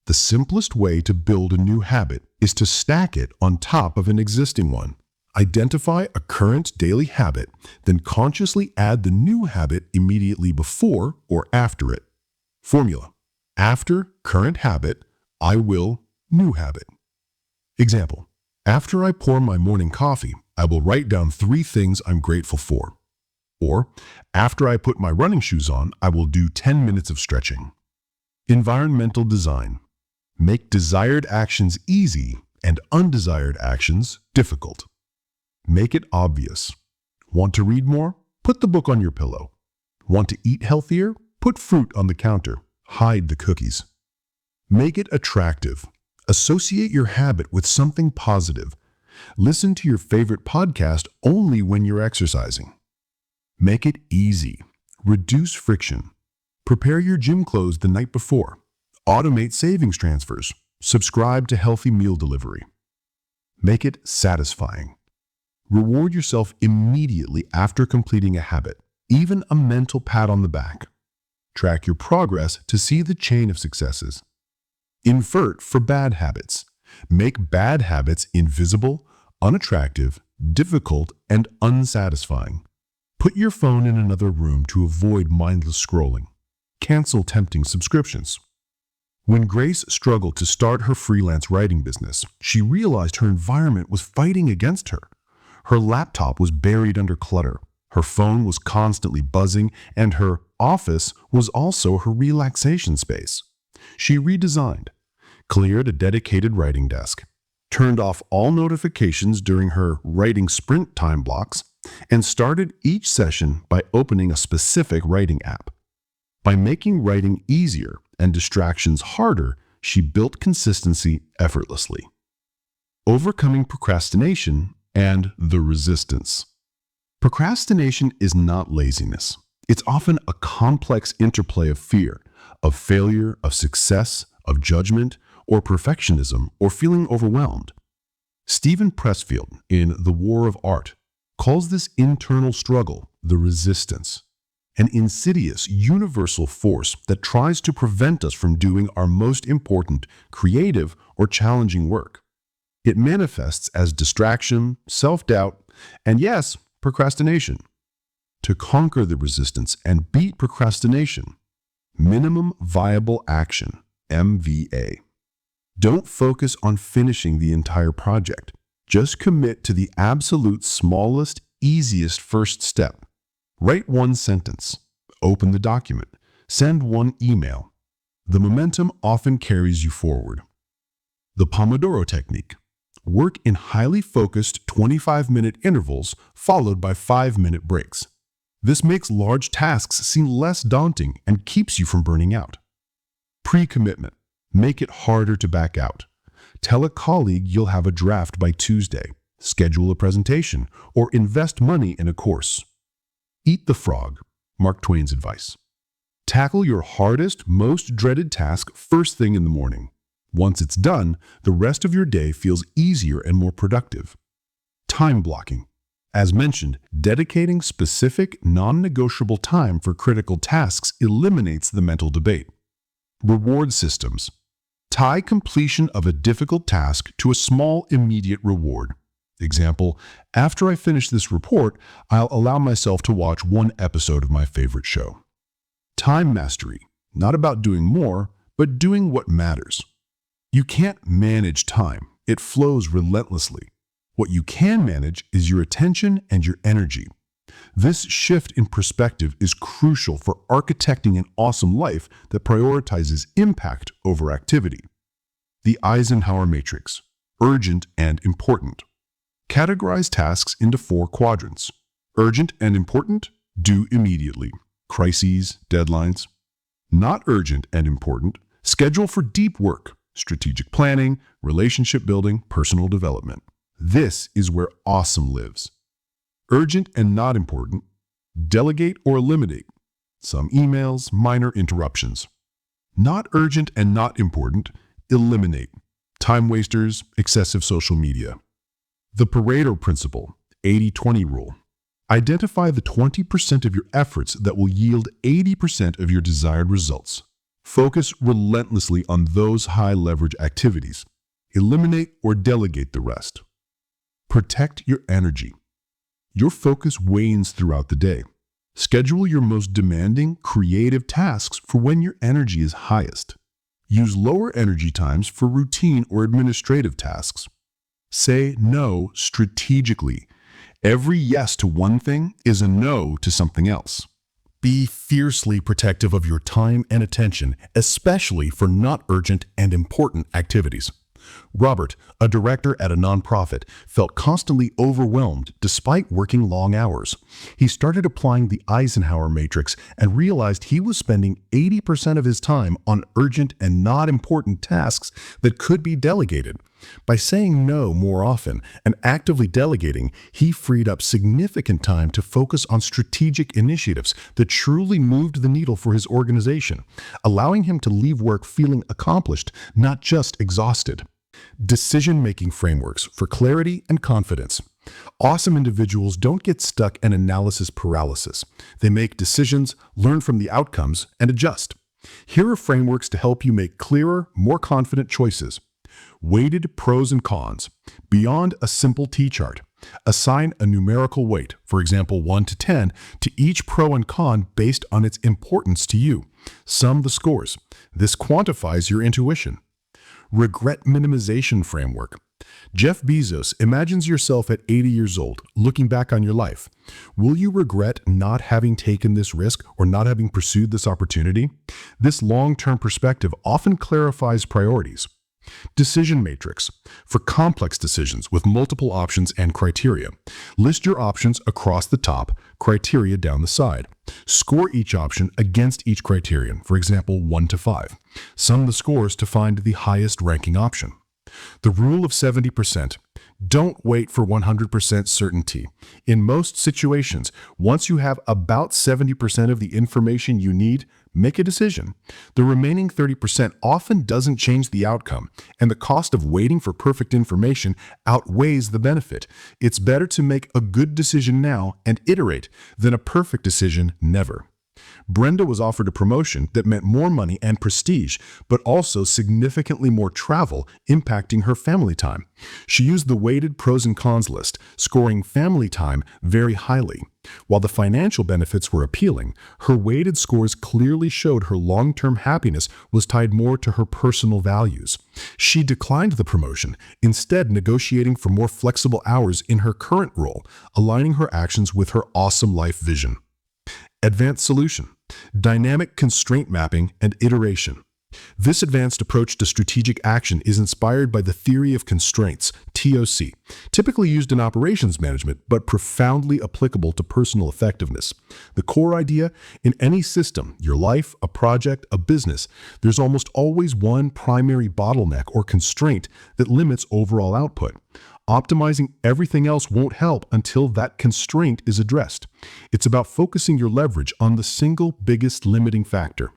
The simplest way to build a new habit is to stack it on top of an existing one. Identify a current daily habit, then consciously add the new habit immediately before or after it. Formula. After current habit, I will new habit. Example. After I pour my morning coffee, I will write down 3 things I'm grateful for. Or, after I put my running shoes on, I will do 10 minutes of stretching. Environmental design. Make desired actions easy and undesired actions difficult. Make it obvious. Want to read more? Put the book on your pillow. Want to eat healthier? Put fruit on the counter. Hide the cookies. Make it attractive. Associate your habit with something positive. Listen to your favorite podcast only when you're exercising. Make it easy. Reduce friction. Prepare your gym clothes the night before. Automate savings transfers. Subscribe to healthy meal delivery. Make it satisfying. Reward yourself immediately after completing a habit, even a mental pat on the back. Track your progress to see the chain of successes. Invert for bad habits. Make bad habits invisible, unattractive, difficult, and unsatisfying. Put your phone in another room to avoid mindless scrolling. Cancel tempting subscriptions. When Grace struggled to start her freelance writing business, she realized her environment was fighting against her. Her laptop was buried under clutter, her phone was constantly buzzing, and her office was also her relaxation space. She redesigned, cleared a dedicated writing desk, turned off all notifications during her writing sprint time blocks, and started each session by opening a specific writing app. By making writing easier and distractions harder, she built consistency effortlessly. Overcoming procrastination and the resistance. Procrastination is not laziness. It's often a complex interplay of fear, of failure, of success, of judgment, or perfectionism, or feeling overwhelmed. Stephen Pressfield, in The War of Art, calls this internal struggle the resistance, an insidious, universal force that tries to prevent us from doing our most important, creative, or challenging work. It manifests as distraction, self-doubt, and yes, procrastination. To conquer the resistance and beat procrastination, minimum viable action, MVA. Don't focus on finishing the entire project. Just commit to the absolute smallest, easiest first step. Write one sentence. Open the document. Send one email. The momentum often carries you forward. The Pomodoro technique. Work in highly focused 25-minute intervals followed by 5-minute breaks. This makes large tasks seem less daunting and keeps you from burning out. Pre-commitment. Make it harder to back out. Tell a colleague you'll have a draft by Tuesday, schedule a presentation, or invest money in a course. Eat the frog, Mark Twain's advice. Tackle your hardest, most dreaded task first thing in the morning. Once it's done, the rest of your day feels easier and more productive. Time blocking. As mentioned, dedicating specific, non-negotiable time for critical tasks eliminates the mental debate. Reward systems. Tie completion of a difficult task to a small, immediate reward. Example, after I finish this report, I'll allow myself to watch one episode of my favorite show. Time mastery. Not about doing more, but doing what matters. You can't manage time. It flows relentlessly. What you can manage is your attention and your energy. This shift in perspective is crucial for architecting an awesome life that prioritizes impact over activity. The Eisenhower matrix, urgent and important. Categorize tasks into 4 quadrants. Urgent and important, do immediately. Crises, deadlines. Not urgent and important, schedule for deep work, strategic planning, relationship building, personal development. This is where awesome lives. Urgent and not important, delegate or eliminate. Some emails, minor interruptions. Not urgent and not important, eliminate. Time wasters, excessive social media. The Pareto principle, 80-20 rule. Identify the 20% of your efforts that will yield 80% of your desired results. Focus relentlessly on those high-leverage activities. Eliminate or delegate the rest. Protect your energy. Your focus wanes throughout the day. Schedule your most demanding, creative tasks for when your energy is highest. Use lower energy times for routine or administrative tasks. Say no strategically. Every yes to one thing is a no to something else. Be fiercely protective of your time and attention, especially for not urgent and important activities. Robert, a director at a nonprofit, felt constantly overwhelmed despite working long hours. He started applying the Eisenhower matrix and realized he was spending 80% of his time on urgent and not important tasks that could be delegated. By saying no more often and actively delegating, he freed up significant time to focus on strategic initiatives that truly moved the needle for his organization, allowing him to leave work feeling accomplished, not just exhausted. Decision-making frameworks for clarity and confidence. Awesome individuals don't get stuck in analysis paralysis. They make decisions, learn from the outcomes, and adjust. Here are frameworks to help you make clearer, more confident choices. Weighted pros and cons. Beyond a simple T-chart. Assign a numerical weight, for example 1 to 10, to each pro and con based on its importance to you. Sum the scores. This quantifies your intuition. Regret minimization framework. Jeff Bezos imagines yourself at 80 years old, looking back on your life. Will you regret not having taken this risk or not having pursued this opportunity? This long-term perspective often clarifies priorities. Decision matrix. For complex decisions with multiple options and criteria, list your options across the top, criteria down the side. Score each option against each criterion, for example, 1 to 5. Sum the scores to find the highest ranking option. The rule of 70%. Don't wait for 100% certainty. In most situations, once you have about 70% of the information you need, make a decision. The remaining 30% often doesn't change the outcome, and the cost of waiting for perfect information outweighs the benefit. It's better to make a good decision now and iterate than a perfect decision never. Brenda was offered a promotion that meant more money and prestige, but also significantly more travel, impacting her family time. She used the weighted pros and cons list, scoring family time very highly. While the financial benefits were appealing, her weighted scores clearly showed her long-term happiness was tied more to her personal values. She declined the promotion, instead negotiating for more flexible hours in her current role, aligning her actions with her awesome life vision. Advanced solution, dynamic constraint mapping and iteration. This advanced approach to strategic action is inspired by the theory of constraints, TOC, typically used in operations management, but profoundly applicable to personal effectiveness. The core idea, in any system, your life, a project, a business, there's almost always one primary bottleneck or constraint that limits overall output. Optimizing everything else won't help until that constraint is addressed. It's about focusing your leverage on the single biggest limiting factor.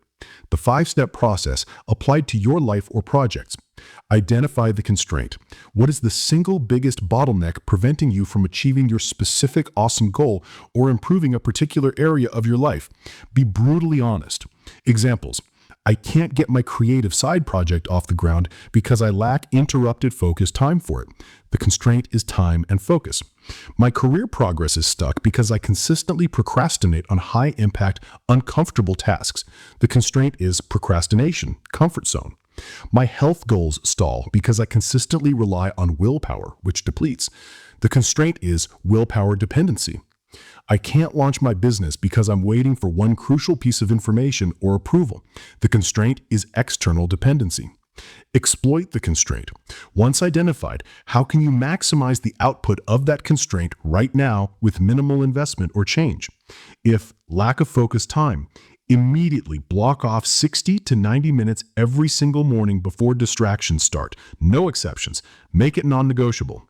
The 5-step process applied to your life or projects. Identify the constraint. What is the single biggest bottleneck preventing you from achieving your specific awesome goal or improving a particular area of your life? Be brutally honest. Examples. I can't get my creative side project off the ground because I lack interrupted focus time for it. The constraint is time and focus. My career progress is stuck because I consistently procrastinate on high-impact, uncomfortable tasks. The constraint is procrastination, comfort zone. My health goals stall because I consistently rely on willpower, which depletes. The constraint is willpower dependency. I can't launch my business because I'm waiting for one crucial piece of information or approval. The constraint is external dependency. Exploit the constraint. Once identified, how can you maximize the output of that constraint right now with minimal investment or change? If lack of focus time, immediately block off 60 to 90 minutes every single morning before distractions start. No exceptions. Make it non-negotiable.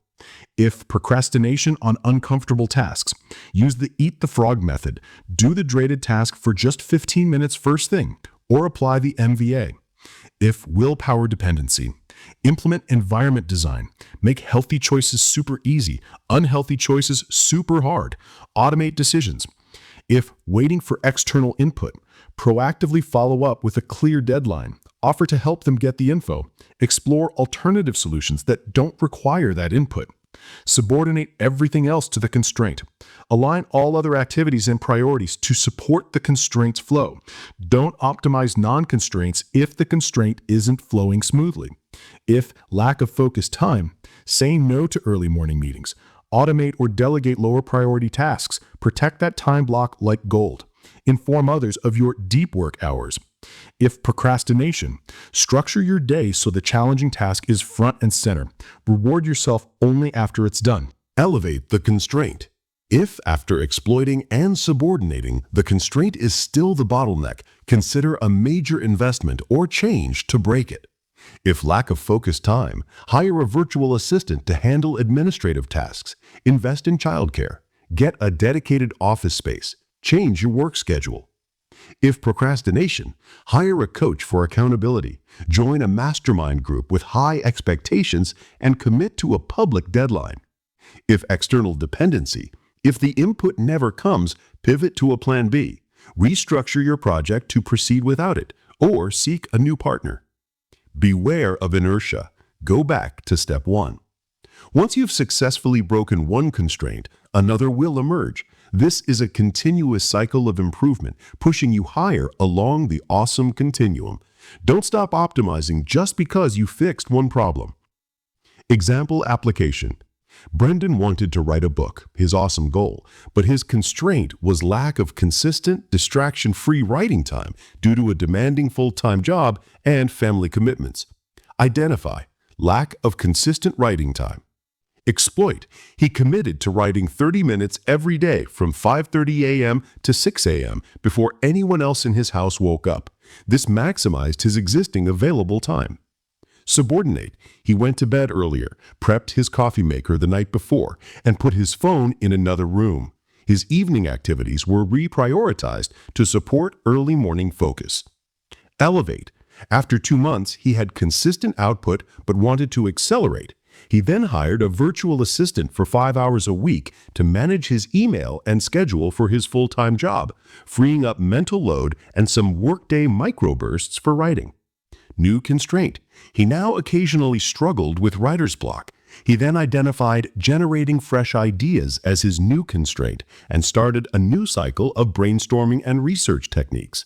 If procrastination on uncomfortable tasks, use the eat the frog method. Do the dreaded task for just 15 minutes first thing, or apply the MVA. If willpower dependency, implement environment design. Make healthy choices super easy, unhealthy choices super hard. Automate decisions. If waiting for external input, proactively follow up with a clear deadline. Offer to help them get the info. Explore alternative solutions that don't require that input. Subordinate everything else to the constraint. Align all other activities and priorities to support the constraint's flow. Don't optimize non-constraints if the constraint isn't flowing smoothly. If lack of focus time, say no to early morning meetings. Automate or delegate lower priority tasks. Protect that time block like gold. Inform others of your deep work hours. If procrastination, structure your day so the challenging task is front and center. Reward yourself only after it's done. Elevate the constraint. If, after exploiting and subordinating, the constraint is still the bottleneck, consider a major investment or change to break it. If lack of focus time, hire a virtual assistant to handle administrative tasks. Invest in childcare. Get a dedicated office space. Change your work schedule. If procrastination, hire a coach for accountability. Join a mastermind group with high expectations and commit to a public deadline. If external dependency, if the input never comes, pivot to a plan B. Restructure your project to proceed without it, or seek a new partner. Beware of inertia. Go back to step 1. Once you've successfully broken one constraint, another will emerge. This is a continuous cycle of improvement, pushing you higher along the awesome continuum. Don't stop optimizing just because you fixed one problem. Example application. Brendan wanted to write a book, his awesome goal, but his constraint was lack of consistent, distraction-free writing time due to a demanding full-time job and family commitments. Identify. lack of consistent writing time. Exploit. He committed to writing 30 minutes every day from 5:30 a.m. to 6 a.m. before anyone else in his house woke up. This maximized his existing available time. Subordinate. He went to bed earlier, prepped his coffee maker the night before, and put his phone in another room. His evening activities were reprioritized to support early morning focus. Elevate. After 2 months, he had consistent output but wanted to accelerate. He then hired a virtual assistant for 5 hours a week to manage his email and schedule for his full-time job, freeing up mental load and some workday microbursts for writing. New constraint. He now occasionally struggled with writer's block. He then identified generating fresh ideas as his new constraint and started a new cycle of brainstorming and research techniques.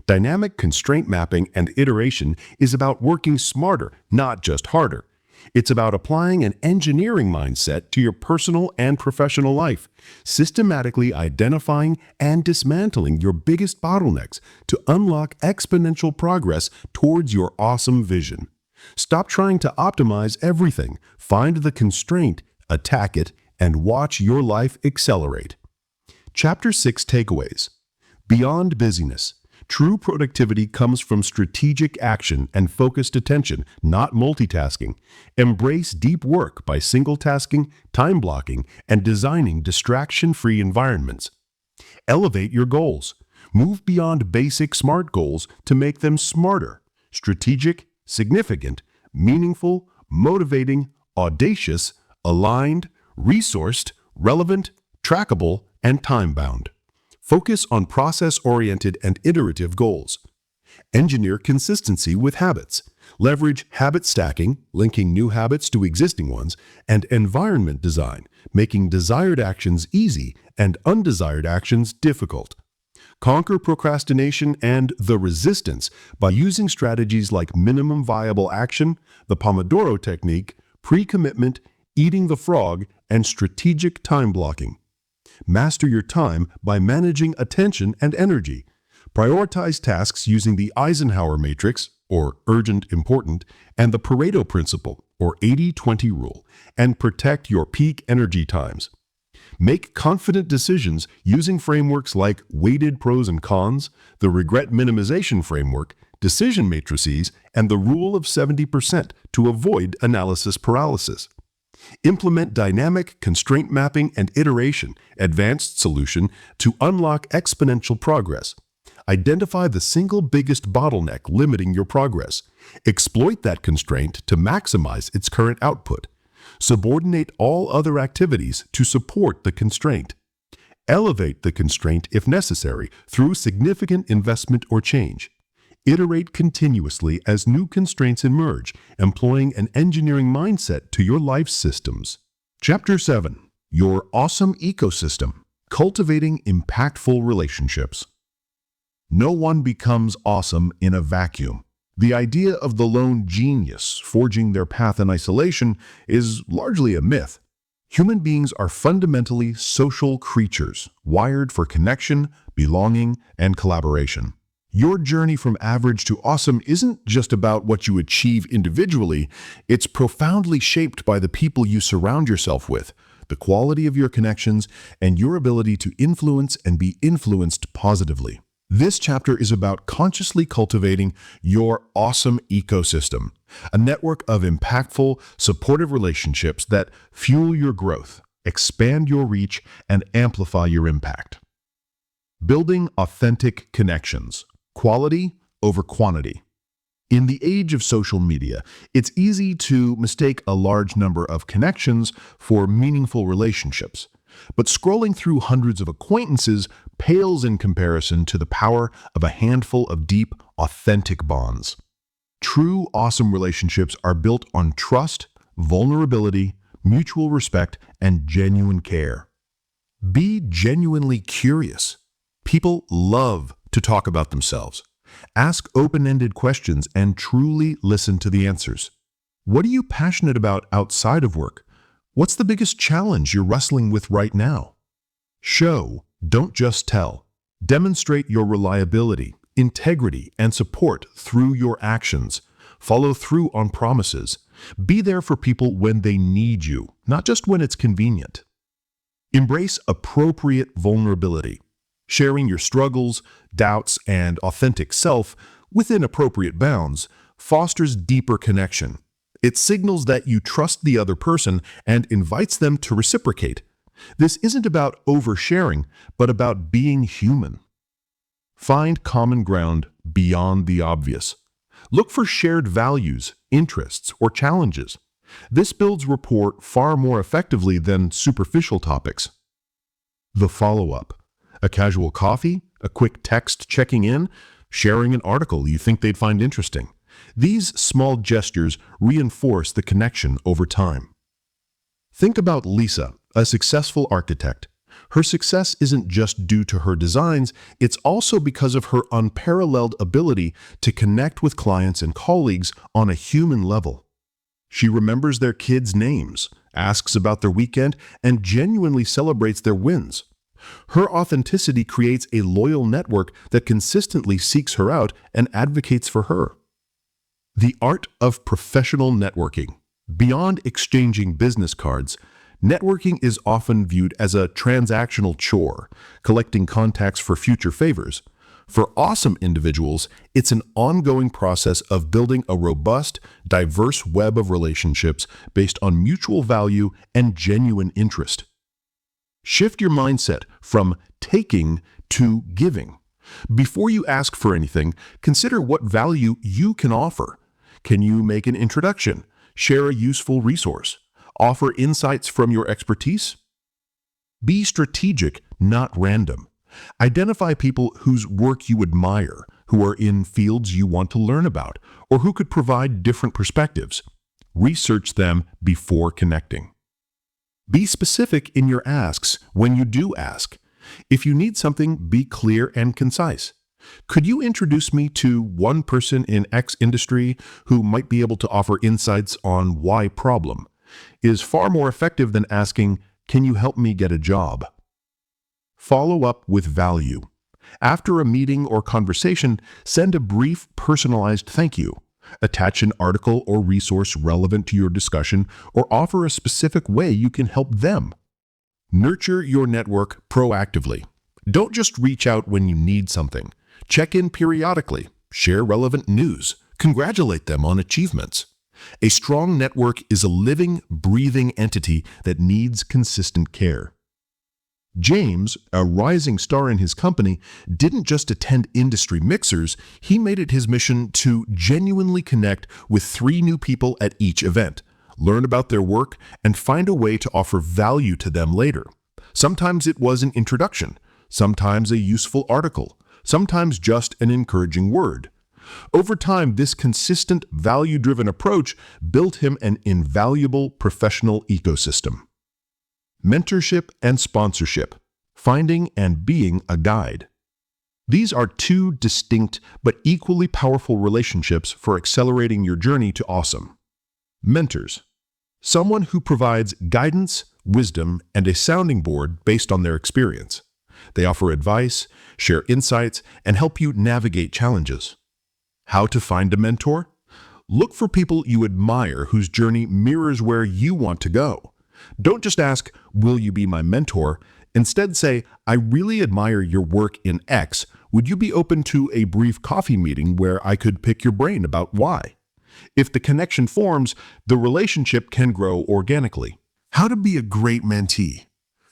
Dynamic constraint mapping and iteration is about working smarter, not just harder. It's about applying an engineering mindset to your personal and professional life, systematically identifying and dismantling your biggest bottlenecks to unlock exponential progress towards your awesome vision. Stop trying to optimize everything. Find the constraint, attack it, and watch your life accelerate. Chapter 6 Takeaways. Beyond busyness. True productivity comes from strategic action and focused attention, not multitasking. Embrace deep work by single-tasking, time blocking, and designing distraction-free environments. Elevate your goals. Move beyond basic SMART goals to make them smarter, strategic, significant, meaningful, motivating, audacious, aligned, resourced, relevant, trackable, and time-bound. Focus on process-oriented and iterative goals. Engineer consistency with habits. Leverage habit stacking, linking new habits to existing ones, and environment design, making desired actions easy and undesired actions difficult. Conquer procrastination and the resistance by using strategies like minimum viable action, the Pomodoro technique, pre-commitment, eating the frog, and strategic time blocking. Master your time by managing attention and energy. Prioritize tasks using the Eisenhower matrix, or urgent important, and the Pareto principle, or 80-20 rule, and protect your peak energy times. Make confident decisions using frameworks like weighted pros and cons, the regret minimization framework, decision matrices, and the rule of 70% to avoid analysis paralysis. Implement dynamic constraint mapping and iteration, advanced solution to unlock exponential progress. Identify the single biggest bottleneck limiting your progress. Exploit that constraint to maximize its current output. Subordinate all other activities to support the constraint. Elevate the constraint if necessary through significant investment or change. Iterate continuously as new constraints emerge, employing an engineering mindset to your life systems. Chapter 7. Your Awesome Ecosystem. Cultivating Impactful Relationships. No one becomes awesome in a vacuum. The idea of the lone genius forging their path in isolation is largely a myth. Human beings are fundamentally social creatures, wired for connection, belonging, and collaboration. Your journey from average to awesome isn't just about what you achieve individually, it's profoundly shaped by the people you surround yourself with, the quality of your connections, and your ability to influence and be influenced positively. This chapter is about consciously cultivating your awesome ecosystem, a network of impactful, supportive relationships that fuel your growth, expand your reach, and amplify your impact. Building authentic connections. Quality over quantity. In the age of social media, it's easy to mistake a large number of connections for meaningful relationships. But scrolling through hundreds of acquaintances pales in comparison to the power of a handful of deep, authentic bonds. True, awesome relationships are built on trust, vulnerability, mutual respect, and genuine care. Be genuinely curious. People love to talk about themselves. Ask open-ended questions and truly listen to the answers. What are you passionate about outside of work? What's the biggest challenge you're wrestling with right now? Show, don't just tell. Demonstrate your reliability, integrity, and support through your actions. Follow through on promises. Be there for people when they need you, not just when it's convenient. Embrace appropriate vulnerability. Sharing your struggles, doubts, and authentic self within appropriate bounds fosters deeper connection. It signals that you trust the other person and invites them to reciprocate. This isn't about oversharing, but about being human. Find common ground beyond the obvious. Look for shared values, interests, or challenges. This builds rapport far more effectively than superficial topics. The follow-up. A casual coffee, a quick text checking in, sharing an article you think they'd find interesting. These small gestures reinforce the connection over time. Think about Lisa, a successful architect. Her success isn't just due to her designs, it's also because of her unparalleled ability to connect with clients and colleagues on a human level. She remembers their kids' names, asks about their weekend, and genuinely celebrates their wins. Her authenticity creates a loyal network that consistently seeks her out and advocates for her. The art of professional networking. Beyond exchanging business cards, networking is often viewed as a transactional chore, collecting contacts for future favors. For awesome individuals, it's an ongoing process of building a robust, diverse web of relationships based on mutual value and genuine interest. Shift your mindset from taking to giving. Before you ask for anything, consider what value you can offer. Can you make an introduction, share a useful resource, offer insights from your expertise? Be strategic, not random. Identify people whose work you admire, who are in fields you want to learn about, or who could provide different perspectives. Research them before connecting. Be specific in your asks when you do ask. If you need something, be clear and concise. Could you introduce me to one person in X industry who might be able to offer insights on Y problem? Is far more effective than asking, can you help me get a job? Follow up with value. After a meeting or conversation, send a brief, personalized thank you. Attach an article or resource relevant to your discussion, or offer a specific way you can help them. Nurture your network proactively. Don't just reach out when you need something. Check in periodically, share relevant news, congratulate them on achievements. A strong network is a living, breathing entity that needs consistent care. James, a rising star in his company, didn't just attend industry mixers, he made it his mission to genuinely connect with 3 new people at each event, learn about their work, and find a way to offer value to them later. Sometimes it was an introduction, sometimes a useful article, sometimes just an encouraging word. Over time, this consistent, value-driven approach built him an invaluable professional ecosystem. Mentorship and sponsorship. Finding and being a guide. These are 2 distinct but equally powerful relationships for accelerating your journey to awesome. Mentors. Someone who provides guidance, wisdom, and a sounding board based on their experience. They offer advice, share insights, and help you navigate challenges. How to find a mentor? Look for people you admire whose journey mirrors where you want to go. Don't just ask, will you be my mentor? Instead say, I really admire your work in X. Would you be open to a brief coffee meeting where I could pick your brain about Y? If the connection forms, the relationship can grow organically. How to be a great mentee?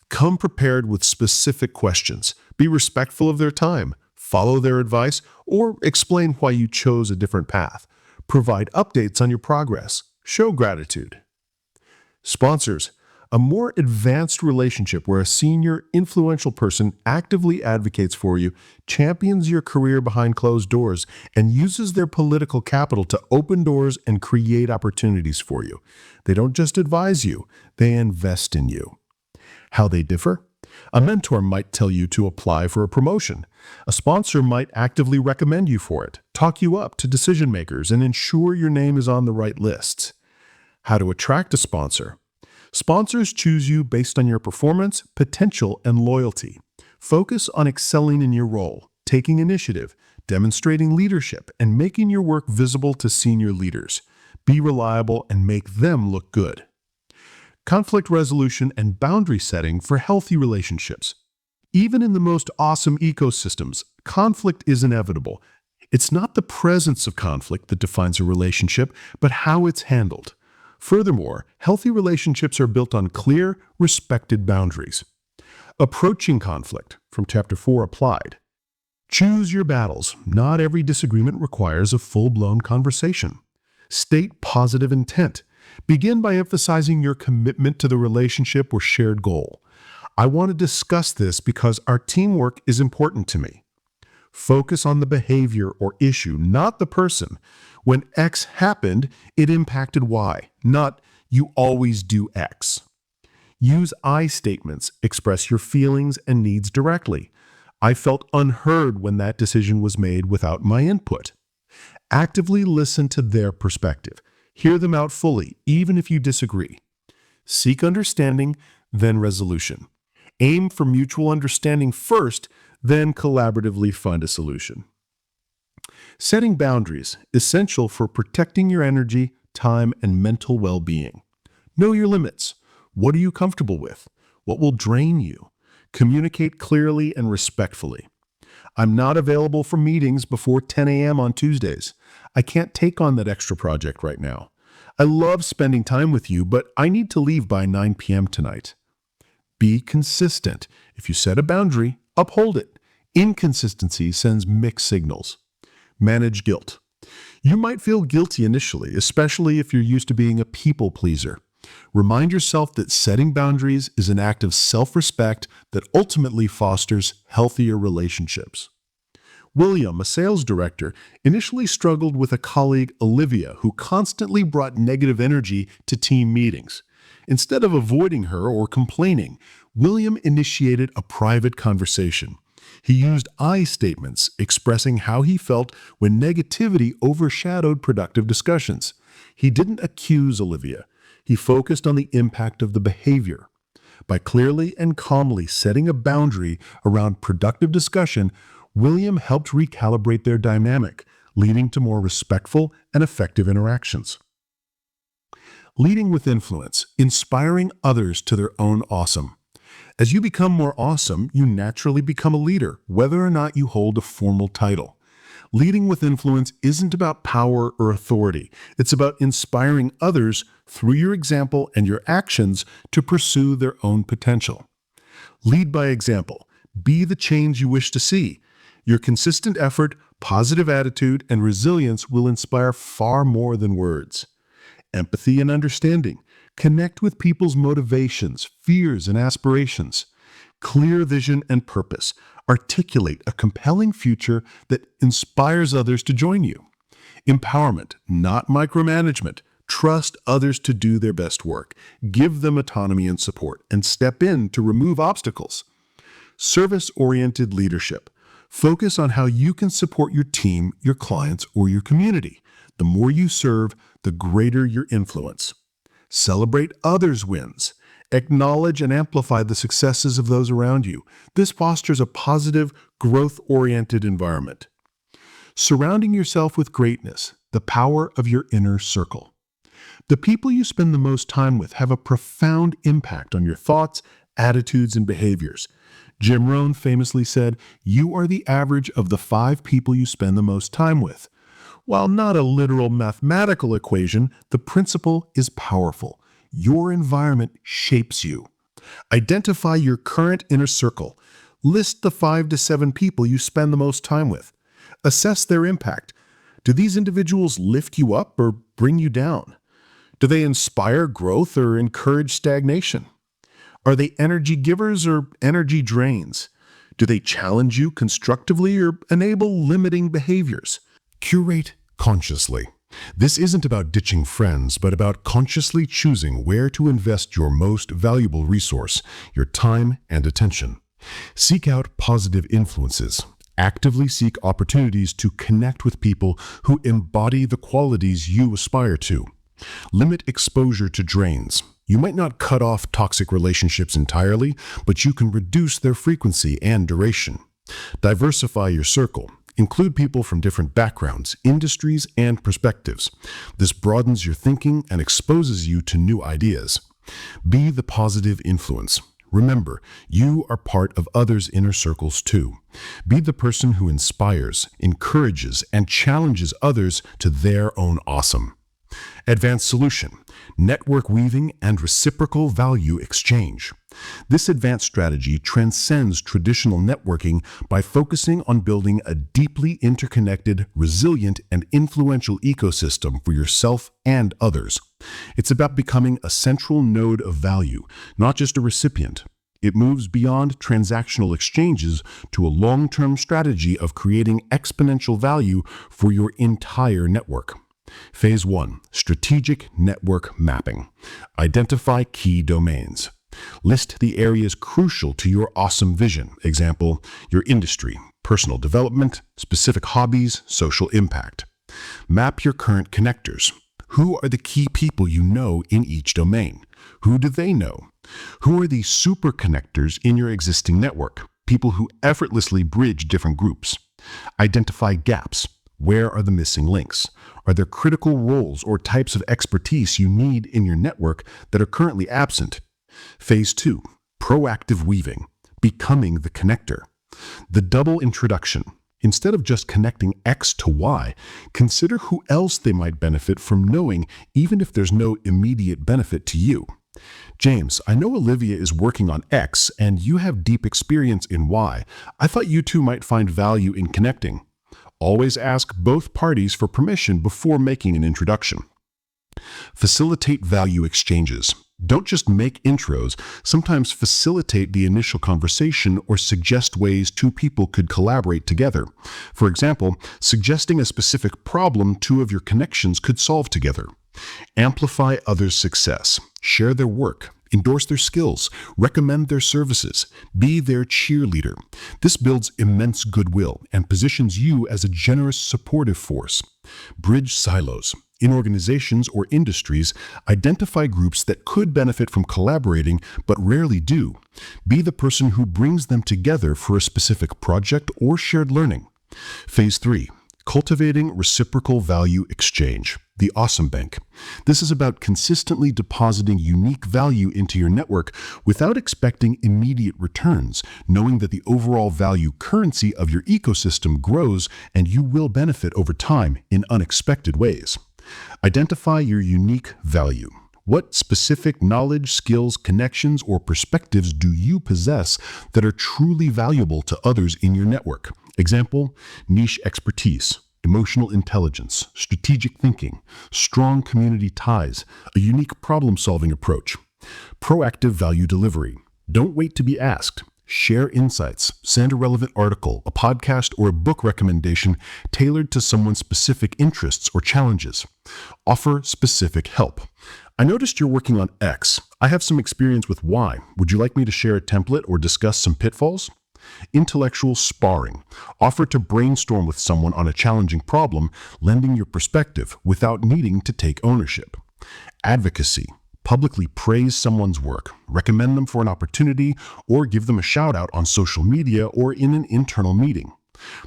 Come prepared with specific questions. Be respectful of their time. Follow their advice, or explain why you chose a different path. Provide updates on your progress. Show gratitude. Sponsors. A more advanced relationship where a senior, influential person actively advocates for you, champions your career behind closed doors, and uses their political capital to open doors and create opportunities for you. They don't just advise you, they invest in you. How they differ? A mentor might tell you to apply for a promotion. A sponsor might actively recommend you for it, talk you up to decision makers, and ensure your name is on the right lists. How to attract a sponsor? Sponsors choose you based on your performance, potential, and loyalty. Focus on excelling in your role, taking initiative, demonstrating leadership and making your work visible to senior leaders. Be reliable and make them look good. Conflict resolution and boundary setting for healthy relationships. Even in the most awesome ecosystems, conflict is inevitable. It's not the presence of conflict that defines a relationship, but how it's handled. Furthermore, healthy relationships are built on clear, respected boundaries. Approaching conflict, from Chapter 4 applied. Choose your battles. Not every disagreement requires a full-blown conversation. State positive intent. Begin by emphasizing your commitment to the relationship or shared goal. I want to discuss this because our teamwork is important to me. Focus on the behavior or issue, not the person. When X happened, it impacted Y, not you always do X. Use I statements. Express your feelings and needs directly. I felt unheard when that decision was made without my input. Actively listen to their perspective. Hear them out fully, even if you disagree. Seek understanding, then resolution. Aim for mutual understanding first, then collaboratively find a solution. Setting boundaries, essential for protecting your energy, time, and mental well-being. Know your limits. What are you comfortable with? What will drain you? Communicate clearly and respectfully. I'm not available for meetings before 10 a.m. on Tuesdays. I can't take on that extra project right now. I love spending time with you, but I need to leave by 9 p.m. tonight. Be consistent. If you set a boundary, uphold it. Inconsistency sends mixed signals. Manage guilt. You might feel guilty initially, especially if you're used to being a people pleaser. Remind yourself that setting boundaries is an act of self-respect that ultimately fosters healthier relationships. William, a sales director, initially struggled with a colleague, Olivia, who constantly brought negative energy to team meetings. Instead of avoiding her or complaining, William initiated a private conversation. He used I statements, expressing how he felt when negativity overshadowed productive discussions. He didn't accuse Olivia. He focused on the impact of the behavior. By clearly and calmly setting a boundary around productive discussion, William helped recalibrate their dynamic, leading to more respectful and effective interactions. Leading with influence, inspiring others to their own awesome. As you become more awesome, you naturally become a leader, whether or not you hold a formal title. Leading with influence isn't about power or authority. It's about inspiring others through your example and your actions to pursue their own potential. Lead by example. Be the change you wish to see. Your consistent effort, positive attitude, and resilience will inspire far more than words. Empathy and understanding. Connect with people's motivations, fears, and aspirations. Clear vision and purpose. Articulate a compelling future that inspires others to join you. Empowerment, not micromanagement. Trust others to do their best work. Give them autonomy and support, and step in to remove obstacles. Service-oriented leadership. Focus on how you can support your team, your clients, or your community. The more you serve, the greater your influence. Celebrate others' wins. Acknowledge and amplify the successes of those around you. This fosters a positive, growth-oriented environment. Surrounding yourself with greatness, the power of your inner circle. The people you spend the most time with have a profound impact on your thoughts, attitudes, and behaviors. Jim Rohn famously said, "You are the average of the 5 people you spend the most time with." While not a literal mathematical equation, the principle is powerful. Your environment shapes you. Identify your current inner circle. List the 5 to 7 people you spend the most time with. Assess their impact. Do these individuals lift you up or bring you down? Do they inspire growth or encourage stagnation? Are they energy givers or energy drains? Do they challenge you constructively or enable limiting behaviors? Curate consciously. This isn't about ditching friends, but about consciously choosing where to invest your most valuable resource, your time and attention. Seek out positive influences. Actively seek opportunities to connect with people who embody the qualities you aspire to. Limit exposure to drains. You might not cut off toxic relationships entirely, but you can reduce their frequency and duration. Diversify your circle. Include people from different backgrounds, industries, and perspectives. This broadens your thinking and exposes you to new ideas. Be the positive influence. Remember, you are part of others' inner circles too. Be the person who inspires, encourages, and challenges others to their own awesome. Advanced solution, network weaving, and reciprocal value exchange. This advanced strategy transcends traditional networking by focusing on building a deeply interconnected, resilient, and influential ecosystem for yourself and others. It's about becoming a central node of value, not just a recipient. It moves beyond transactional exchanges to a long-term strategy of creating exponential value for your entire network. Phase 1. Strategic Network Mapping. Identify key domains. List the areas crucial to your awesome vision. Example, your industry, personal development, specific hobbies, social impact. Map your current connectors. Who are the key people you know in each domain? Who do they know? Who are the super connectors in your existing network? People who effortlessly bridge different groups. Identify gaps. Where are the missing links? Are there critical roles or types of expertise you need in your network that are currently absent? Phase 2. Proactive weaving. Becoming the connector. The double introduction. Instead of just connecting X to Y, consider who else they might benefit from knowing, even if there's no immediate benefit to you. James, I know Olivia is working on X and you have deep experience in Y. I thought you two might find value in connecting. Always ask both parties for permission before making an introduction. Facilitate value exchanges. Don't just make intros, sometimes facilitate the initial conversation or suggest ways two people could collaborate together. For example, suggesting a specific problem two of your connections could solve together. Amplify others' success. Share their work. Endorse their skills. Recommend their services. Be their cheerleader. This builds immense goodwill and positions you as a generous, supportive force. Bridge silos. In organizations or industries, identify groups that could benefit from collaborating but rarely do. Be the person who brings them together for a specific project or shared learning. Phase 3. Cultivating reciprocal value exchange. The Awesome Bank. This is about consistently depositing unique value into your network without expecting immediate returns, knowing that the overall value currency of your ecosystem grows and you will benefit over time in unexpected ways. Identify your unique value. What specific knowledge, skills, connections, or perspectives do you possess that are truly valuable to others in your network? Example, niche expertise, emotional intelligence, strategic thinking, strong community ties, a unique problem-solving approach. Proactive value delivery. Don't wait to be asked. Share insights. Send a relevant article, a podcast, or a book recommendation tailored to someone's specific interests or challenges. Offer specific help. I noticed you're working on X. I have some experience with Y. Would you like me to share a template or discuss some pitfalls? Intellectual sparring. Offer to brainstorm with someone on a challenging problem, lending your perspective without needing to take ownership. Advocacy. Publicly praise someone's work, recommend them for an opportunity, or give them a shout out on social media or in an internal meeting.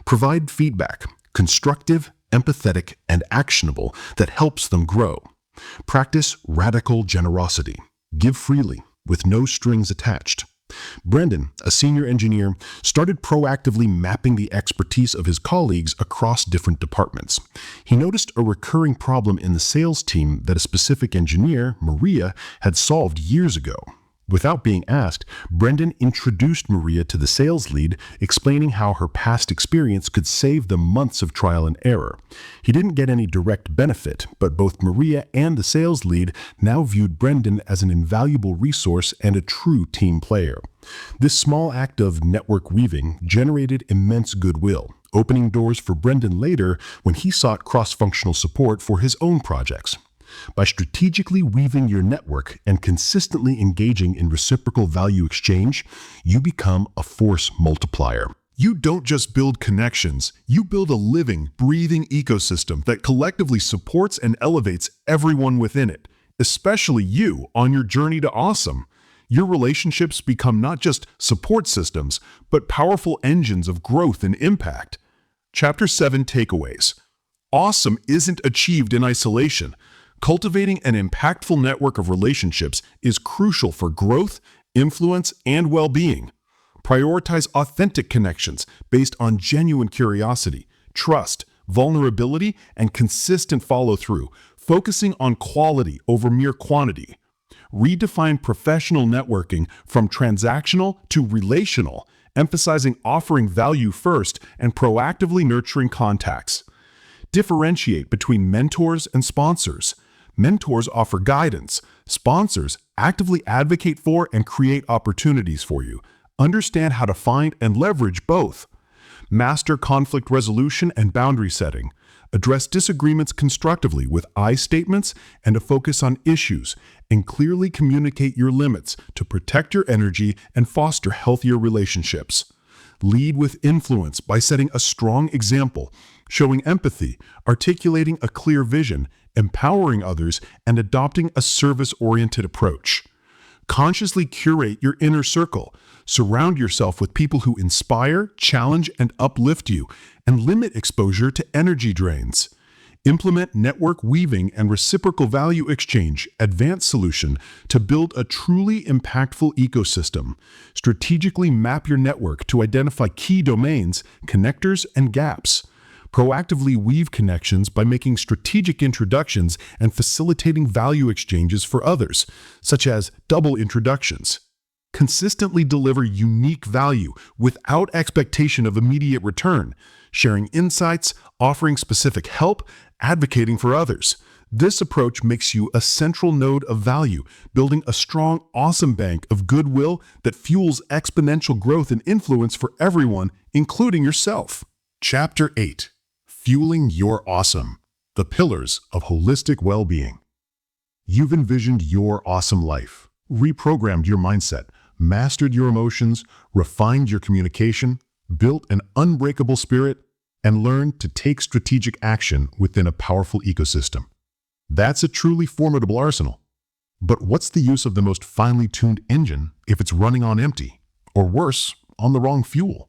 Provide feedback, constructive, empathetic, and actionable that helps them grow. Practice radical generosity. Give freely, with no strings attached. Brendan, a senior engineer, started proactively mapping the expertise of his colleagues across different departments. He noticed a recurring problem in the sales team that a specific engineer, Maria, had solved years ago. Without being asked, Brendan introduced Maria to the sales lead, explaining how her past experience could save them months of trial and error. He didn't get any direct benefit, but both Maria and the sales lead now viewed Brendan as an invaluable resource and a true team player. This small act of network weaving generated immense goodwill, opening doors for Brendan later when he sought cross-functional support for his own projects. By strategically weaving your network and consistently engaging in reciprocal value exchange, you become a force multiplier. You don't just build connections, you build a living, breathing ecosystem that collectively supports and elevates everyone within it, especially you on your journey to awesome. Your relationships become not just support systems, but powerful engines of growth and impact. Chapter 7 Takeaways. Awesome isn't achieved in isolation. Cultivating an impactful network of relationships is crucial for growth, influence, and well-being. Prioritize authentic connections based on genuine curiosity, trust, vulnerability, and consistent follow-through, focusing on quality over mere quantity. Redefine professional networking from transactional to relational, emphasizing offering value first and proactively nurturing contacts. Differentiate between mentors and sponsors. Mentors offer guidance. Sponsors actively advocate for and create opportunities for you. Understand how to find and leverage both. Master conflict resolution and boundary setting. Address disagreements constructively with I statements and a focus on issues, and clearly communicate your limits to protect your energy and foster healthier relationships. Lead with influence by setting a strong example, showing empathy, articulating a clear vision, empowering others, and adopting a service-oriented approach. Consciously curate your inner circle. Surround yourself with people who inspire, challenge, and uplift you, and limit exposure to energy drains. Implement network weaving and reciprocal value exchange, advanced solution, to build a truly impactful ecosystem. Strategically map your network to identify key domains, connectors, and gaps. Proactively weave connections by making strategic introductions and facilitating value exchanges for others, such as double introductions. Consistently deliver unique value without expectation of immediate return, sharing insights, offering specific help, advocating for others. This approach makes you a central node of value, building a strong, awesome bank of goodwill that fuels exponential growth and influence for everyone, including yourself. Chapter 8. Fueling Your Awesome. The Pillars of Holistic Well-Being. You've envisioned your awesome life, reprogrammed your mindset, mastered your emotions, refined your communication, built an unbreakable spirit, and learned to take strategic action within a powerful ecosystem. That's a truly formidable arsenal. But what's the use of the most finely tuned engine if it's running on empty, or worse, on the wrong fuel?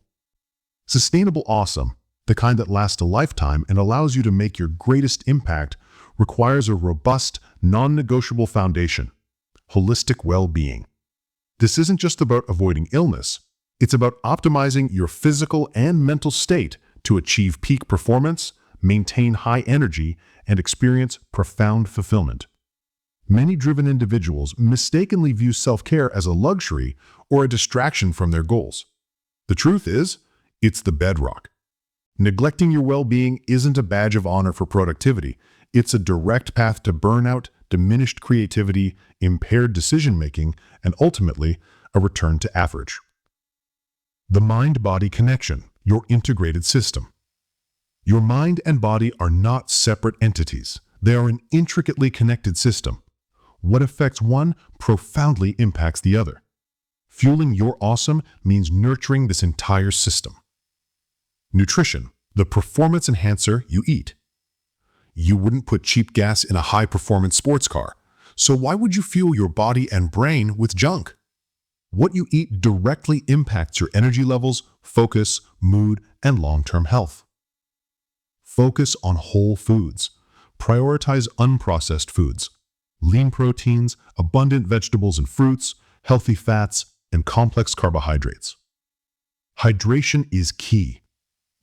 Sustainable awesome, the kind that lasts a lifetime and allows you to make your greatest impact, requires a robust, non-negotiable foundation: holistic well-being. This isn't just about avoiding illness. It's about optimizing your physical and mental state to achieve peak performance, maintain high energy, and experience profound fulfillment. Many driven individuals mistakenly view self-care as a luxury or a distraction from their goals. The truth is, it's the bedrock. Neglecting your well-being isn't a badge of honor for productivity. It's a direct path to burnout, diminished creativity, impaired decision-making, and ultimately, a return to average. The mind-body connection, your integrated system. Your mind and body are not separate entities. They are an intricately connected system. What affects one profoundly impacts the other. Fueling your awesome means nurturing this entire system. Nutrition, the performance enhancer you eat. You wouldn't put cheap gas in a high-performance sports car, so why would you fuel your body and brain with junk? What you eat directly impacts your energy levels, focus, mood, and long-term health. Focus on whole foods. Prioritize unprocessed foods. Lean proteins, abundant vegetables and fruits, healthy fats, and complex carbohydrates. Hydration is key.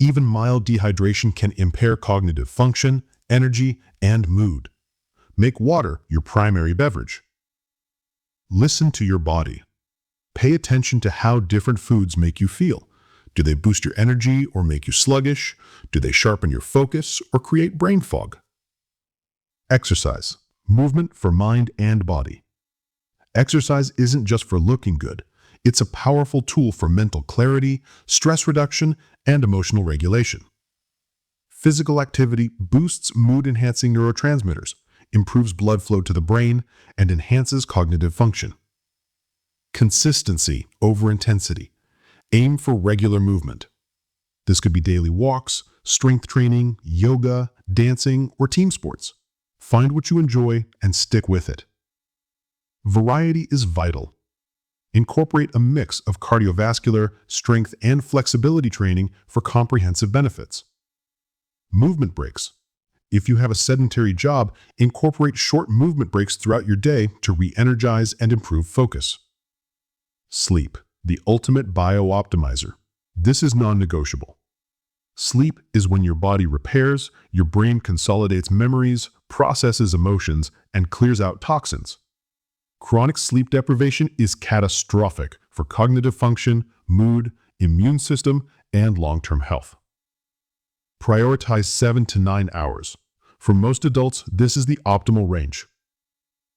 Even mild dehydration can impair cognitive function, energy, and mood. Make water your primary beverage. Listen to your body. Pay attention to how different foods make you feel. Do they boost your energy or make you sluggish? Do they sharpen your focus or create brain fog? Exercise. Movement for mind and body. Exercise isn't just for looking good. It's a powerful tool for mental clarity, stress reduction, and emotional regulation. Physical activity boosts mood-enhancing neurotransmitters, improves blood flow to the brain, and enhances cognitive function. Consistency over intensity. Aim for regular movement. This could be daily walks, strength training, yoga, dancing, or team sports. Find what you enjoy and stick with it. Variety is vital. Incorporate a mix of cardiovascular, strength, and flexibility training for comprehensive benefits. Movement breaks. If you have a sedentary job, incorporate short movement breaks throughout your day to re-energize and improve focus. Sleep, the ultimate bio-optimizer. This is non-negotiable. Sleep is when your body repairs, your brain consolidates memories, processes emotions, and clears out toxins. Chronic sleep deprivation is catastrophic for cognitive function, mood, immune system, and long-term health. Prioritize 7 to 9 hours. For most adults, this is the optimal range.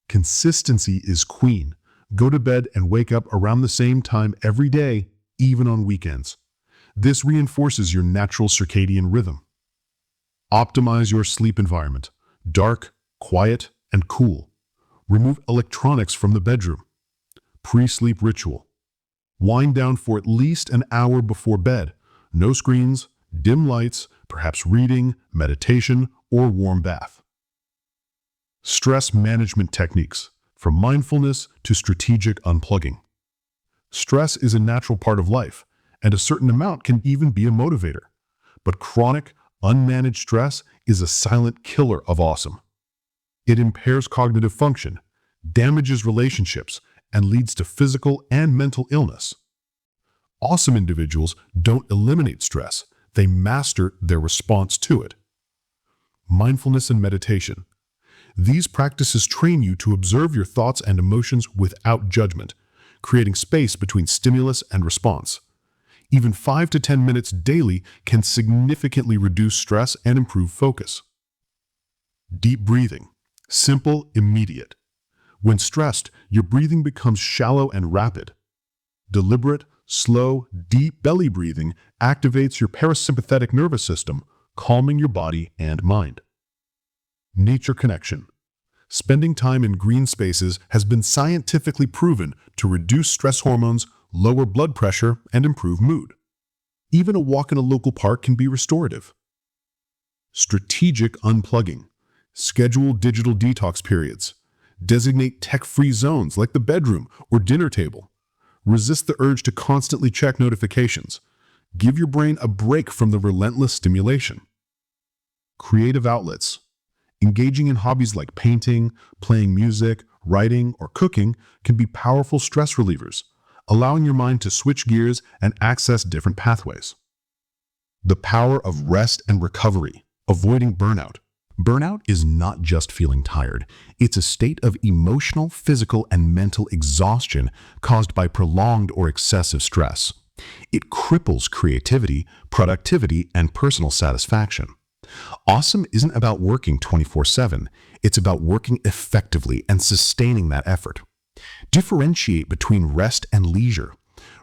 Consistency is queen. Go to bed and wake up around the same time every day, even on weekends. This reinforces your natural circadian rhythm. Optimize your sleep environment. Dark, quiet, and cool. Remove electronics from the bedroom. Pre-sleep ritual. Wind down for at least an hour before bed. No screens, dim lights, perhaps reading, meditation, or warm bath. Stress management techniques, from mindfulness to strategic unplugging. Stress is a natural part of life, and a certain amount can even be a motivator. But chronic, unmanaged stress is a silent killer of awesome. It impairs cognitive function, damages relationships, and leads to physical and mental illness. Awesome individuals don't eliminate stress, they master their response to it. Mindfulness and meditation. These practices train you to observe your thoughts and emotions without judgment, creating space between stimulus and response. Even 5 to 10 minutes daily can significantly reduce stress and improve focus. Deep breathing. Simple, immediate. When stressed, your breathing becomes shallow and rapid. Deliberate, slow, deep belly breathing activates your parasympathetic nervous system, calming your body and mind. Nature connection. Spending time in green spaces has been scientifically proven to reduce stress hormones, lower blood pressure, and improve mood. Even a walk in a local park can be restorative. Strategic unplugging. Schedule digital detox periods. Designate tech-free zones like the bedroom or dinner table. Resist the urge to constantly check notifications. Give your brain a break from the relentless stimulation. Creative outlets. Engaging in hobbies like painting, playing music, writing, or cooking can be powerful stress relievers, allowing your mind to switch gears and access different pathways. The power of rest and recovery, avoiding burnout. Burnout is not just feeling tired. It's a state of emotional, physical, and mental exhaustion caused by prolonged or excessive stress. It cripples creativity, productivity, and personal satisfaction. Awesome isn't about working 24/7. It's about working effectively and sustaining that effort. Differentiate between rest and leisure.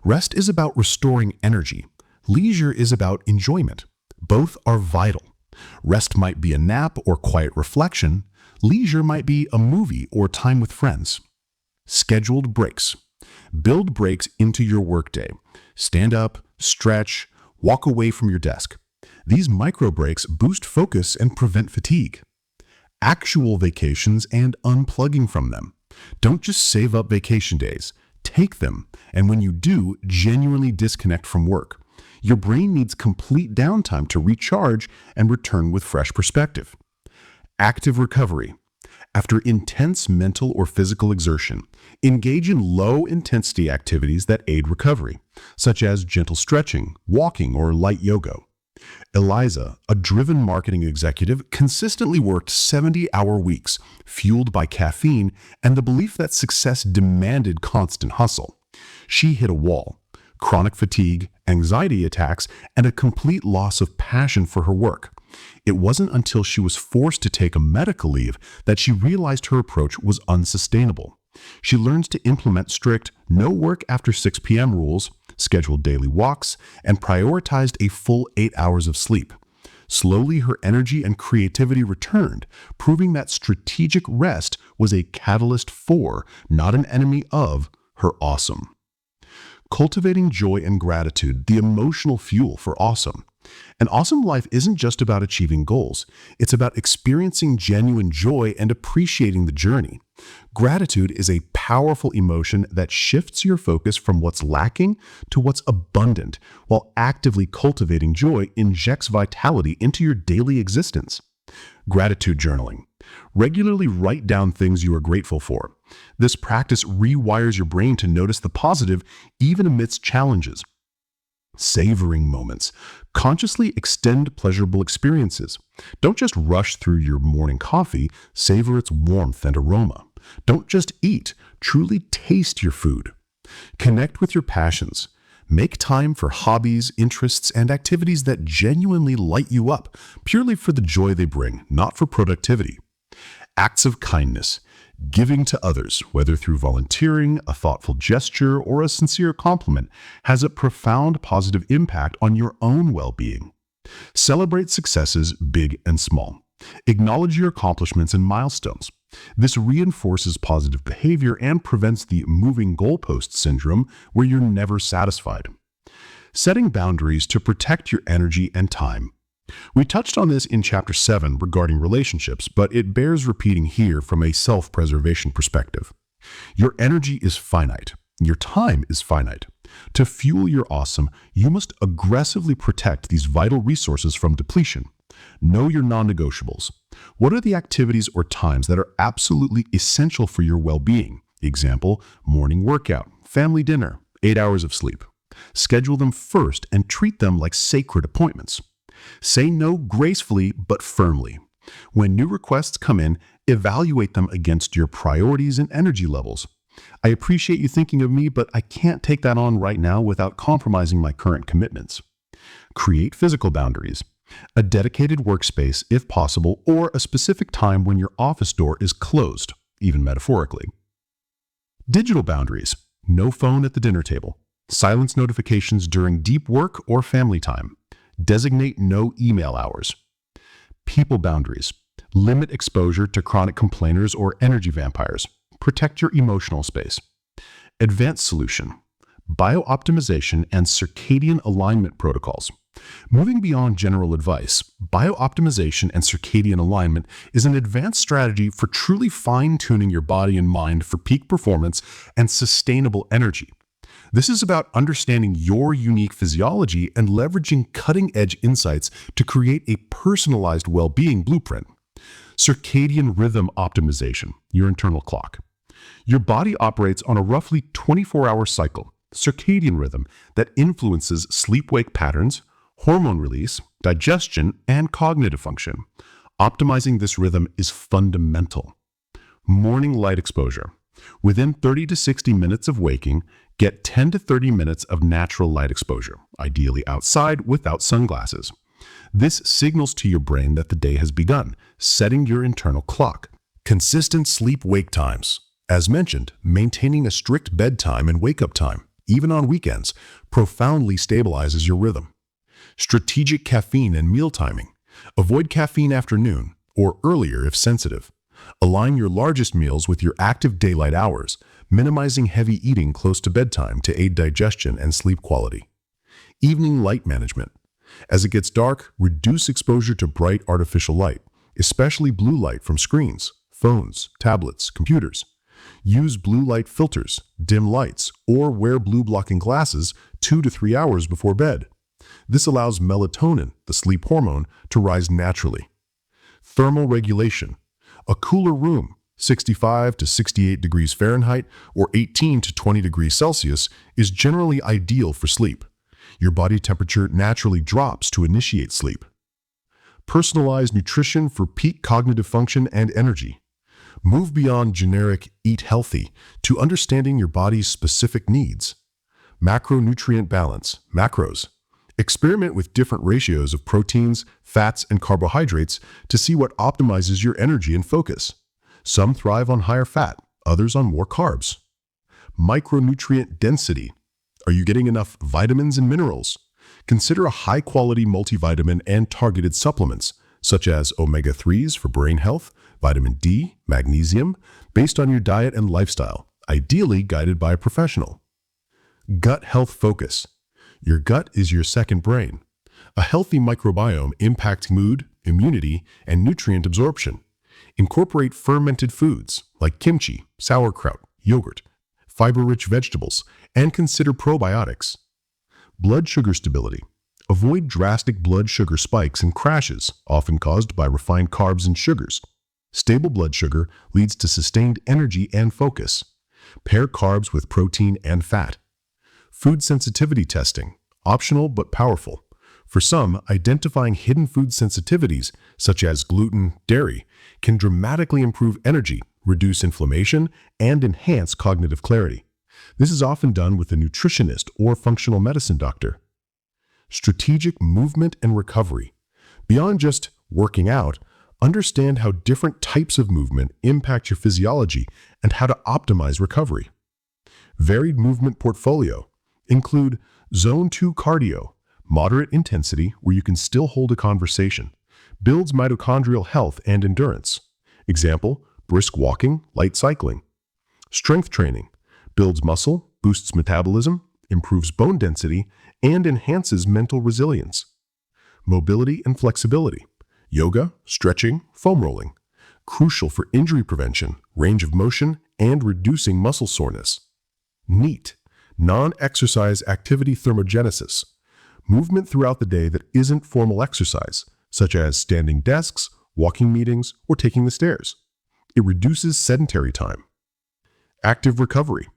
Rest is about restoring energy. Leisure is about enjoyment. Both are vital. Rest might be a nap or quiet reflection. Leisure might be a movie or time with friends. Scheduled breaks. Build breaks into your workday. Stand up, stretch, walk away from your desk. These micro breaks boost focus and prevent fatigue. Actual vacations and unplugging from them. Don't just save up vacation days. Take them, and when you do, genuinely disconnect from work. Your brain needs complete downtime to recharge and return with fresh perspective. Active recovery. After intense mental or physical exertion, engage in low-intensity activities that aid recovery, such as gentle stretching, walking, or light yoga. Eliza, a driven marketing executive, consistently worked 70-hour weeks, fueled by caffeine and the belief that success demanded constant hustle. She hit a wall. Chronic fatigue, anxiety attacks, and a complete loss of passion for her work. It wasn't until she was forced to take a medical leave that she realized her approach was unsustainable. She learned to implement strict no work after 6 p.m. rules, scheduled daily walks, and prioritized a full 8 hours of sleep. Slowly, her energy and creativity returned, proving that strategic rest was a catalyst for, not an enemy of, her awesome. Cultivating joy and gratitude, the emotional fuel for awesome. An awesome life isn't just about achieving goals. It's about experiencing genuine joy and appreciating the journey. Gratitude is a powerful emotion that shifts your focus from what's lacking to what's abundant, while actively cultivating joy injects vitality into your daily existence. Gratitude journaling. Regularly write down things you are grateful for. This practice rewires your brain to notice the positive even amidst challenges. Savoring moments. Consciously extend pleasurable experiences. Don't just rush through your morning coffee, savor its warmth and aroma. Don't just eat, truly taste your food. Connect with your passions. Make time for hobbies, interests, and activities that genuinely light you up, purely for the joy they bring, not for productivity. Acts of kindness. Giving to others, whether through volunteering, a thoughtful gesture, or a sincere compliment, has a profound positive impact on your own well-being. Celebrate successes, big and small. Acknowledge your accomplishments and milestones. This reinforces positive behavior and prevents the moving goalpost syndrome where you're never satisfied. Setting boundaries to protect your energy and time. We touched on this in Chapter 7 regarding relationships, but it bears repeating here from a self-preservation perspective. Your energy is finite. Your time is finite. To fuel your awesome, you must aggressively protect these vital resources from depletion. Know your non-negotiables. What are the activities or times that are absolutely essential for your well-being? Example, morning workout, family dinner, 8 hours of sleep. Schedule them first and treat them like sacred appointments. Say no gracefully but firmly. When new requests come in, evaluate them against your priorities and energy levels. I appreciate you thinking of me, but I can't take that on right now without compromising my current commitments. Create physical boundaries. A dedicated workspace, if possible, or a specific time when your office door is closed, even metaphorically. Digital boundaries. No phone at the dinner table. Silence notifications during deep work or family time. Designate no email hours. People boundaries. Limit exposure to chronic complainers or energy vampires. Protect your emotional space. Advanced solution. Biooptimization and circadian alignment protocols. Moving beyond general advice, biooptimization and circadian alignment is an advanced strategy for truly fine-tuning your body and mind for peak performance and sustainable energy. This is about understanding your unique physiology and leveraging cutting-edge insights to create a personalized well-being blueprint. Circadian rhythm optimization, your internal clock. Your body operates on a roughly 24-hour cycle, circadian rhythm, that influences sleep-wake patterns, hormone release, digestion, and cognitive function. Optimizing this rhythm is fundamental. Morning light exposure. Within 30 to 60 minutes of waking, get 10 to 30 minutes of natural light exposure, ideally outside without sunglasses. This signals to your brain that the day has begun, setting your internal clock. Consistent sleep-wake times. As mentioned, maintaining a strict bedtime and wake-up time, even on weekends, profoundly stabilizes your rhythm. Strategic caffeine and meal timing. Avoid caffeine after noon, or earlier if sensitive. Align your largest meals with your active daylight hours, minimizing heavy eating close to bedtime to aid digestion and sleep quality. Evening light management. As it gets dark, reduce exposure to bright artificial light, especially blue light from screens, phones, tablets, computers. Use blue light filters, dim lights, or wear blue blocking glasses 2 to 3 hours before bed. This allows melatonin, the sleep hormone, to rise naturally. Thermal regulation. A cooler room, 65 to 68 degrees Fahrenheit or 18 to 20 degrees Celsius, is generally ideal for sleep. Your body temperature naturally drops to initiate sleep. Personalized nutrition for peak cognitive function and energy. Move beyond generic eat healthy to understanding your body's specific needs. Macronutrient balance, macros. Experiment with different ratios of proteins, fats, and carbohydrates to see what optimizes your energy and focus. Some thrive on higher fat, others on more carbs. Micronutrient density. Are you getting enough vitamins and minerals? Consider a high-quality multivitamin and targeted supplements, such as omega-3s for brain health, vitamin D, magnesium, based on your diet and lifestyle, ideally guided by a professional. Gut health focus. Your gut is your second brain. A healthy microbiome impacts mood, immunity, and nutrient absorption. Incorporate fermented foods like kimchi, sauerkraut, yogurt, fiber-rich vegetables, and consider probiotics. Blood sugar stability. Avoid drastic blood sugar spikes and crashes, often caused by refined carbs and sugars. Stable blood sugar leads to sustained energy and focus. Pair carbs with protein and fat. Food sensitivity testing. Optional but powerful. For some, identifying hidden food sensitivities, such as gluten, dairy, can dramatically improve energy, reduce inflammation, and enhance cognitive clarity. This is often done with a nutritionist or functional medicine doctor. Strategic movement and recovery. Beyond just working out, understand how different types of movement impact your physiology and how to optimize recovery. Varied movement portfolio. Include Zone 2 cardio, moderate intensity where you can still hold a conversation. Builds mitochondrial health and endurance. Example, brisk walking, light cycling. Strength training. Builds muscle, boosts metabolism, improves bone density, and enhances mental resilience. Mobility and flexibility. Yoga, stretching, foam rolling. Crucial for injury prevention, range of motion, and reducing muscle soreness. NEAT. Non-exercise activity thermogenesis. Movement throughout the day that isn't formal exercise, such as standing desks, walking meetings, or taking the stairs. It reduces sedentary time. Active recovery.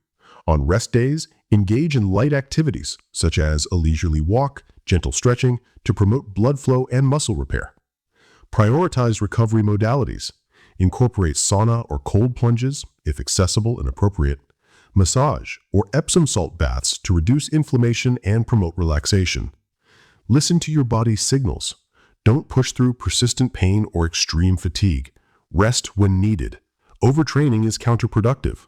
On rest days, engage in light activities, such as a leisurely walk, gentle stretching, to promote blood flow and muscle repair. Prioritize recovery modalities. Incorporate sauna or cold plunges, if accessible and appropriate, massage, or Epsom salt baths to reduce inflammation and promote relaxation. Listen to your body's signals. Don't push through persistent pain or extreme fatigue. Rest when needed. Overtraining is counterproductive.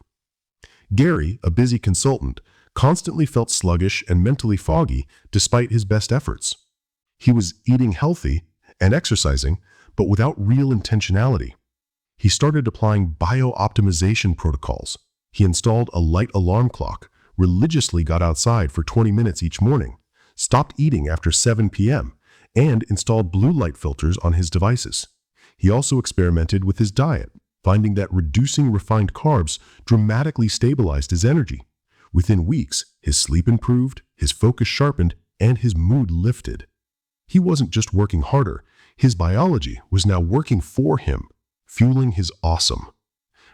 Gary, a busy consultant, constantly felt sluggish and mentally foggy despite his best efforts. He was eating healthy and exercising, but without real intentionality. He started applying bio-optimization protocols. He installed a light alarm clock, religiously got outside for 20 minutes each morning, stopped eating after 7 p.m., and installed blue light filters on his devices. He also experimented with his diet, finding that reducing refined carbs dramatically stabilized his energy. Within weeks, his sleep improved, his focus sharpened, and his mood lifted. He wasn't just working harder, his biology was now working for him, fueling his awesome.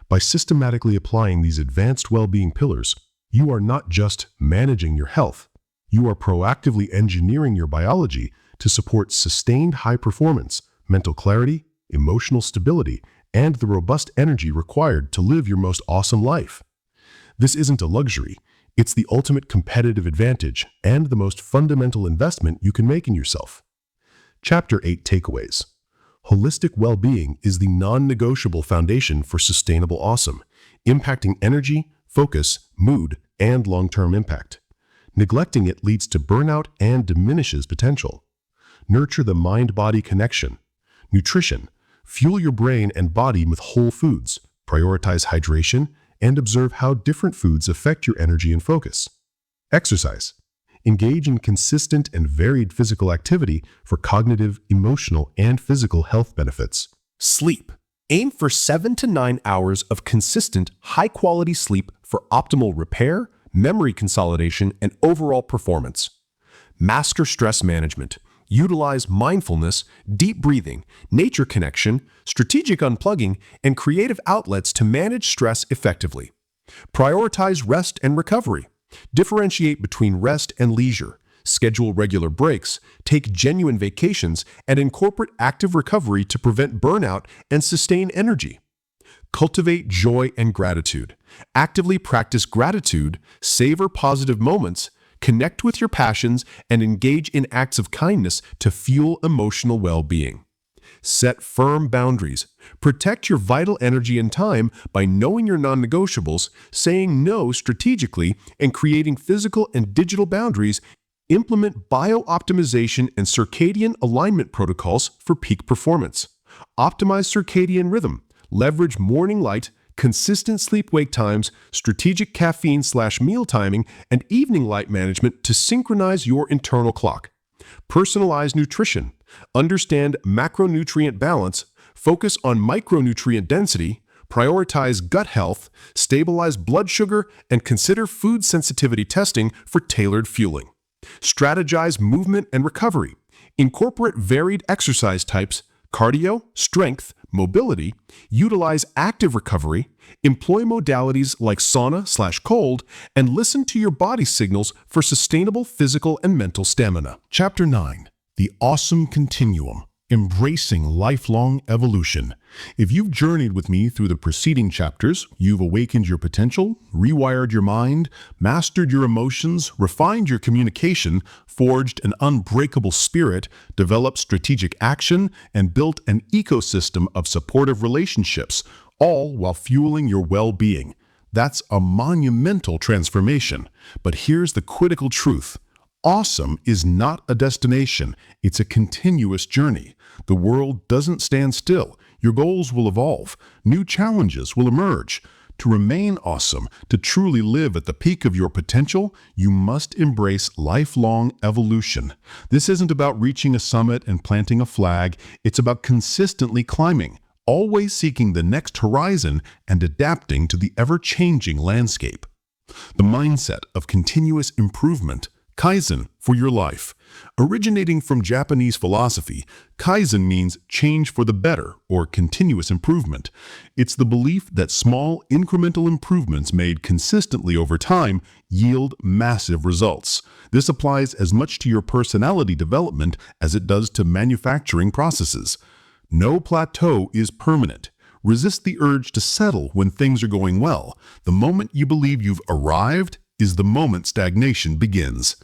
By systematically applying these advanced well-being pillars, you are not just managing your health, you are proactively engineering your biology to support sustained high performance, mental clarity, emotional stability, and the robust energy required to live your most awesome life. This isn't a luxury, it's the ultimate competitive advantage and the most fundamental investment you can make in yourself. Chapter 8 Takeaways. Holistic well-being is the non-negotiable foundation for sustainable awesome, impacting energy, focus, mood, and long-term impact. Neglecting it leads to burnout and diminishes potential. Nurture the mind-body connection. Nutrition. Fuel your brain and body with whole foods. Prioritize hydration and observe how different foods affect your energy and focus. Exercise. Engage in consistent and varied physical activity for cognitive, emotional, and physical health benefits. Sleep. Aim for 7 to 9 hours of consistent, high-quality sleep for optimal repair, memory consolidation, and overall performance. Master stress management. Utilize mindfulness, deep breathing, nature connection, strategic unplugging, and creative outlets to manage stress effectively. Prioritize rest and recovery. Differentiate between rest and leisure. Schedule regular breaks, take genuine vacations, and incorporate active recovery to prevent burnout and sustain energy. Cultivate joy and gratitude. Actively practice gratitude, savor positive moments, connect with your passions, and engage in acts of kindness to fuel emotional well-being. Set firm boundaries. Protect your vital energy and time by knowing your non-negotiables, saying no strategically, and creating physical and digital boundaries. Implement bio-optimization and circadian alignment protocols for peak performance. Optimize circadian rhythm. Leverage morning light, consistent sleep-wake times, strategic caffeine/meal timing, and evening light management to synchronize your internal clock. Personalize nutrition. Understand macronutrient balance. focus on micronutrient density, prioritize gut health, stabilize blood sugar, and consider food sensitivity testing for tailored fueling. Strategize movement and recovery. Incorporate varied exercise types, cardio, strength, mobility, utilize active recovery, employ modalities like sauna/cold, and listen to your body signals for sustainable physical and mental stamina. Chapter 9. The Awesome Continuum. Embracing lifelong evolution. If you've journeyed with me through the preceding chapters, you've awakened your potential, rewired your mind, mastered your emotions, refined your communication, forged an unbreakable spirit, developed strategic action, and built an ecosystem of supportive relationships, all while fueling your well-being. That's a monumental transformation. But here's the critical truth. Awesome is not a destination, it's a continuous journey. The world doesn't stand still. Your goals will evolve. New challenges will emerge. To remain awesome, to truly live at the peak of your potential, you must embrace lifelong evolution. This isn't about reaching a summit and planting a flag. It's about consistently climbing, always seeking the next horizon and adapting to the ever-changing landscape. The mindset of continuous improvement, Kaizen, for your life. Originating from Japanese philosophy, Kaizen means change for the better or continuous improvement. It's the belief that small incremental improvements made consistently over time yield massive results. This applies as much to your personality development as it does to manufacturing processes. No plateau is permanent. Resist the urge to settle when things are going well. The moment you believe you've arrived is the moment stagnation begins.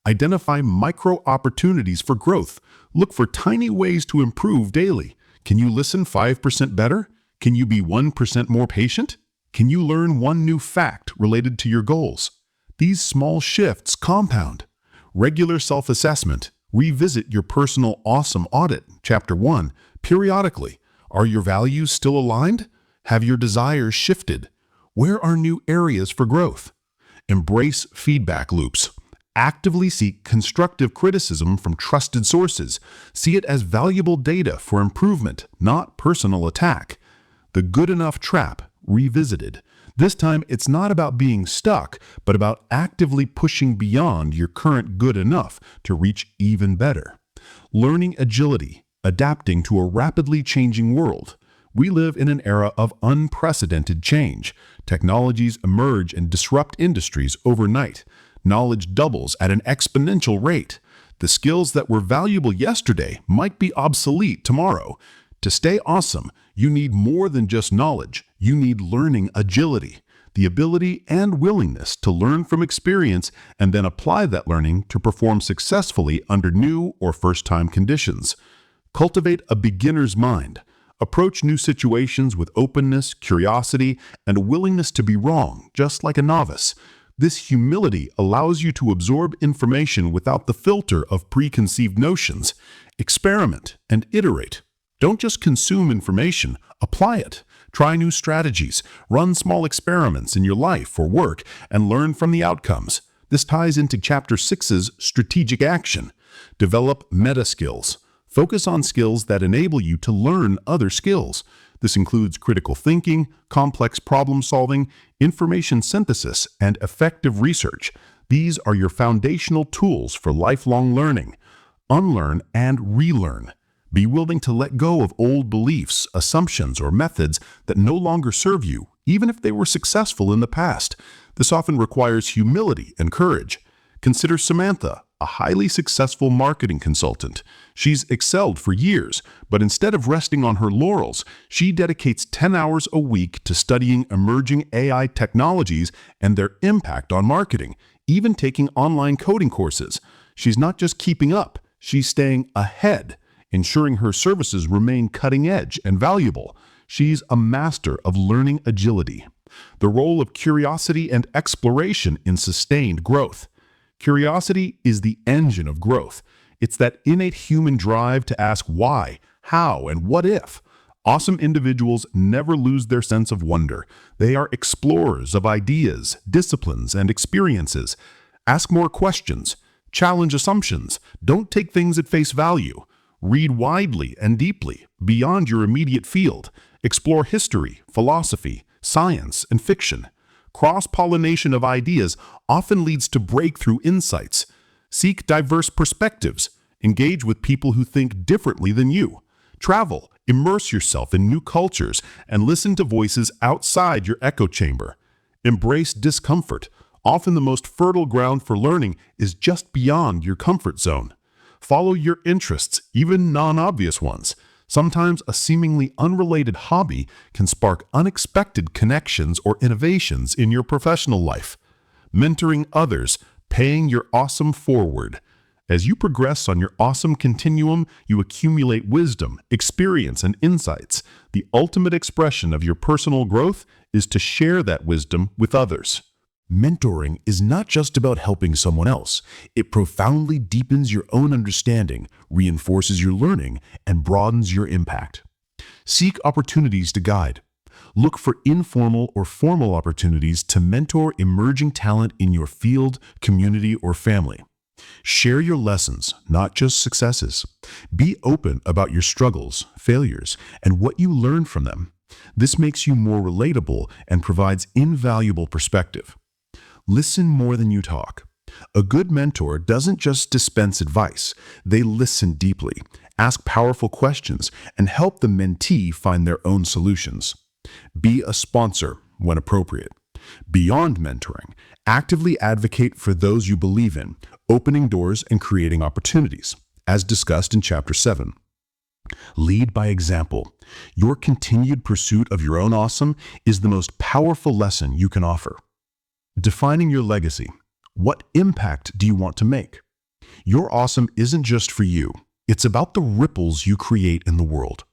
Identify micro opportunities for growth. Look for tiny ways to improve daily. Can you listen 5% better? Can you be 1% more patient? Can you learn one new fact related to your goals? These small shifts compound. Regular self-assessment. Revisit your personal awesome audit, Chapter 1, periodically. Are your values still aligned? Have your desires shifted? Where are new areas for growth? Embrace feedback loops. Actively seek constructive criticism from trusted sources. See it as valuable data for improvement, not personal attack. The good enough trap, revisited. This time, it's not about being stuck, but about actively pushing beyond your current good enough to reach even better. Learning agility, adapting to a rapidly changing world. We live in an era of unprecedented change. Technologies emerge and disrupt industries overnight. Knowledge doubles at an exponential rate. The skills that were valuable yesterday might be obsolete tomorrow. To stay awesome, you need more than just knowledge. You need learning agility, the ability and willingness to learn from experience and then apply that learning to perform successfully under new or first-time conditions. Cultivate a beginner's mind. Approach new situations with openness, curiosity, and a willingness to be wrong, just like a novice. This humility allows you to absorb information without the filter of preconceived notions. Experiment and iterate. Don't just consume information, apply it. Try new strategies, run small experiments in your life or work, and learn from the outcomes. This ties into Chapter 6's strategic action. Develop meta skills. Focus on skills that enable you to learn other skills. This includes critical thinking, complex problem solving, information synthesis, and effective research. These are your foundational tools for lifelong learning. Unlearn and relearn. Be willing to let go of old beliefs, assumptions, or methods that no longer serve you, even if they were successful in the past. This often requires humility and courage. Consider Samantha, a highly successful marketing consultant. She's excelled for years, but instead of resting on her laurels, she dedicates 10 hours a week to studying emerging AI technologies and their impact on marketing, even taking online coding courses. She's not just keeping up, she's staying ahead, ensuring her services remain cutting edge and valuable. She's a master of learning agility. The role of curiosity and exploration in sustained growth. Curiosity is the engine of growth. It's that innate human drive to ask why, how, and what if. Awesome individuals never lose their sense of wonder. They are explorers of ideas, disciplines, and experiences. Ask more questions. Challenge assumptions. Don't take things at face value. Read widely and deeply, beyond your immediate field. Explore history, philosophy, science, and fiction. Cross-pollination of ideas often leads to breakthrough insights. Seek diverse perspectives. Engage with people who think differently than you. Travel, immerse yourself in new cultures, and listen to voices outside your echo chamber. Embrace discomfort. Often the most fertile ground for learning is just beyond your comfort zone. Follow your interests, even non-obvious ones. Sometimes a seemingly unrelated hobby can spark unexpected connections or innovations in your professional life. Mentoring others, paying your awesome forward. As you progress on your awesome continuum, you accumulate wisdom, experience, and insights. The ultimate expression of your personal growth is to share that wisdom with others. Mentoring is not just about helping someone else. It profoundly deepens your own understanding, reinforces your learning, and broadens your impact. Seek opportunities to guide. Look for informal or formal opportunities to mentor emerging talent in your field, community, or family. Share your lessons, not just successes. Be open about your struggles, failures, and what you learned from them. This makes you more relatable and provides invaluable perspective. Listen more than you talk. A good mentor doesn't just dispense advice. They listen deeply, ask powerful questions, and help the mentee find their own solutions. Be a sponsor when appropriate. Beyond mentoring, actively advocate for those you believe in, opening doors and creating opportunities, as discussed in Chapter 7. Lead by example. Your continued pursuit of your own awesome is the most powerful lesson you can offer. Defining your legacy. What impact do you want to make? Your awesome isn't just for you. It's about the ripples you create in the world.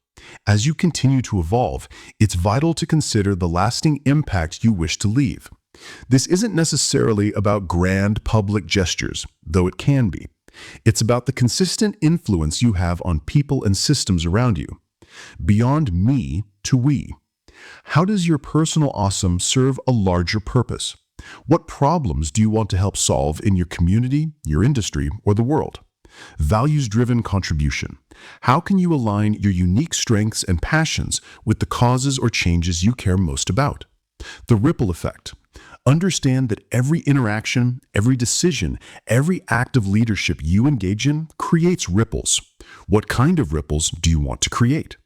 As you continue to evolve, it's vital to consider the lasting impact you wish to leave. This isn't necessarily about grand public gestures, though it can be. It's about the consistent influence you have on people and systems around you. Beyond me to we. How does your personal awesome serve a larger purpose? What problems do you want to help solve in your community, your industry, or the world? Values-driven contribution. How can you align your unique strengths and passions with the causes or changes you care most about? The ripple effect. Understand that every interaction, every decision, every act of leadership you engage in creates ripples. What kind of ripples do you want to create?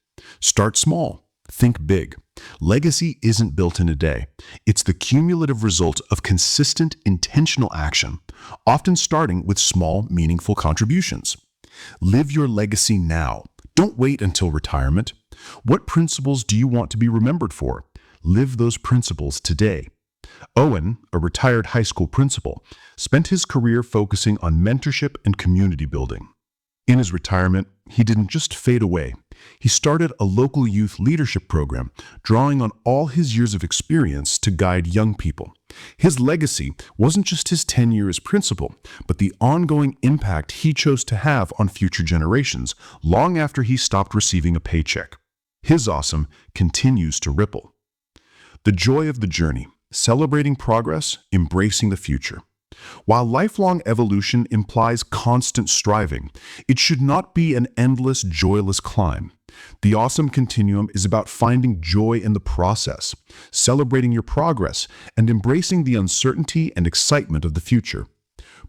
Start small. Think big. Legacy isn't built in a day. It's the cumulative result of consistent, intentional action, often starting with small, meaningful contributions. Live your legacy now. Don't wait until retirement. What principles do you want to be remembered for? Live those principles today. Owen, a retired high school principal, spent his career focusing on mentorship and community building. In his retirement, he didn't just fade away. He started a local youth leadership program, drawing on all his years of experience to guide young people. His legacy wasn't just his tenure as principal, but the ongoing impact he chose to have on future generations long after he stopped receiving a paycheck. His awesome continues to ripple. The joy of the journey, celebrating progress, embracing the future. While lifelong evolution implies constant striving, it should not be an endless, joyless climb. The awesome continuum is about finding joy in the process, celebrating your progress, and embracing the uncertainty and excitement of the future.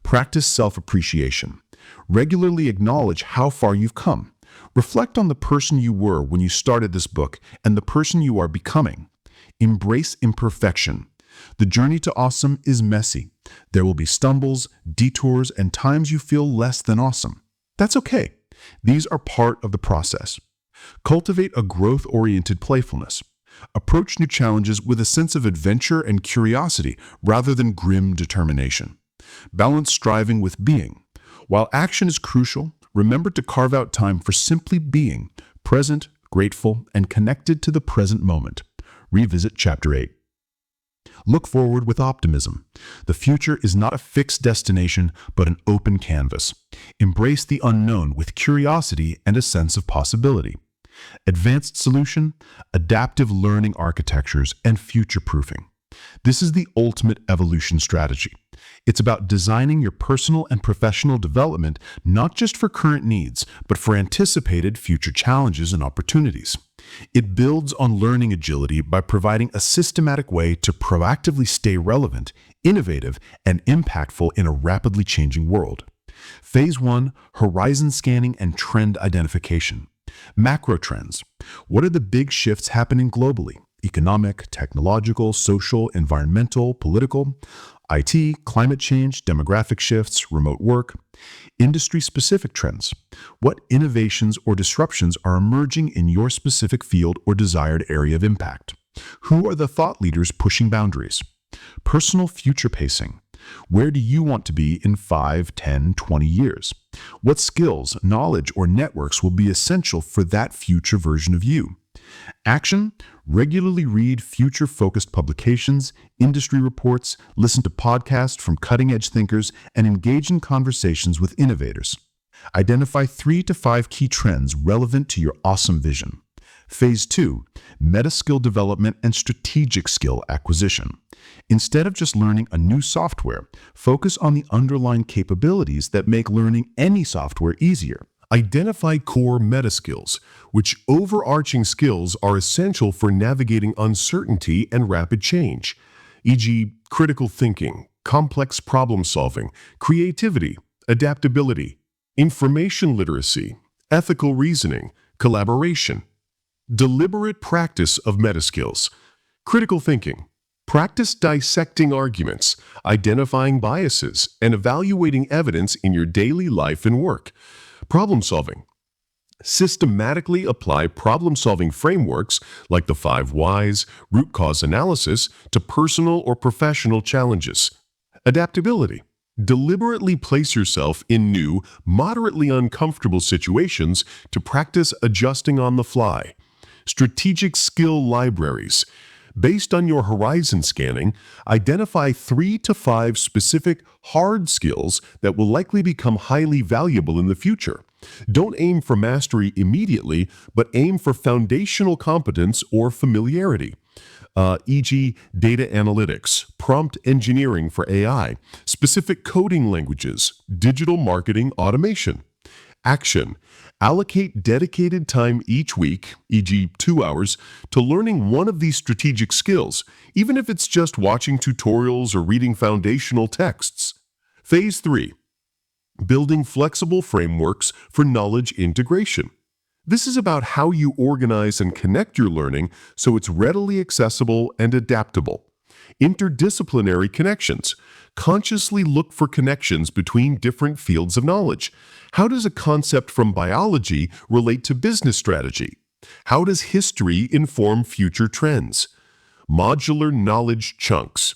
Practice self-appreciation. Regularly acknowledge how far you've come. Reflect on the person you were when you started this book and the person you are becoming. Embrace imperfection. The journey to awesome is messy. There will be stumbles, detours, and times you feel less than awesome. That's okay. These are part of the process. Cultivate a growth-oriented playfulness. Approach new challenges with a sense of adventure and curiosity rather than grim determination. Balance striving with being. While action is crucial, remember to carve out time for simply being, present, grateful, and connected to the present moment. Revisit Chapter 8. Look forward with optimism. The future is not a fixed destination, but an open canvas. Embrace the unknown with curiosity and a sense of possibility. Advanced solution, adaptive learning architectures, and future-proofing. This is the ultimate evolution strategy. It's about designing your personal and professional development not just for current needs, but for anticipated future challenges and opportunities. It builds on learning agility by providing a systematic way to proactively stay relevant, innovative, and impactful in a rapidly changing world. Phase 1, Horizon Scanning and Trend Identification. Macro trends. What are the big shifts happening globally? Economic, technological, social, environmental, political, IT, climate change, demographic shifts, remote work. Industry-specific trends. What innovations or disruptions are emerging in your specific field or desired area of impact? Who are the thought leaders pushing boundaries? Personal future pacing. Where do you want to be in 5, 10, 20 years? What skills, knowledge, or networks will be essential for that future version of you? Action: regularly read future-focused publications, industry reports, listen to podcasts from cutting-edge thinkers, and engage in conversations with innovators. Identify 3 to 5 key trends relevant to your awesome vision. Phase 2, meta skill development and strategic skill acquisition. Instead of just learning a new software, focus on the underlying capabilities that make learning any software easier. Identify core meta skills, which overarching skills are essential for navigating uncertainty and rapid change, e.g., critical thinking, complex problem solving, creativity, adaptability, information literacy, ethical reasoning, collaboration. Deliberate practice of meta skills. Critical thinking. Practice dissecting arguments, identifying biases, and evaluating evidence in your daily life and work. Problem solving. Systematically apply problem-solving frameworks like the 5 whys, root cause analysis to personal or professional challenges. Adaptability. Deliberately place yourself in new, moderately uncomfortable situations to practice adjusting on the fly. Strategic skill libraries. Based on your horizon scanning, identify 3 to 5 specific hard skills that will likely become highly valuable in the future. Don't aim for mastery immediately, but aim for foundational competence or familiarity. E.g., data analytics, prompt engineering for AI, specific coding languages, digital marketing automation. Action. Allocate dedicated time each week, e.g. 2 hours, to learning one of these strategic skills, even if it's just watching tutorials or reading foundational texts. Phase 3. Building flexible frameworks for knowledge integration. This is about how you organize and connect your learning so it's readily accessible and adaptable. Interdisciplinary connections. Consciously look for connections between different fields of knowledge. How does a concept from biology relate to business strategy? How does history inform future trends? Modular knowledge chunks.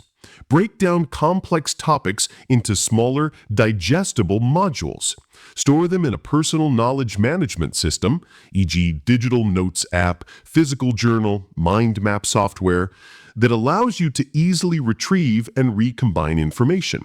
Break down complex topics into smaller, digestible modules. Store them in a personal knowledge management system, e.g. digital notes app, physical journal, mind map software, that allows you to easily retrieve and recombine information.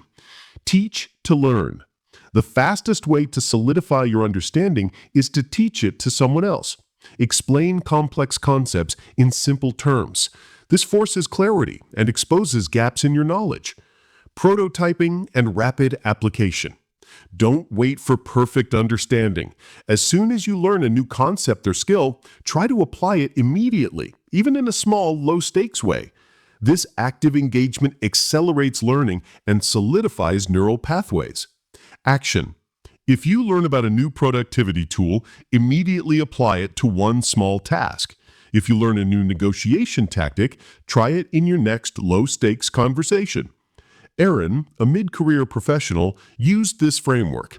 Teach to learn. The fastest way to solidify your understanding is to teach it to someone else. Explain complex concepts in simple terms. This forces clarity and exposes gaps in your knowledge. Prototyping and rapid application. Don't wait for perfect understanding. As soon as you learn a new concept or skill, try to apply it immediately, even in a small, low-stakes way. This active engagement accelerates learning and solidifies neural pathways. Action. If you learn about a new productivity tool, immediately apply it to one small task. If you learn a new negotiation tactic, try it in your next low-stakes conversation. Aaron, a mid-career professional, used this framework.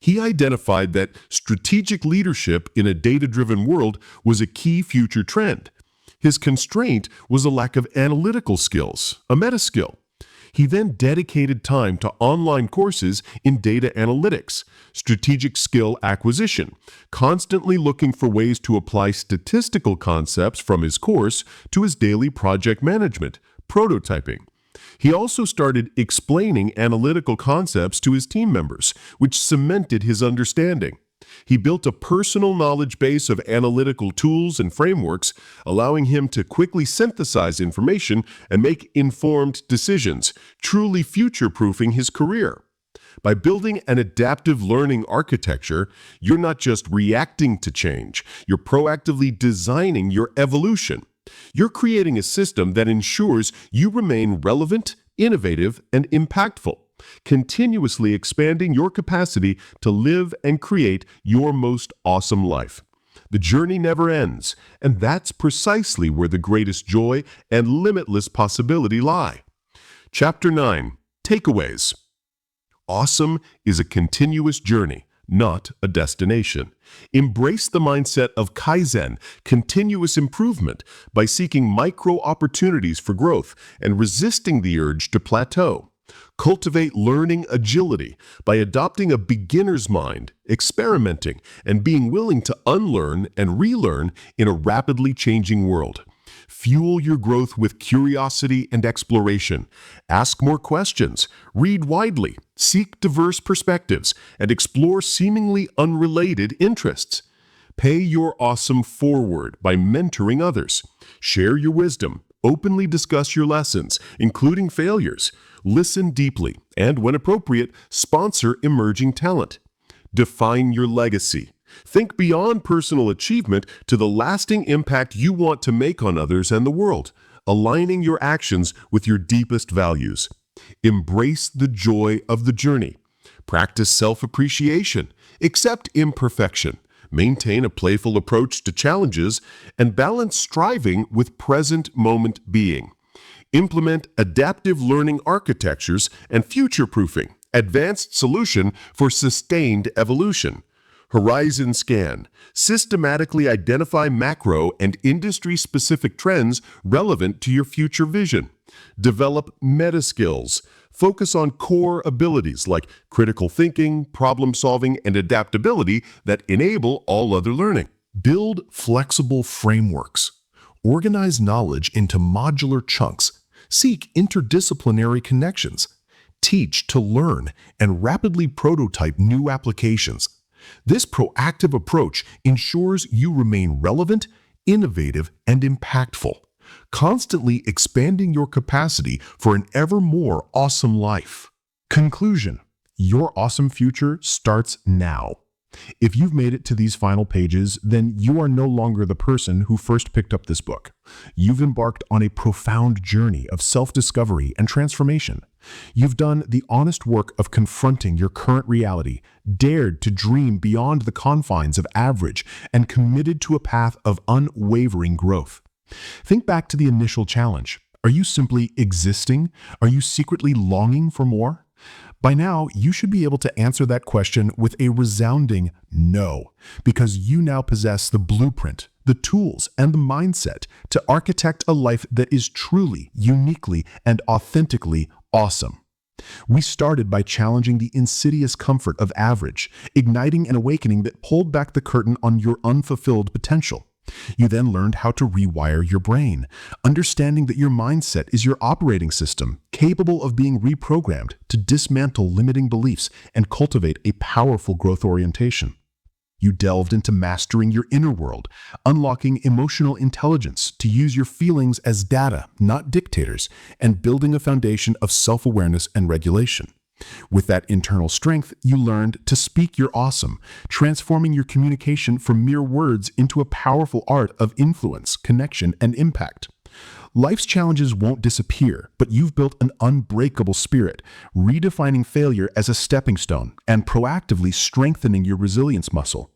He identified that strategic leadership in a data-driven world was a key future trend. His constraint was a lack of analytical skills, a meta skill. He then dedicated time to online courses in data analytics, strategic skill acquisition, constantly looking for ways to apply statistical concepts from his course to his daily project management, prototyping. He also started explaining analytical concepts to his team members, which cemented his understanding. He built a personal knowledge base of analytical tools and frameworks, allowing him to quickly synthesize information and make informed decisions, truly future-proofing his career. By building an adaptive learning architecture, you're not just reacting to change, you're proactively designing your evolution. You're creating a system that ensures you remain relevant, innovative, and impactful, continuously expanding your capacity to live and create your most awesome life. The journey never ends, and that's precisely where the greatest joy and limitless possibility lie. Chapter 9. Takeaways. Awesome is a continuous journey, not a destination. Embrace the mindset of Kaizen, continuous improvement, by seeking micro opportunities for growth and resisting the urge to plateau. Cultivate learning agility by adopting a beginner's mind, experimenting, and being willing to unlearn and relearn in a rapidly changing world. Fuel your growth with curiosity and exploration. Ask more questions, read widely, seek diverse perspectives, and explore seemingly unrelated interests. Pay your awesome forward by mentoring others. Share your wisdom. Openly discuss your lessons, including failures. Listen deeply, and when appropriate, sponsor emerging talent. Define your legacy. Think beyond personal achievement to the lasting impact you want to make on others and the world, aligning your actions with your deepest values. Embrace the joy of the journey. Practice self-appreciation. Accept imperfection. Maintain a playful approach to challenges, and balance striving with present moment being. Implement adaptive learning architectures and future-proofing, advanced solution for sustained evolution. Horizon scan. Systematically identify macro and industry-specific trends relevant to your future vision. Develop meta skills. Focus on core abilities like critical thinking, problem-solving, and adaptability that enable all other learning. Build flexible frameworks. Organize knowledge into modular chunks. Seek interdisciplinary connections. Teach to learn and rapidly prototype new applications. This proactive approach ensures you remain relevant, innovative, and impactful, constantly expanding your capacity for an ever more awesome life. Conclusion: your awesome future starts now. If you've made it to these final pages, then you are no longer the person who first picked up this book. You've embarked on a profound journey of self-discovery and transformation. You've done the honest work of confronting your current reality, dared to dream beyond the confines of average, and committed to a path of unwavering growth. Think back to the initial challenge. Are you simply existing? Are you secretly longing for more? By now, you should be able to answer that question with a resounding no, because you now possess the blueprint, the tools, and the mindset to architect a life that is truly, uniquely, and authentically awesome. We started by challenging the insidious comfort of average, igniting an awakening that pulled back the curtain on your unfulfilled potential. You then learned how to rewire your brain, understanding that your mindset is your operating system, capable of being reprogrammed to dismantle limiting beliefs and cultivate a powerful growth orientation. You delved into mastering your inner world, unlocking emotional intelligence to use your feelings as data, not dictators, and building a foundation of self-awareness and regulation. With that internal strength, you learned to speak your awesome, transforming your communication from mere words into a powerful art of influence, connection, and impact. Life's challenges won't disappear, but you've built an unbreakable spirit, redefining failure as a stepping stone and proactively strengthening your resilience muscle.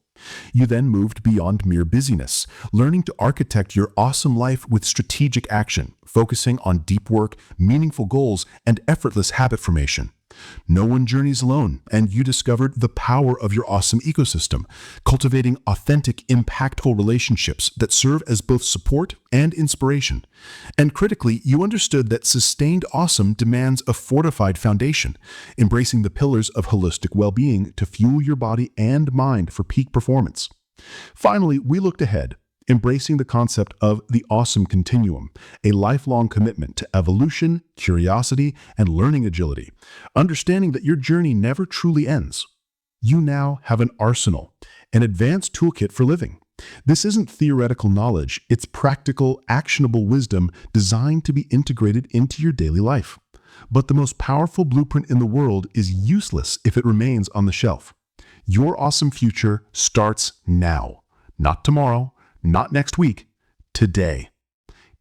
You then moved beyond mere busyness, learning to architect your awesome life with strategic action, focusing on deep work, meaningful goals, and effortless habit formation. No one journeys alone, and you discovered the power of your awesome ecosystem, cultivating authentic, impactful relationships that serve as both support and inspiration. And critically, you understood that sustained awesome demands a fortified foundation, embracing the pillars of holistic well-being to fuel your body and mind for peak performance. Finally, we looked ahead, embracing the concept of the awesome continuum, a lifelong commitment to evolution, curiosity, and learning agility, understanding that your journey never truly ends. You now have an arsenal, an advanced toolkit for living. This isn't theoretical knowledge, it's practical, actionable wisdom designed to be integrated into your daily life. But the most powerful blueprint in the world is useless if it remains on the shelf. Your awesome future starts now. Not tomorrow, not next week, today.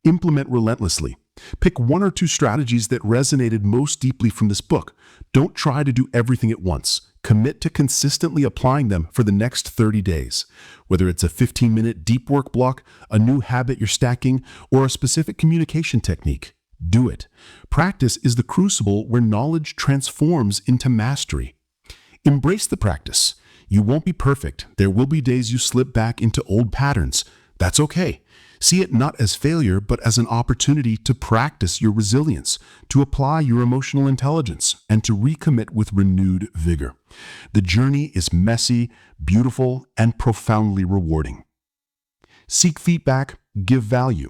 Implement relentlessly. Pick one or two strategies that resonated most deeply from this book. Don't try to do everything at once. Commit to consistently applying them for the next 30 days. Whether it's a 15-minute deep work block, a new habit you're stacking, or a specific communication technique, do it. Practice is the crucible where knowledge transforms into mastery. Embrace the practice. You won't be perfect. There will be days you slip back into old patterns. That's okay. See it not as failure, but as an opportunity to practice your resilience, to apply your emotional intelligence, and to recommit with renewed vigor. The journey is messy, beautiful, and profoundly rewarding. Seek feedback, give value.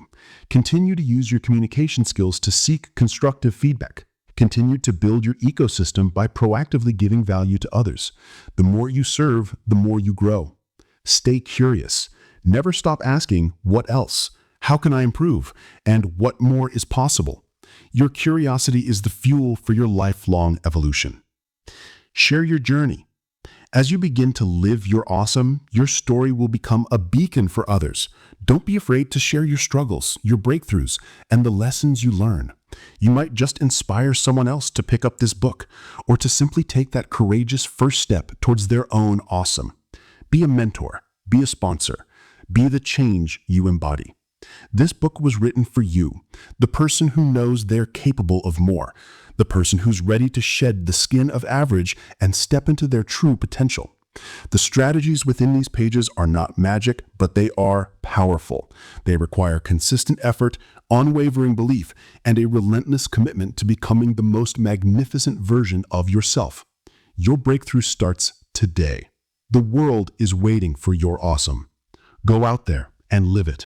Continue to use your communication skills to seek constructive feedback. Continue to build your ecosystem by proactively giving value to others. The more you serve, the more you grow. Stay curious. Never stop asking, what else? How can I improve? And what more is possible? Your curiosity is the fuel for your lifelong evolution. Share your journey. As you begin to live your awesome, your story will become a beacon for others. Don't be afraid to share your struggles, your breakthroughs, and the lessons you learn. You might just inspire someone else to pick up this book, or to simply take that courageous first step towards their own awesome. Be a mentor, be a sponsor, be the change you embody. This book was written for you, the person who knows they're capable of more, the person who's ready to shed the skin of average and step into their true potential. The strategies within these pages are not magic, but they are powerful. They require consistent effort, unwavering belief, and a relentless commitment to becoming the most magnificent version of yourself. Your breakthrough starts today. The world is waiting for your awesome. Go out there and live it.